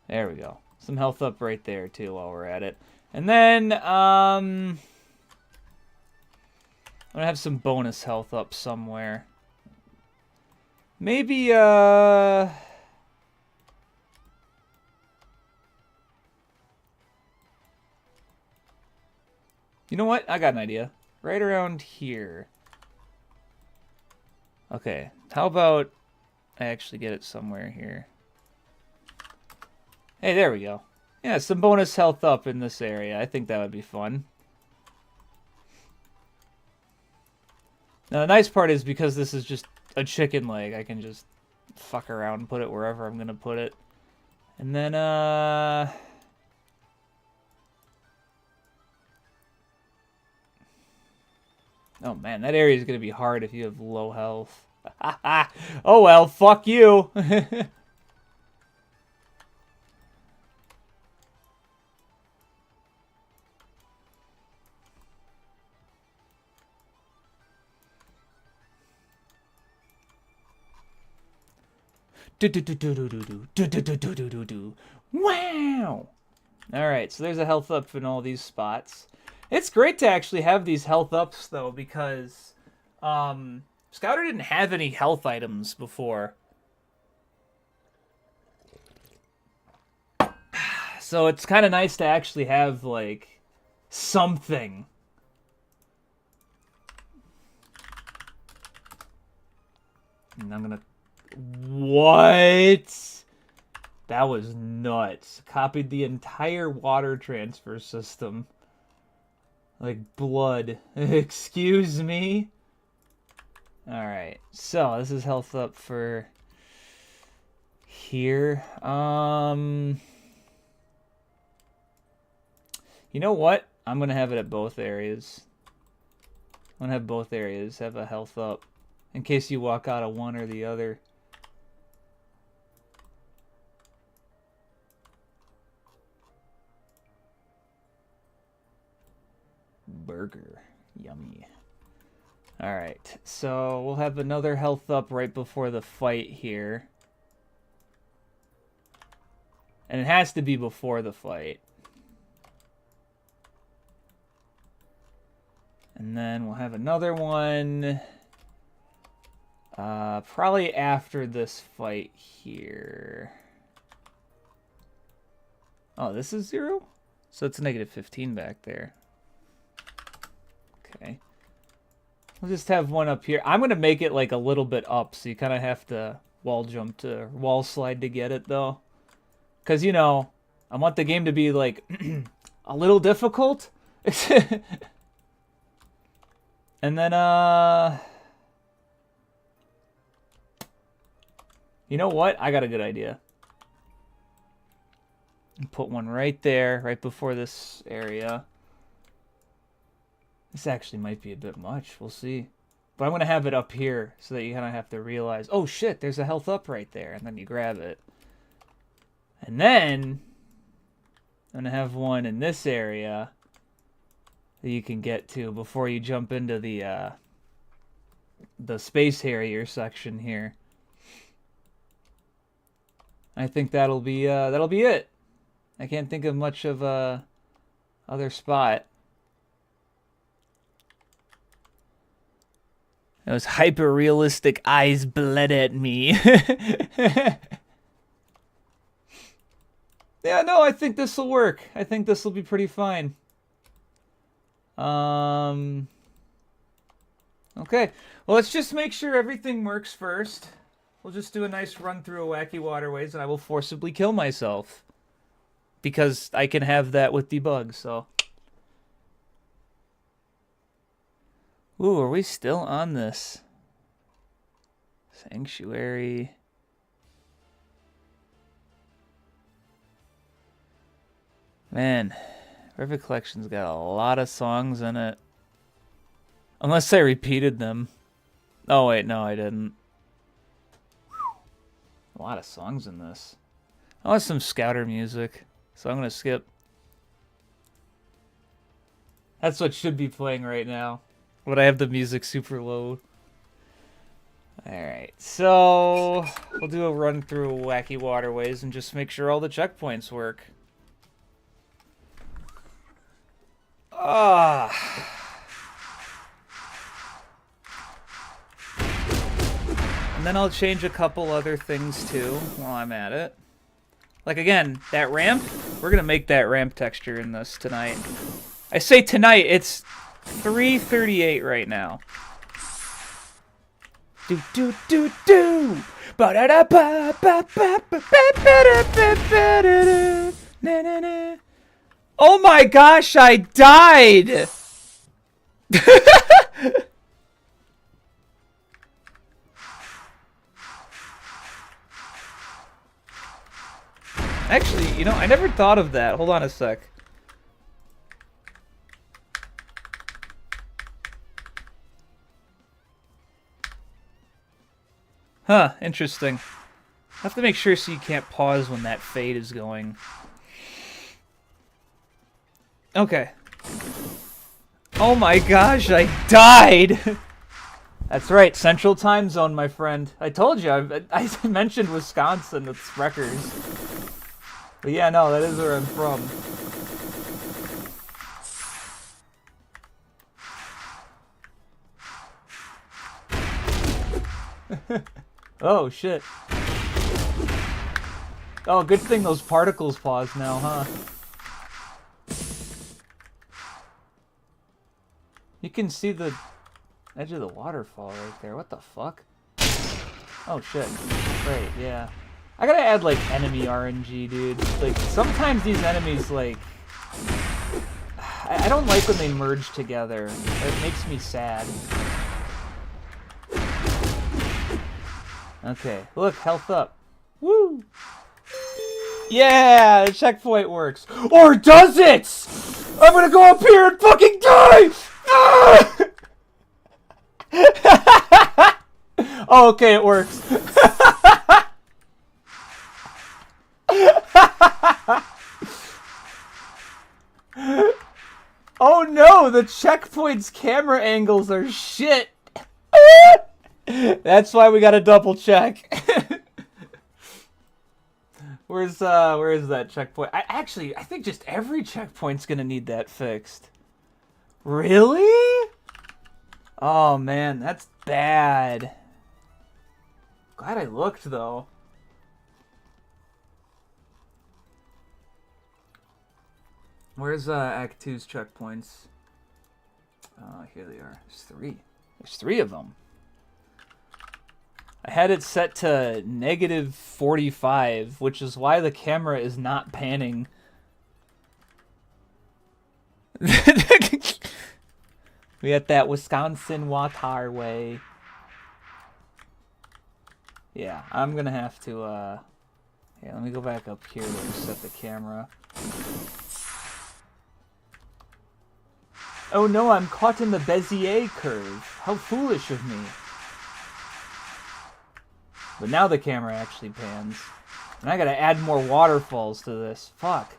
There we go. Some health up right there, too, while we're at it. And then, I'm gonna have some bonus health up somewhere. Maybe, you know what? I got an idea. Right around here. Okay, how about I actually get it somewhere here? Hey, there we go. Yeah, some bonus health up in this area. I think that would be fun. Now, the nice part is because this is just a chicken leg, I can just fuck around and put it wherever I'm going to put it. And then, oh man, that area is going to be hard if you have low health. Oh well, fuck you. Wow. Alright, so there's a health up in all these spots. It's great to actually have these health ups, though, because Scouter didn't have any health items before. So it's kind of nice to actually have, like, something. And I'm gonna... What? That was nuts. Copied the entire water transfer system. Like blood. Excuse me? Alright, so this is health up for here. You know what? I'm gonna have it at both areas. I'm gonna have both areas have a health up. In case you walk out of one or the other. Burger. Yummy. Alright, so we'll have another health up right before the fight here. And it has to be before the fight. And then we'll have another one probably after this fight here. Oh, this is 0? So it's negative 15 back there. Okay. We'll just have one up here. I'm going to make it like a little bit up, so you kind of have to wall slide to get it, though. Because, you know, I want the game to be, like, a little difficult. And then, you know what? I got a good idea. Put one right there, right before this area. This actually might be a bit much. We'll see. But I'm going to have it up here so that you kind of have to realize, oh shit, there's a health up right there. And then you grab it. And then I'm going to have one in this area that you can get to before you jump into the Space Harrier section here. I think that'll be it. I can't think of much of a other spot. Those hyper-realistic eyes bled at me. Yeah, no, I think this will work. I think this will be pretty fine. Okay. Well, let's just make sure everything works first. We'll just do a nice run through of Wacky Waterways, and I will forcibly kill myself. Because I can have that with debug, so... Ooh, are we still on this? Sanctuary. Man, River Collection's got a lot of songs in it. Unless I repeated them. Oh wait, no I didn't. A lot of songs in this. I want some Scouter music, so I'm gonna skip. That's what should be playing right now. But I have the music super low. Alright, so we'll do a run through Wacky Waterways and just make sure all the checkpoints work. And then I'll change a couple other things too while I'm at it. Like again, that ramp, we're gonna make that ramp texture in this tonight. I say tonight, it's 3:38 right now. Do do do do. Ba da da ba ba ba ba ba da ba ba da da. Na na na. Oh my gosh, I died. Actually, you know, I never thought of that. Hold on a sec. Huh, interesting. I have to make sure so you can't pause when that fade is going. Okay. Oh my gosh, I died! That's right, Central Time Zone, my friend. I told you, I mentioned Wisconsin, it's Rutgers. But yeah, no, that is where I'm from. Oh, shit. Oh, good thing those particles pause now, huh? You can see the edge of the waterfall right there. What the fuck? Oh, shit. Great, yeah. I gotta add, like, enemy RNG, dude. Like, sometimes these enemies, like... I don't like when they merge together. It makes me sad. Okay, look, health up. Woo! Yeah, the checkpoint works. Or does it? I'm gonna go up here and fucking die! Ah! Oh, okay, it works. Oh no, the checkpoint's camera angles are shit. That's why we gotta double check. Where is that checkpoint? I think just every checkpoint's gonna need that fixed. Really? Oh man, that's bad. Glad I looked though. Where's Act 2's checkpoints? Here they are. There's three. There's three of them. I had it set to -45, which is why the camera is not panning. We got that Wisconsin waterway. Yeah, I'm gonna have to, yeah, let me go back up here to reset the camera. Oh no, I'm caught in the Bezier curve. How foolish of me. But now the camera actually pans. And I gotta add more waterfalls to this. Fuck.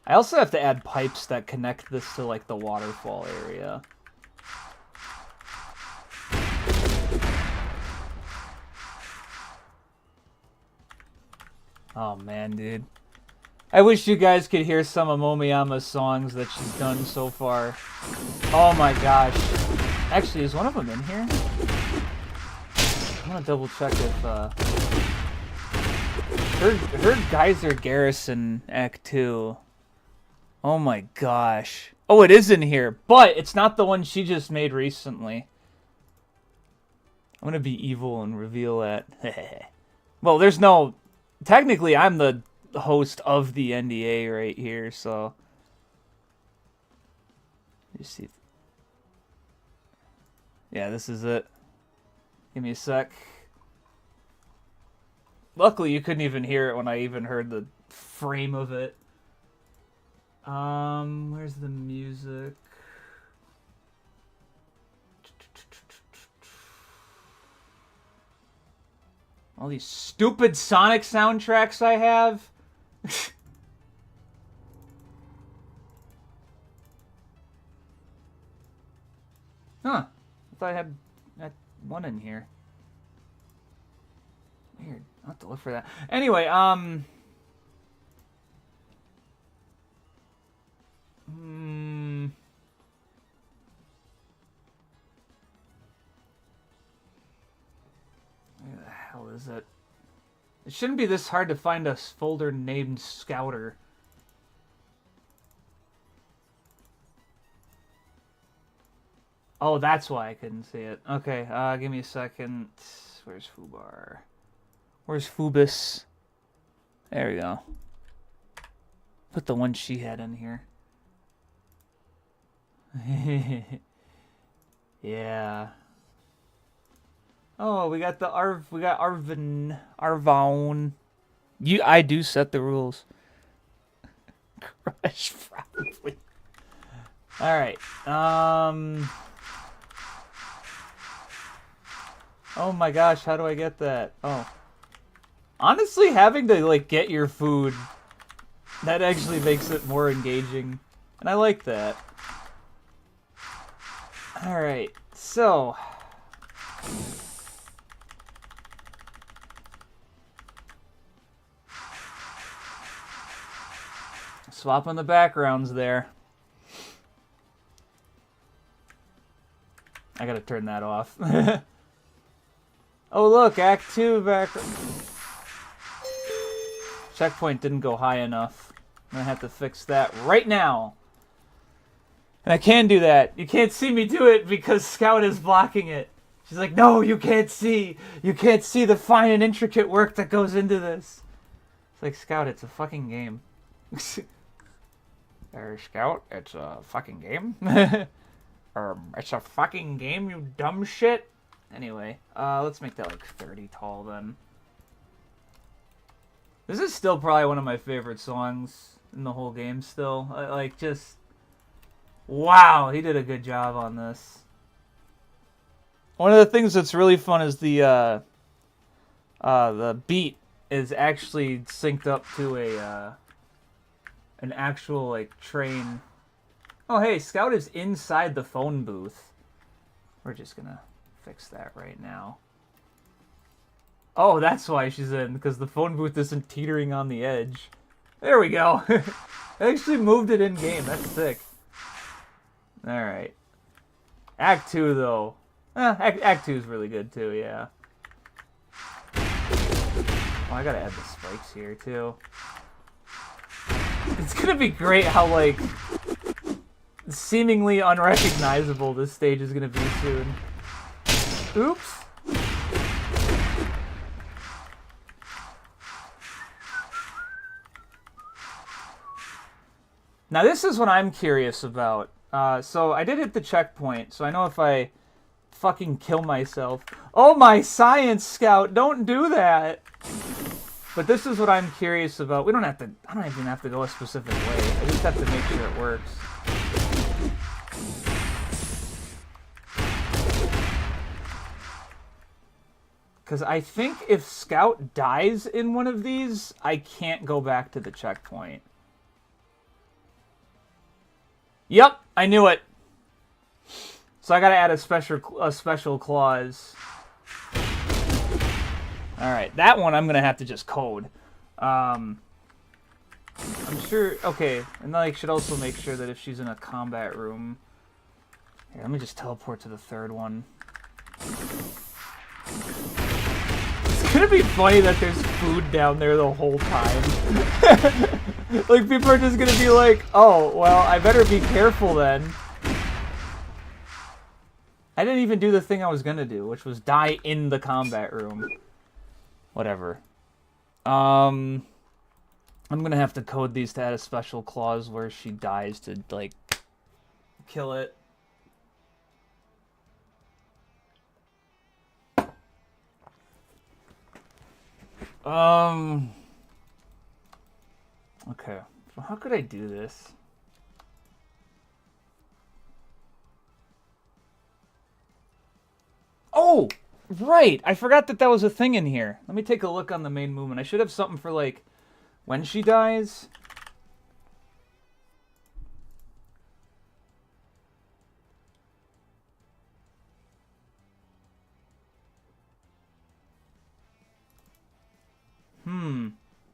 I also have to add pipes that connect this to, like, the waterfall area. Oh, man, dude. I wish you guys could hear some of Momiyama's songs that she's done so far. Oh my gosh. Actually, is one of them in here? I'm gonna double check if, her Geyser Garrison Act 2. Oh my gosh. Oh, it is in here, but it's not the one she just made recently. I'm gonna be evil and reveal that. Well, there's no... Technically, I'm the host of the NDA right here, so... Let's see. Yeah, this is it. Give me a sec. Luckily, you couldn't even hear it when I even heard the frame of it. Where's the music? All these stupid Sonic soundtracks I have. Huh. I thought I had one in here. Weird. I'll have to look for that. Anyway, where the hell is it? It shouldn't be this hard to find a folder named Scouter. Oh, that's why I couldn't see it. Okay, give me a second. Where's Fubar? Where's Phoebus? There we go. Put the one she had in here. Yeah. Oh, we got Arvon. I do set the rules. Crush, probably. Alright, Oh my gosh, how do I get that? Oh. Honestly, having to, like, get your food, that actually makes it more engaging. And I like that. Alright, so... swapping the backgrounds there. I gotta turn that off. Oh look, Act 2 background. Checkpoint didn't go high enough. I'm gonna have to fix that right now. And I can do that. You can't see me do it because Scout is blocking it. She's like, no, you can't see. You can't see the fine and intricate work that goes into this. It's like, Scout, it's a fucking game. Scout, it's a fucking game? It's a fucking game, you dumb shit? Anyway, let's make that like 30 tall then. This is still probably one of my favorite songs in the whole game still. Like, just... wow, he did a good job on this. One of the things that's really fun is the beat is actually synced up to a an actual like train. Oh hey, Scout is inside the phone booth. We're just gonna fix that right now. Oh, that's why she's in, because the phone booth isn't teetering on the edge. There we go. I actually moved it in game. That's sick. Alright. Act 2, though. Act 2 is really good, too, yeah. Oh, I gotta add the spikes here, too. It's gonna be great how, like, seemingly unrecognizable this stage is gonna be soon. Oops. Now this is what I'm curious about. So I did hit the checkpoint, so I know if I fucking kill myself... oh my science, Scout, don't do that! But this is what I'm curious about. I don't even have to go a specific way. I just have to make sure it works. Because I think if Scout dies in one of these, I can't go back to the checkpoint. Yep, I knew it. So I gotta add a special clause. Alright, that one I'm gonna have to just code. I'm sure... okay, and I should also make sure that if she's in a combat room... here, let me just teleport to the third one. It's gonna be funny that there's food down there the whole time. Like, people are just gonna be like, oh, well, I better be careful then. I didn't even do the thing I was gonna do, which was die in the combat room. Whatever. I'm gonna have to code these to add a special clause where she dies to, like, kill it. Okay, so how could I do this? Oh, right! I forgot that was a thing in here. Let me take a look on the main movement. I should have something for, like, when she dies.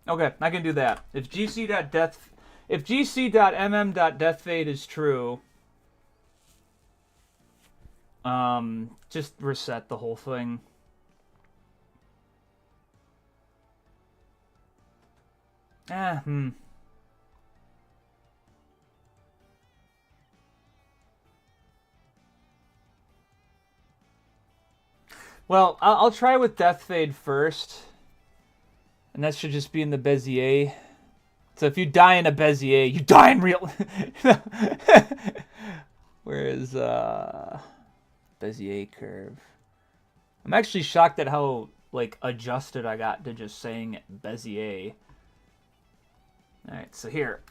Okay, I can do that. If gc.mm.deathfade is true, just reset the whole thing. Well, I'll try with Death Fade first. And that should just be in the Bezier. So if you die in a Bezier, you die in real... Whereas, Bezier curve. I'm actually shocked at how, like, adjusted I got to just saying Bezier. Alright, so here.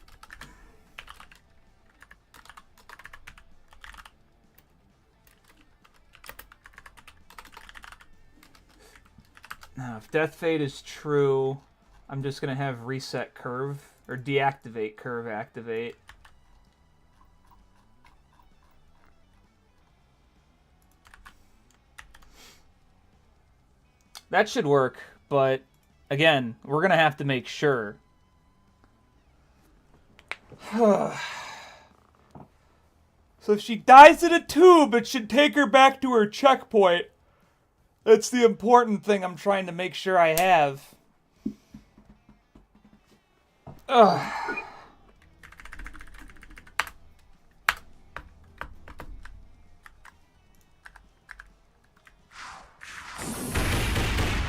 Now, if Death Fate is true, I'm just going to have reset curve, or deactivate curve activate. That should work, but again, we're going to have to make sure. So if she dies in a tube, it should take her back to her checkpoint. That's the important thing I'm trying to make sure I have. Ugh.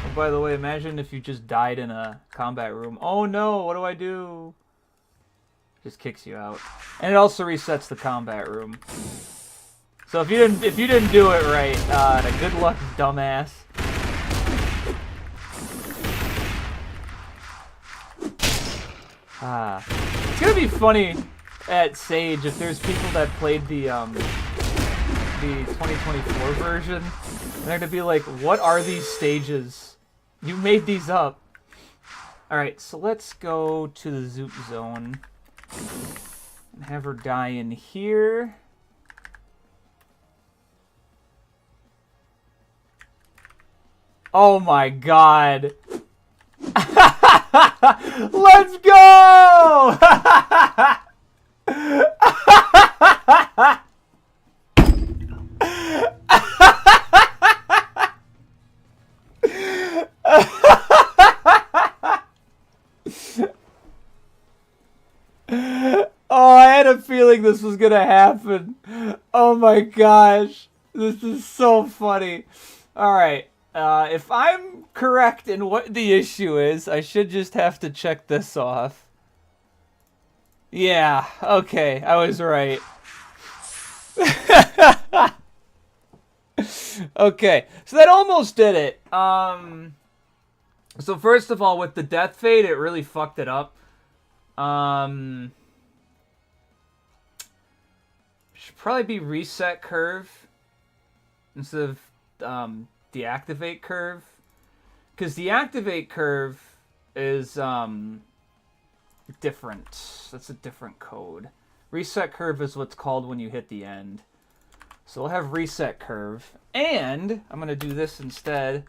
Oh, by the way, imagine if you just died in a combat room. Oh no, what do I do? Just kicks you out. And it also resets the combat room. So if you didn't do it right, good luck, dumbass. It's gonna be funny at Sage if there's people that played the 2024 version, and they're gonna be like, "What are these stages? You made these up." All right, so let's go to the Zoop Zone and have her die in here. Oh my god. Let's go! Oh, I had a feeling this was gonna happen. Oh my gosh. This is so funny. Alright. If I'm correct in what the issue is, I should just have to check this off. Yeah, okay, I was right. Okay, so that almost did it. So first of all, with the Death Fate, it really fucked it up. Should probably be reset curve instead of deactivate curve, because deactivate curve is different. That's a different code. Reset curve is what's called when you hit the end. So we'll have reset curve, and I'm gonna do this instead.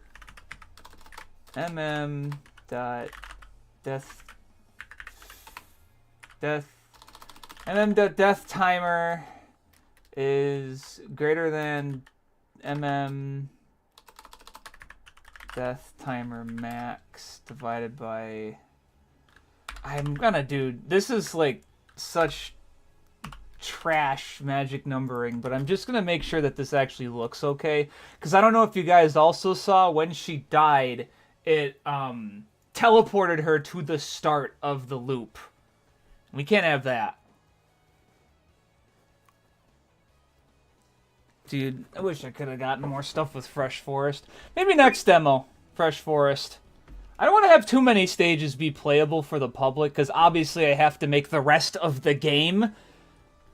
death timer is greater than death timer max divided by... I'm gonna do... This is like such trash magic numbering, but I'm just gonna make sure that this actually looks okay, because I don't know if you guys also saw when she died, it teleported her to the start of the loop. We can't have that. Dude, I wish I could have gotten more stuff with Fresh Forest. Maybe next demo, Fresh Forest. I don't want to have too many stages be playable for the public, because obviously I have to make the rest of the game.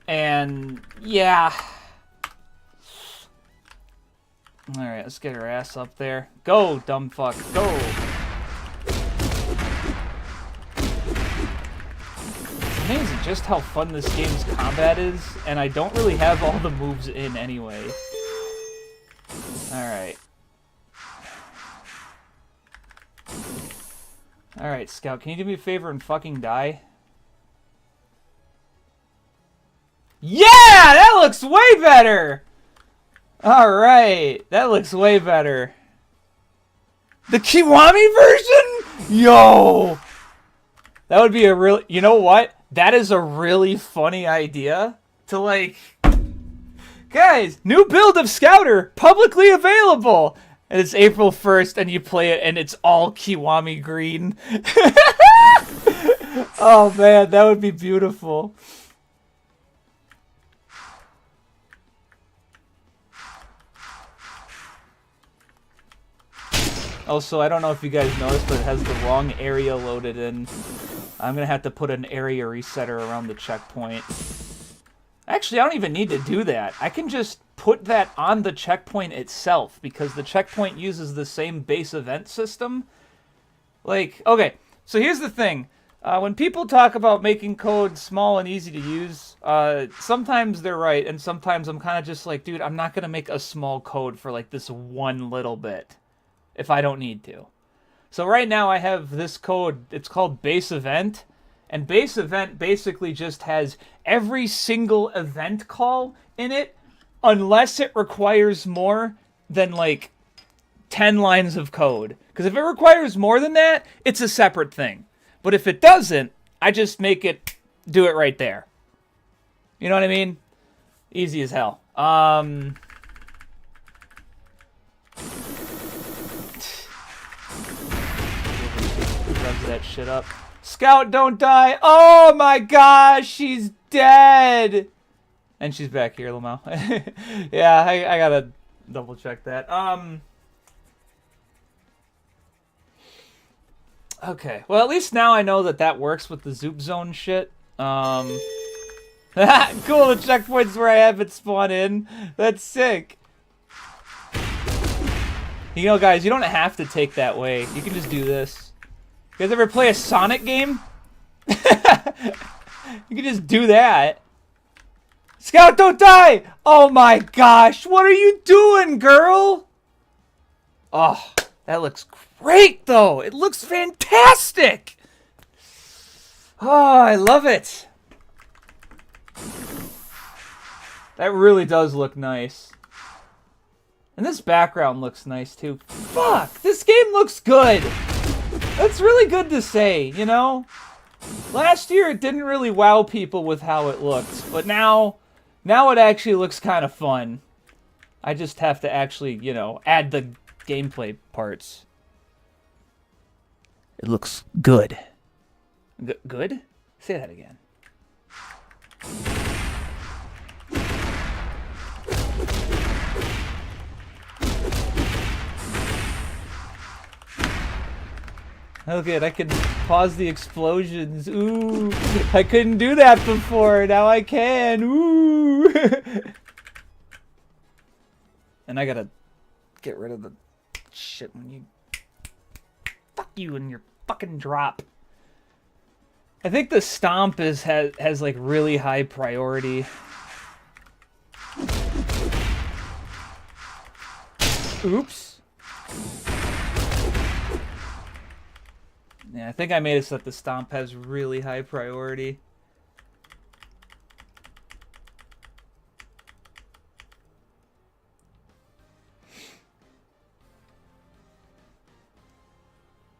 And, yeah. Alright, let's get her ass up there. Go, dumb fuck, go! It's amazing just how fun this game's combat is, and I don't really have all the moves in anyway. Alright. Alright, Scout, can you do me a favor and fucking die? Yeah! That looks way better! Alright, that looks way better. The Kiwami version? Yo! That would be a real... You know what? That is a really funny idea to, like... Guys, new build of Scouter, publicly available! And it's April 1st, and you play it, and it's all Kiwami green. Oh, man, that would be beautiful. Also, I don't know if you guys noticed, but it has the wrong area loaded in. I'm going to have to put an area resetter around the checkpoint. Actually, I don't even need to do that. I can just put that on the checkpoint itself because the checkpoint uses the same base event system. Like, okay, so here's the thing. When people talk about making code small and easy to use, sometimes they're right, and sometimes I'm kind of just like, dude, I'm not going to make a small code for like this one little bit if I don't need to. So right now I have this code, it's called base event, and base event basically just has every single event call in it unless it requires more than like 10 lines of code. Because if it requires more than that, it's a separate thing. But if it doesn't, I just make it do it right there. You know what I mean? Easy as hell. Revs that shit up. Scout, don't die. Oh my gosh, she's dead. And she's back here, Lamau. Yeah, I gotta double check that. Okay, well at least now I know that that works with the Zoop Zone shit. Cool, the checkpoint's where I have it spawn in. That's sick. You know, guys, you don't have to take that way. You can just do this. You guys ever play a Sonic game? You can just do that. Scout, don't die! Oh my gosh, what are you doing, girl? Oh, that looks great, though. It looks fantastic. Oh, I love it. That really does look nice. And this background looks nice, too. Fuck, this game looks good. That's really good to say, you know? Last year, it didn't really wow people with how it looked. But now it actually looks kind of fun. I just have to actually, you know, add the gameplay parts. It looks good. Good? Say that again. Oh, good. I can pause the explosions. Ooh, I couldn't do that before. Now I can. Ooh. And I gotta get rid of the shit when you... Fuck you and your fucking drop. I think the stomp has like really high priority. Oops. Yeah, I think I made it so that the stomp has really high priority.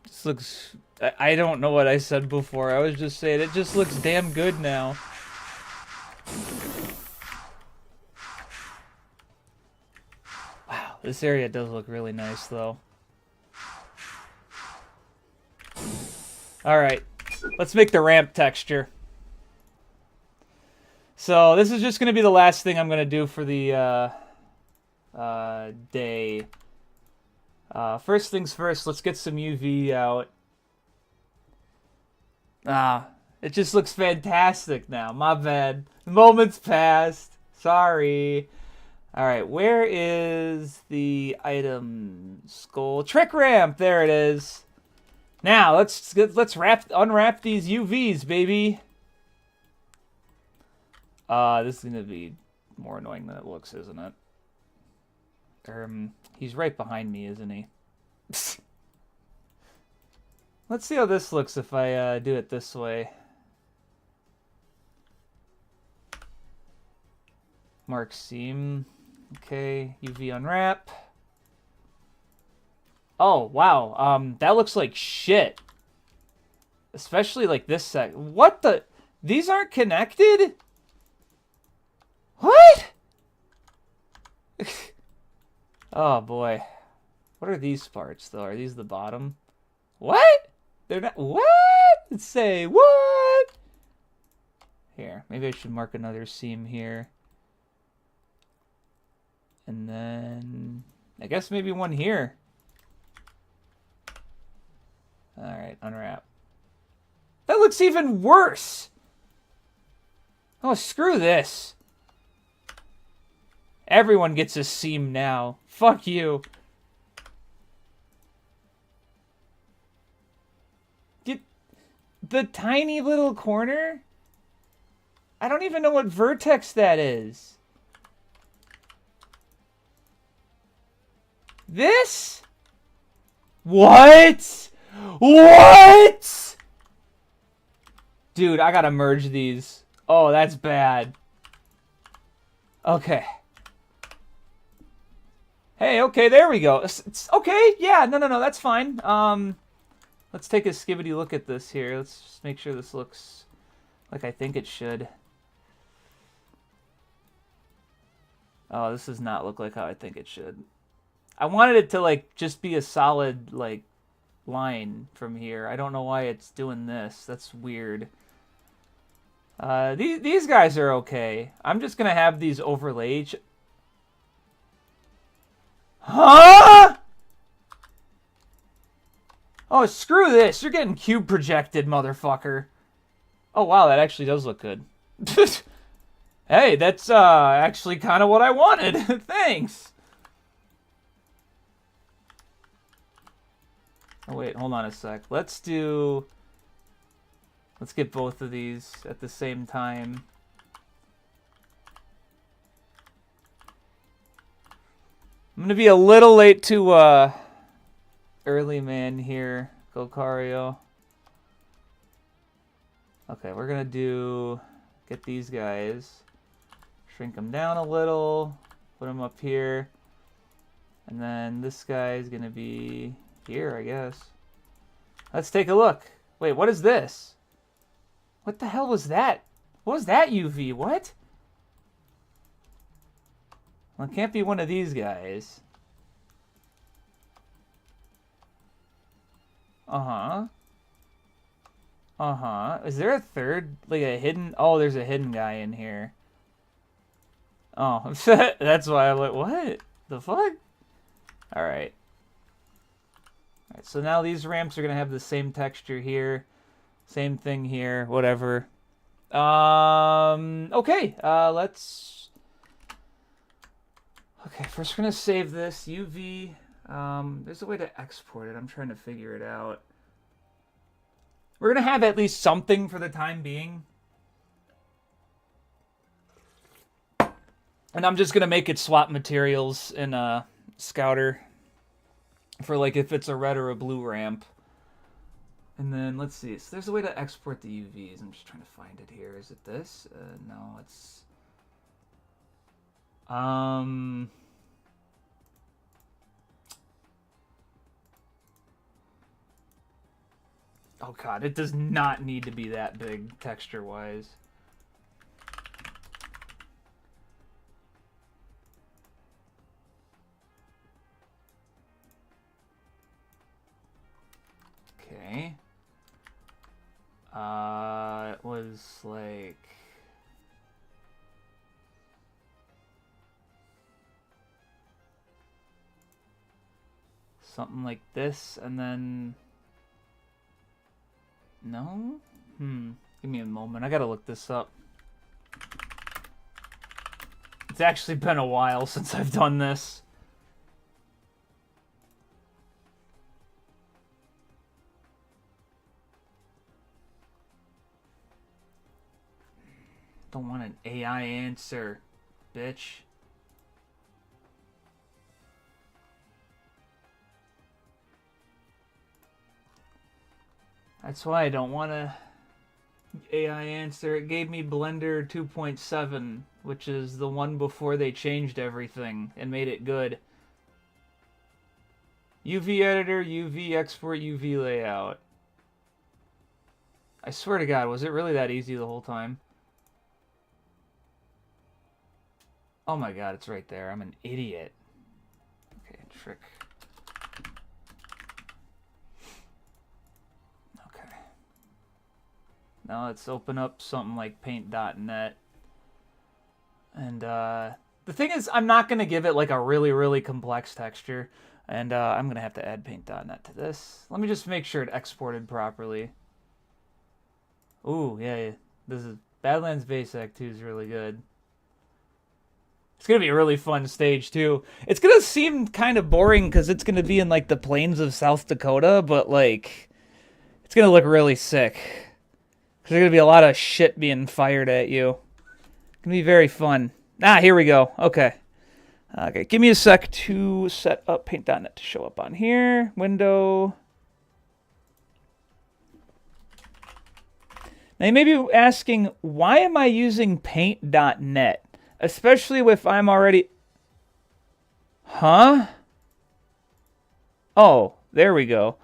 This looks... I don't know what I said before. I was just saying it just looks damn good now. Wow, this area does look really nice, though. Alright, let's make the ramp texture. So, this is just going to be the last thing I'm going to do for the day. First things first, let's get some UV out. It just looks fantastic now. My bad. The moment's passed. Sorry. Alright, where is the item skull? Trick ramp! There it is. Now, let's unwrap these UVs, baby. This is gonna be more annoying than it looks, isn't it? He's right behind me, isn't he? Let's see how this looks if I do it this way. Mark seam. Okay, UV unwrap. Oh, wow. That looks like shit. Especially like this sec. What the? These aren't connected? What? Oh, boy. What are these parts, though? Are these the bottom? What? They're not... What? Let's say, what? Here, maybe I should mark another seam here. And then... I guess maybe one here. Alright, unwrap. That looks even worse! Oh, screw this. Everyone gets a seam now. Fuck you. Get the tiny little corner? I don't even know what vertex that is. This? What? What? Dude, I gotta merge these. Oh, that's bad. Okay. Hey, okay, there we go. It's okay, yeah, no, that's fine. Let's take a skibbity look at this here. Let's just make sure this looks like I think it should. Oh, this does not look like how I think it should. I wanted it to, like, just be a solid, like, line from here. I don't know why it's doing this. That's weird. These guys are okay. I'm just gonna have these overlay Huh? Oh, screw this. You're getting cube projected, motherfucker. Oh, wow, that actually does look good. Hey, that's actually kind of what I wanted. Thanks. Oh, wait, hold on a sec. Let's get both of these at the same time. I'm gonna be a little late to early man here, Gokario. Okay, we're gonna get these guys, shrink them down a little, put them up here, and then this guy is gonna be here, I guess. Let's take a look. Wait, what is this? What the hell was that? What was that UV? What? Well, it can't be one of these guys. Uh-huh. Uh-huh. Is there a third? Like a hidden... Oh, there's a hidden guy in here. Oh, that's why I'm like, what? The fuck? Alright. Alright, so now these ramps are going to have the same texture here. Same thing here. Whatever. Okay. Let's... Okay, first we're going to save this. UV... there's a way to export it. I'm trying to figure it out. We're going to have at least something for the time being. And I'm just going to make it swap materials in Scouter for, like, if it's a red or a blue ramp. And then, let's see. So there's a way to export the UVs. I'm just trying to find it here. Is it this? No, it's... Oh god, it does not need to be that big texture-wise. Okay. It was like... something like this, and then... No? Give me a moment. I gotta look this up. It's actually been a while since I've done this. Don't want an AI answer, bitch. That's why I don't want a AI answer. It gave me Blender 2.7, which is the one before they changed everything and made it good. UV editor, UV export, UV layout. I swear to God, was it really that easy the whole time? Oh my God, it's right there. I'm an idiot. Okay, trick. Okay. Now let's open up something like paint.net. And the thing is, I'm not going to give it like a really, really complex texture. And I'm going to have to add paint.net to this. Let me just make sure it exported properly. Ooh, yeah. This is Badlands Base Act 2 is really good. It's gonna be a really fun stage too. It's gonna seem kind of boring because it's gonna be in like the plains of South Dakota, but like it's gonna look really sick. Because there's gonna be a lot of shit being fired at you. It's gonna be very fun. Ah, here we go. Okay. Okay, give me a sec to set up Paint.net to show up on here. Window. Now you may be asking, why am I using Paint.net? Especially if I'm already... Huh? Oh, there we go.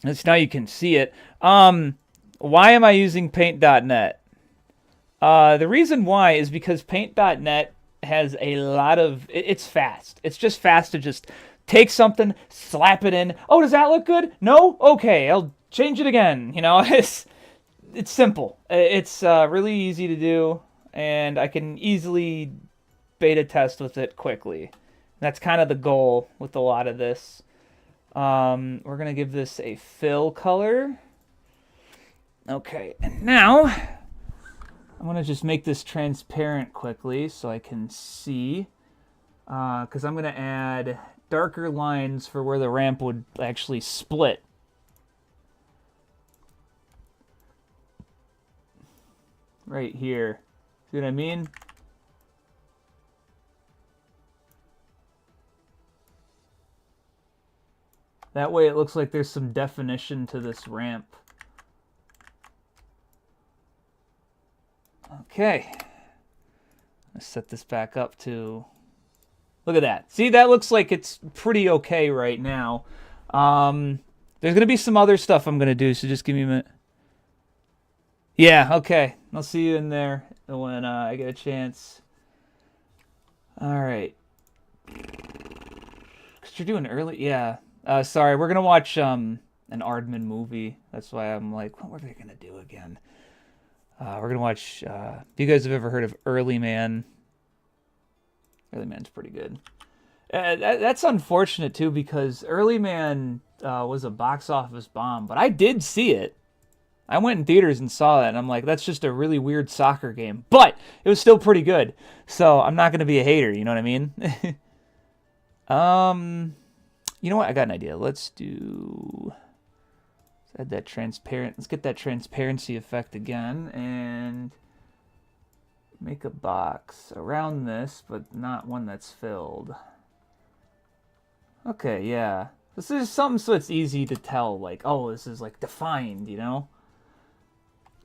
That's now you can see it. Why am I using Paint.net? The reason why is because Paint.net has a lot of... It's fast. It's just fast to just take something, slap it in. Oh, does that look good? No? Okay, I'll change it again. You know, it's simple. It's really easy to do, and I can easily beta test with it quickly. That's kind of the goal with a lot of this. We're going to give this a fill color. Okay, and now I'm going to just make this transparent quickly so I can see. Because I'm going to add darker lines for where the ramp would actually split. Right here. See what I mean? That way it looks like there's some definition to this ramp. Okay. Let's set this back up to... Look at that. See, that looks like it's pretty okay right now. There's going to be some other stuff I'm going to do, so just give me a minute. Yeah, okay. I'll see you in there when I get a chance. All right. Because you're doing early... Yeah. Sorry, we're going to watch an Aardman movie. That's why I'm like, what were they going to do again? We're going to watch... if you guys have ever heard of Early Man... Early Man's pretty good. That's unfortunate, too, because Early Man was a box office bomb. But I did see it. I went in theaters and saw that, and I'm like, that's just a really weird soccer game. But it was still pretty good. So I'm not going to be a hater, you know what I mean? You know what? I got an idea. Let's add that transparent. Let's get that transparency effect again, and make a box around this, but not one that's filled. Okay, yeah. This is something so it's easy to tell, like, oh, this is like defined, you know?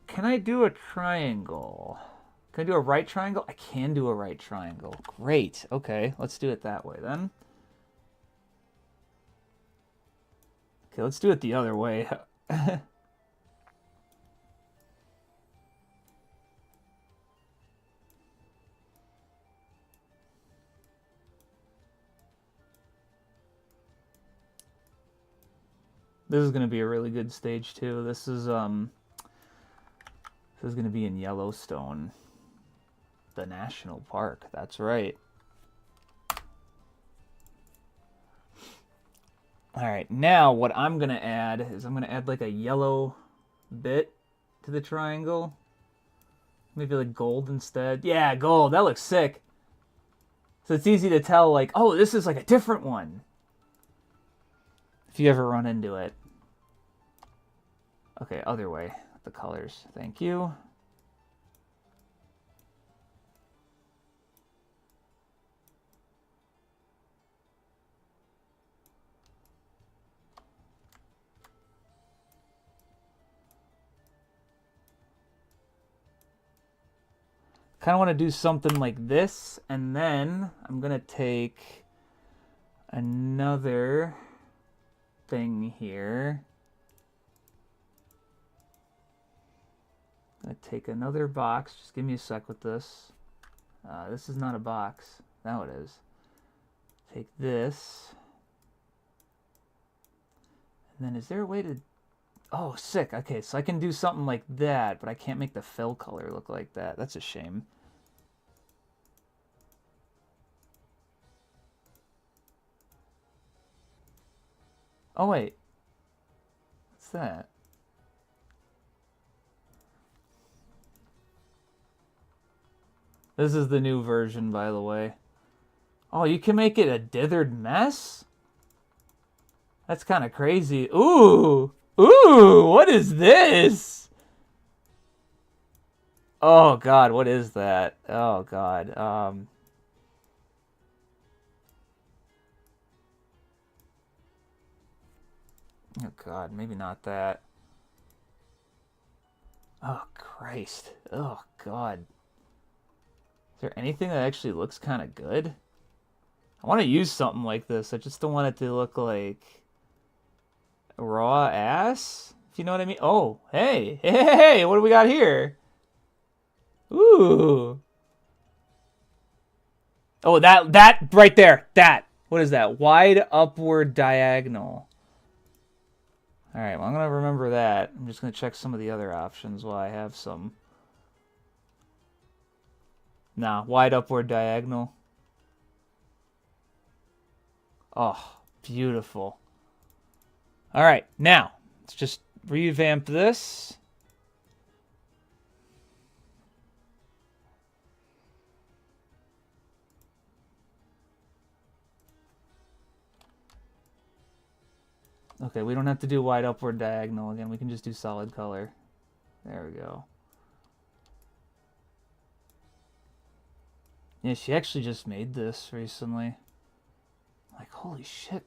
Can I do a triangle? Can I do a right triangle? I can do a right triangle. Great. Okay, let's do it that way then. Okay, let's do it the other way. This is going to be a really good stage too. This is going to be in Yellowstone, the national park. That's right. All right, now what I'm going to add is I'm going to add like a yellow bit to the triangle. Maybe like gold instead. Yeah, gold. That looks sick. So it's easy to tell, like, oh, this is like a different one. If you ever run into it. Okay, other way. The colors. Thank you. Kind of want to do something like this, and then I'm going to take another thing here. I'm going to take another box. Just give me a sec with this. This is not a box. Now it is. Take this. And then is there a way to... Oh, sick. Okay, so I can do something like that, but I can't make the fill color look like that. That's a shame. Oh, wait. What's that? This is the new version, by the way. Oh, you can make it a dithered mess? That's kind of crazy. Ooh! Ooh! What is this? Oh, God. What is that? Oh, God. Oh, God. Maybe not that. Oh, Christ. Oh, God. Is there anything that actually looks kind of good? I want to use something like this. I just don't want it to look like raw ass, if you know what I mean. Oh, hey. Hey, what do we got here? Ooh. Oh, that right there. That. What is that? Wide upward diagonal. All right, well, I'm going to remember that. I'm just going to check some of the other options while I have some. Nah, wide upward diagonal. Oh, beautiful. All right, now, let's just revamp this. Okay, we don't have to do wide upward diagonal again. We can just do solid color. There we go. Yeah, she actually just made this recently. Like, holy shit.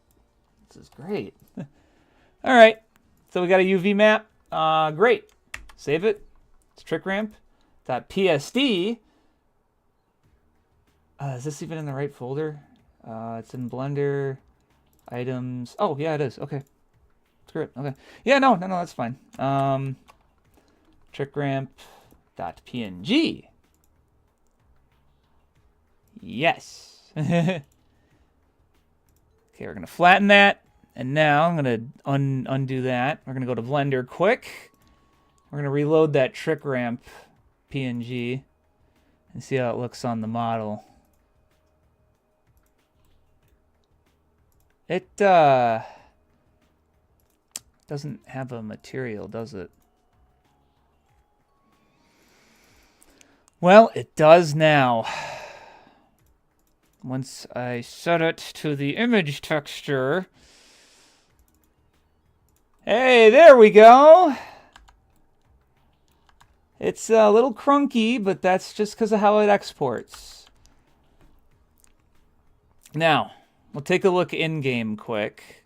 This is great. All right. So we got a UV map. Great. Save it. It's trickramp.psd. Is this even in the right folder? It's in Blender. Items. Oh, yeah, it is. Okay. Screw it. Okay. Yeah, no, that's fine. Trickramp.png. Yes. Okay, we're going to flatten that. And now I'm going to undo that. We're going to go to Blender quick. We're going to reload that trick ramp PNG and see how it looks on the model. It doesn't have a material, does it? Well, it does now. Once I set it to the image texture. Hey, there we go. It's a little crunky, but that's just because of how it exports. Now, we'll take a look in-game quick.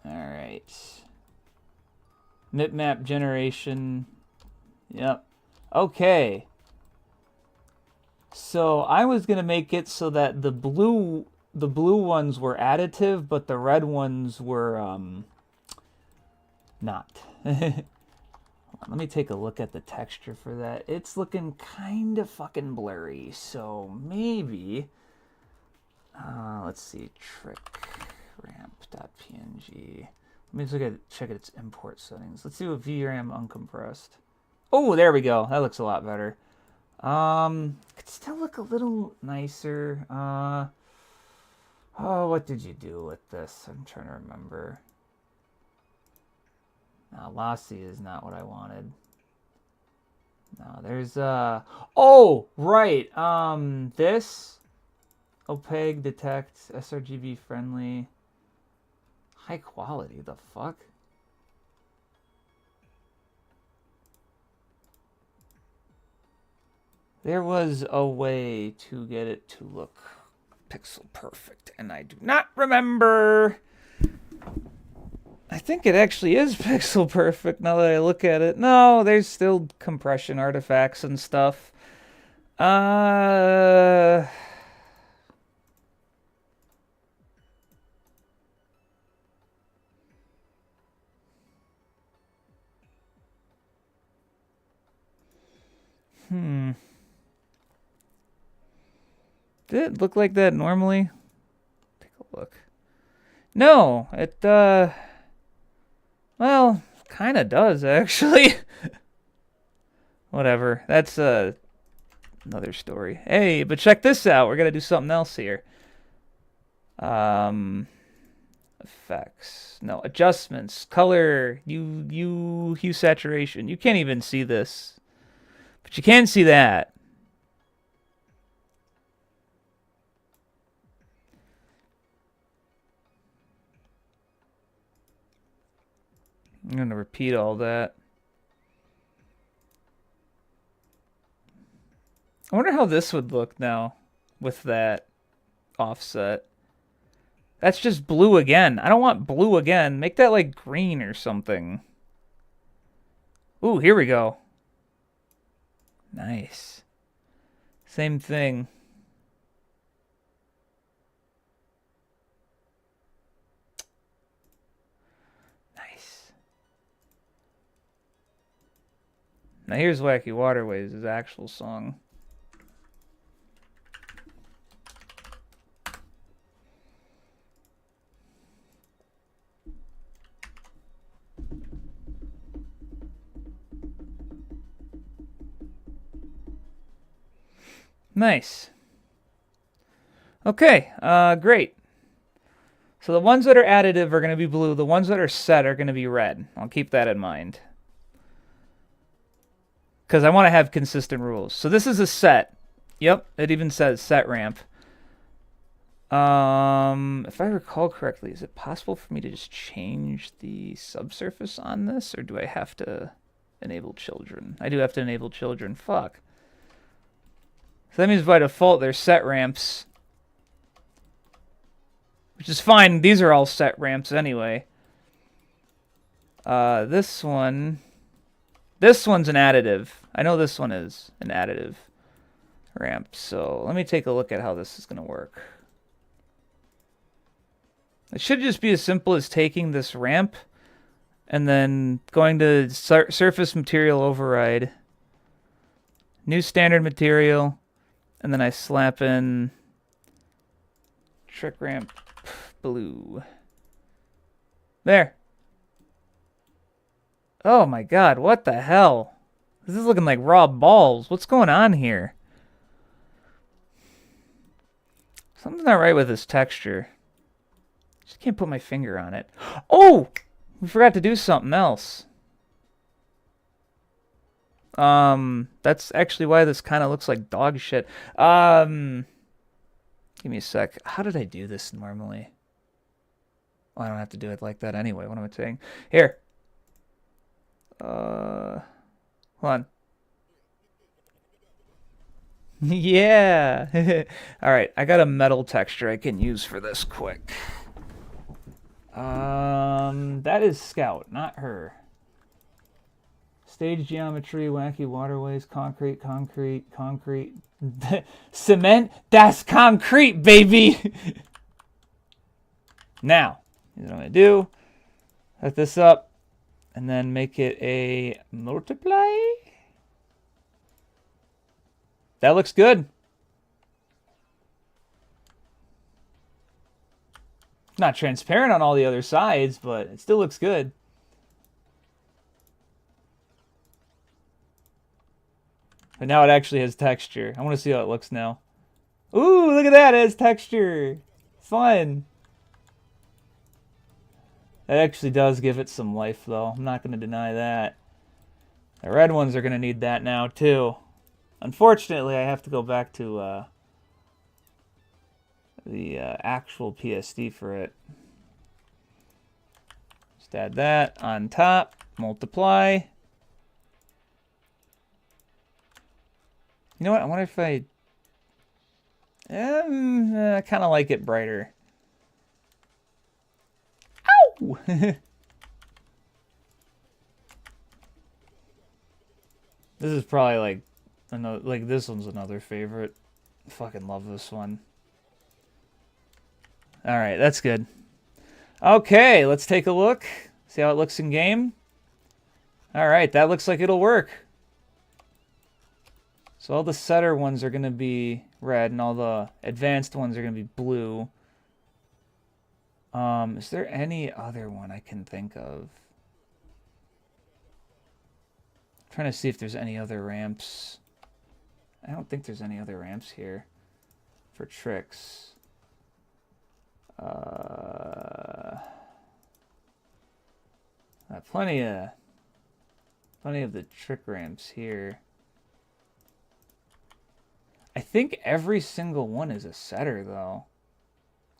All right. Bitmap generation. Yep. Okay. So I was gonna make it so that the blue ones were additive, but the red ones were not. Let me take a look at the texture for that. It's looking kind of fucking blurry, so maybe let's see, trickramp.png. Let me check its import settings. Let's do a VRAM uncompressed. Oh, there we go. That looks a lot better. Could still look a little nicer. Oh, what did you do with this? I'm trying to remember. No, lossy is not what I wanted. No, there's oh, right. This opaque, detect, sRGB friendly, high quality. The fuck? There was a way to get it to look pixel perfect, and I do not remember. I think it actually is pixel perfect now that I look at it. No, there's still compression artifacts and stuff. Did it look like that normally? Take a look. No, it, well, kind of does, actually. Whatever. That's, another story. Hey, but check this out. We're going to do something else here. Effects. No, adjustments. Color. Hue saturation. You can't even see this. But you can see that. I'm going to repeat all that. I wonder how this would look now with that offset. That's just blue again. I don't want blue again. Make that like green or something. Ooh, here we go. Nice. Same thing. Nice. Now here's Wacky Waterways, his actual song. Nice. Okay, great. So the ones that are additive are going to be blue. The ones that are set are going to be red. I'll keep that in mind. Because I want to have consistent rules. So this is a set. Yep, it even says set ramp. If I recall correctly, is it possible for me to just change the subsurface on this? Or do I have to enable children? I do have to enable children. Fuck. So that means by default they're set ramps. Which is fine. These are all set ramps anyway. This one's an additive. I know this one is an additive ramp. So let me take a look at how this is going to work. It should just be as simple as taking this ramp and then going to surface material override, new standard material, and then I slap in trick ramp blue. There. Oh my god, what the hell? This is looking like raw balls. What's going on here? Something's not right with this texture. Just can't put my finger on it. Oh! We forgot to do something else. That's actually why this kind of looks like dog shit. Give me a sec. How did I do this normally? Oh, I don't have to do it like that anyway. What am I saying? Here. Hold on. Yeah. All right. I got a metal texture I can use for this quick. That is Scout, not her. Stage geometry, wacky waterways, concrete. Cement, that's concrete, baby! Now, here's what I'm going to do. Set this up, and then make it a multiply. That looks good. Not transparent on all the other sides, but it still looks good. But now it actually has texture. I want to see how it looks now. Ooh, look at that. It has texture. Fun. It actually does give it some life, though. I'm not going to deny that. The red ones are going to need that now, too. Unfortunately, I have to go back to the actual PSD for it. Just add that on top. Multiply. You know what? I wonder if I kind of like it brighter. Ow! This is probably like another, like this one's another favorite. I fucking love this one. All right, that's good. Okay, let's take a look. See how it looks in game. All right, that looks like it'll work. So all the setter ones are going to be red, and all the advanced ones are going to be blue. Is there any other one I can think of? I'm trying to see if there's any other ramps. I don't think there's any other ramps here for tricks. Plenty of the trick ramps here. I think every single one is a setter, though.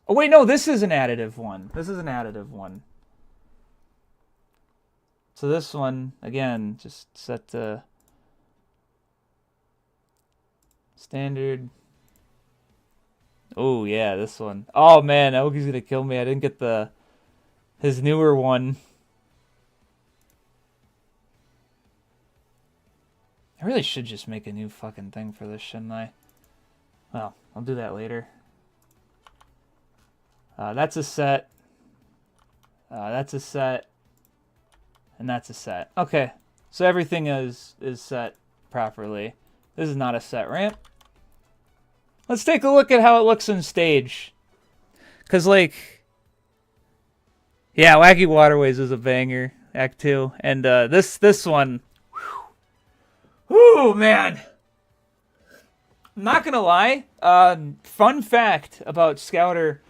Oh, wait, no, this is an additive one. This is an additive one. So this one, again, just set to standard. Oh, yeah, this one. Oh, man, Aoki's gonna kill me. I didn't get his newer one. I really should just make a new fucking thing for this, shouldn't I? Well, I'll do that later. That's a set. That's a set. And that's a set. Okay, so everything is set properly. This is not a set ramp. Let's take a look at how it looks in stage. Because, like... Yeah, Wacky Waterways is a banger. Act 2. And this one... Whew, man! I'm not gonna lie. Fun fact about Scouter.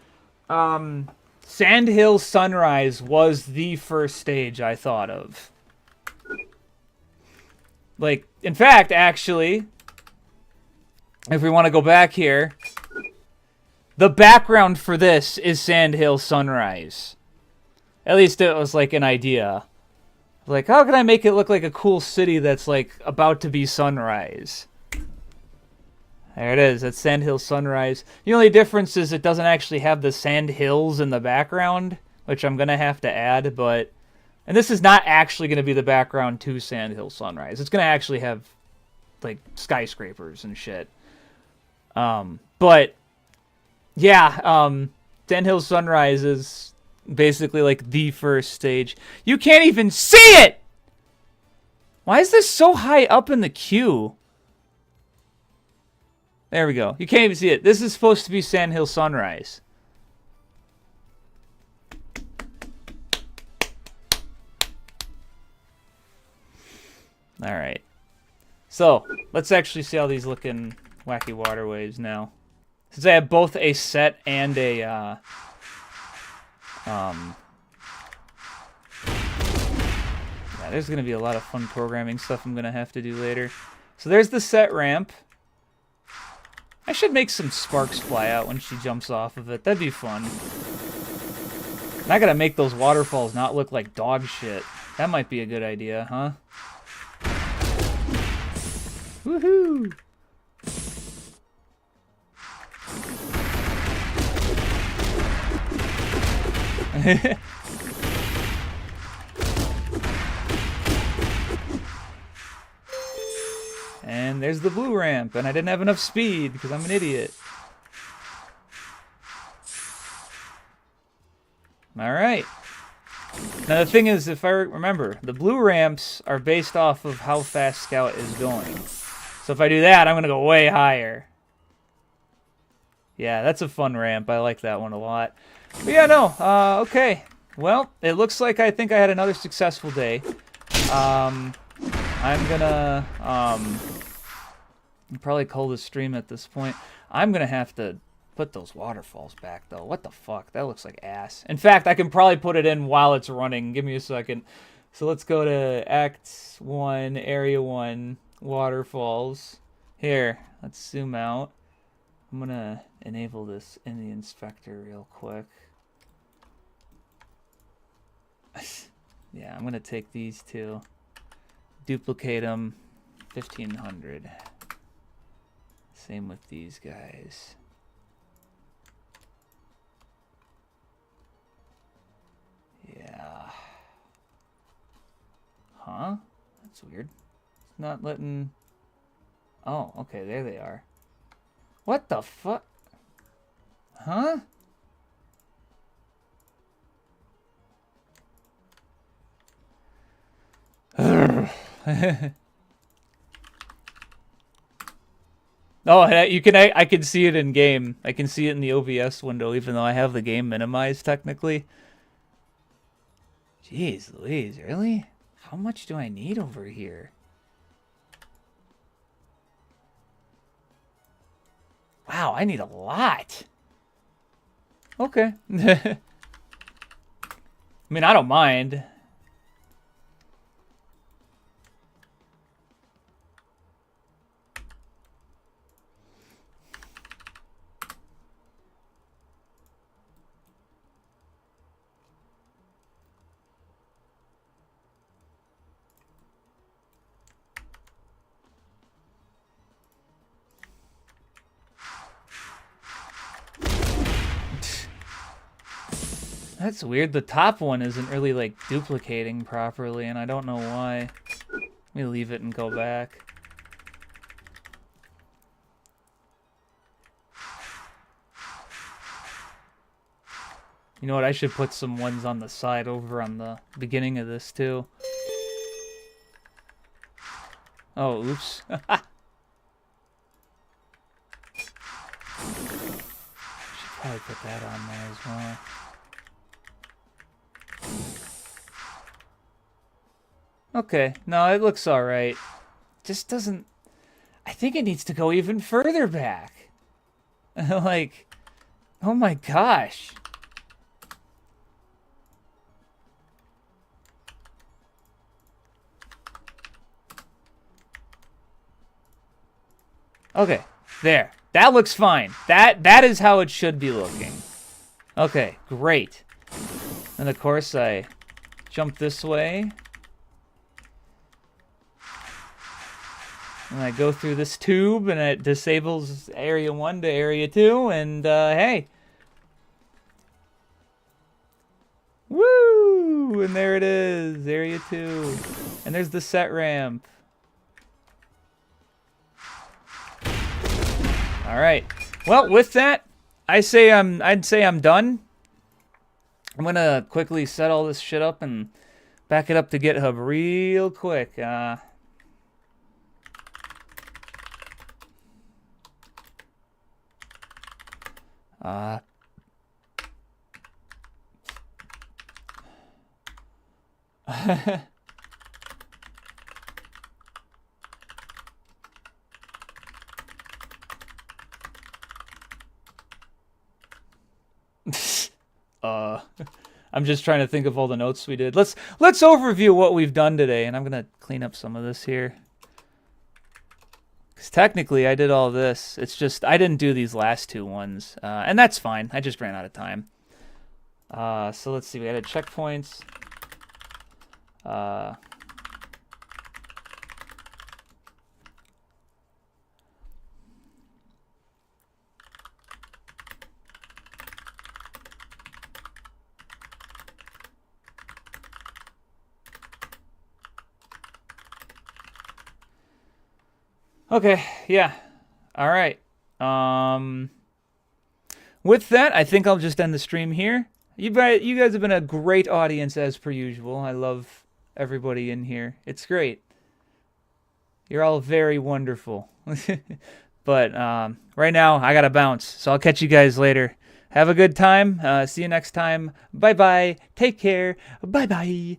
Sandhill Sunrise was the first stage I thought of. Like, in fact, actually, if we want to go back here, the background for this is Sandhill Sunrise. At least it was like an idea. Like, how can I make it look like a cool city that's like about to be sunrise? There it is. That's Sandhill Sunrise. The only difference is it doesn't actually have the sand hills in the background, which I'm going to have to add, but... And this is not actually going to be the background to Sandhill Sunrise. It's going to actually have, like, skyscrapers and shit. But, yeah, Sandhill Sunrise is basically, like, the first stage. You can't even see it! Why is this so high up in the queue? There we go. You can't even see it. This is supposed to be Sandhill Sunrise. Alright. So, let's actually see how these look in Wacky Waterways now. Since I have both a set and a, yeah, there's going to be a lot of fun programming stuff I'm going to have to do later. So there's the set ramp. I should make some sparks fly out when she jumps off of it. That'd be fun. And I gotta make those waterfalls not look like dog shit. That might be a good idea, huh? Woohoo! And there's the blue ramp, and I didn't have enough speed because I'm an idiot. Alright. Now the thing is, if I remember, the blue ramps are based off of how fast Scout is going. So if I do that, I'm going to go way higher. Yeah, that's a fun ramp. I like that one a lot. But yeah, no. Okay. Well, it looks like I think I had another successful day. I'm gonna probably call this stream at this point. I'm gonna have to put those waterfalls back though. What the fuck? That looks like ass. In fact, I can probably put it in while it's running. Give me a second. So let's go to Act 1, Area 1, Waterfalls. Here, let's zoom out. I'm gonna enable this in the inspector real quick. Yeah, I'm gonna take these two. Duplicate them, 1500. Same with these guys. Yeah. Huh? That's weird. It's not letting... Oh, okay, there they are. What the fuck? Huh? Oh, you can. I can see it in game. I can see it in the OBS window, even though I have the game minimized technically. Jeez Louise, really? How much do I need over here? Wow, I need a lot. Okay. I mean, I don't mind. That's weird. The top one isn't really, like, duplicating properly, and I don't know why. Let me leave it and go back. You know what? I should put some ones on the side over on the beginning of this, too. Oh, oops. Should probably put that on there as well. Okay, no, it looks alright. Just doesn't... I think it needs to go even further back. Like, oh my gosh. Okay, there. That looks fine. That is how it should be looking. Okay, great. And of course I jump this way. And I go through this tube and it disables area 1 to area 2 and hey. Woo! And there it is, area 2. And there's the set ramp. All right. Well, with that, I'd say I'm done. I'm gonna quickly set all this shit up and back it up to GitHub real quick. I'm just trying to think of all the notes we did. Let's overview what we've done today, and I'm gonna clean up some of this here. Because technically I did all this. It's just I didn't do these last 2 ones, and that's fine. I just ran out of time. So let's see. We added checkpoints. Okay, yeah. All right. With that, I think I'll just end the stream here. You guys have been a great audience as per usual. I love everybody in here. It's great. You're all very wonderful. But right now, I gotta bounce. So I'll catch you guys later. Have a good time. See you next time. Bye-bye. Take care. Bye-bye.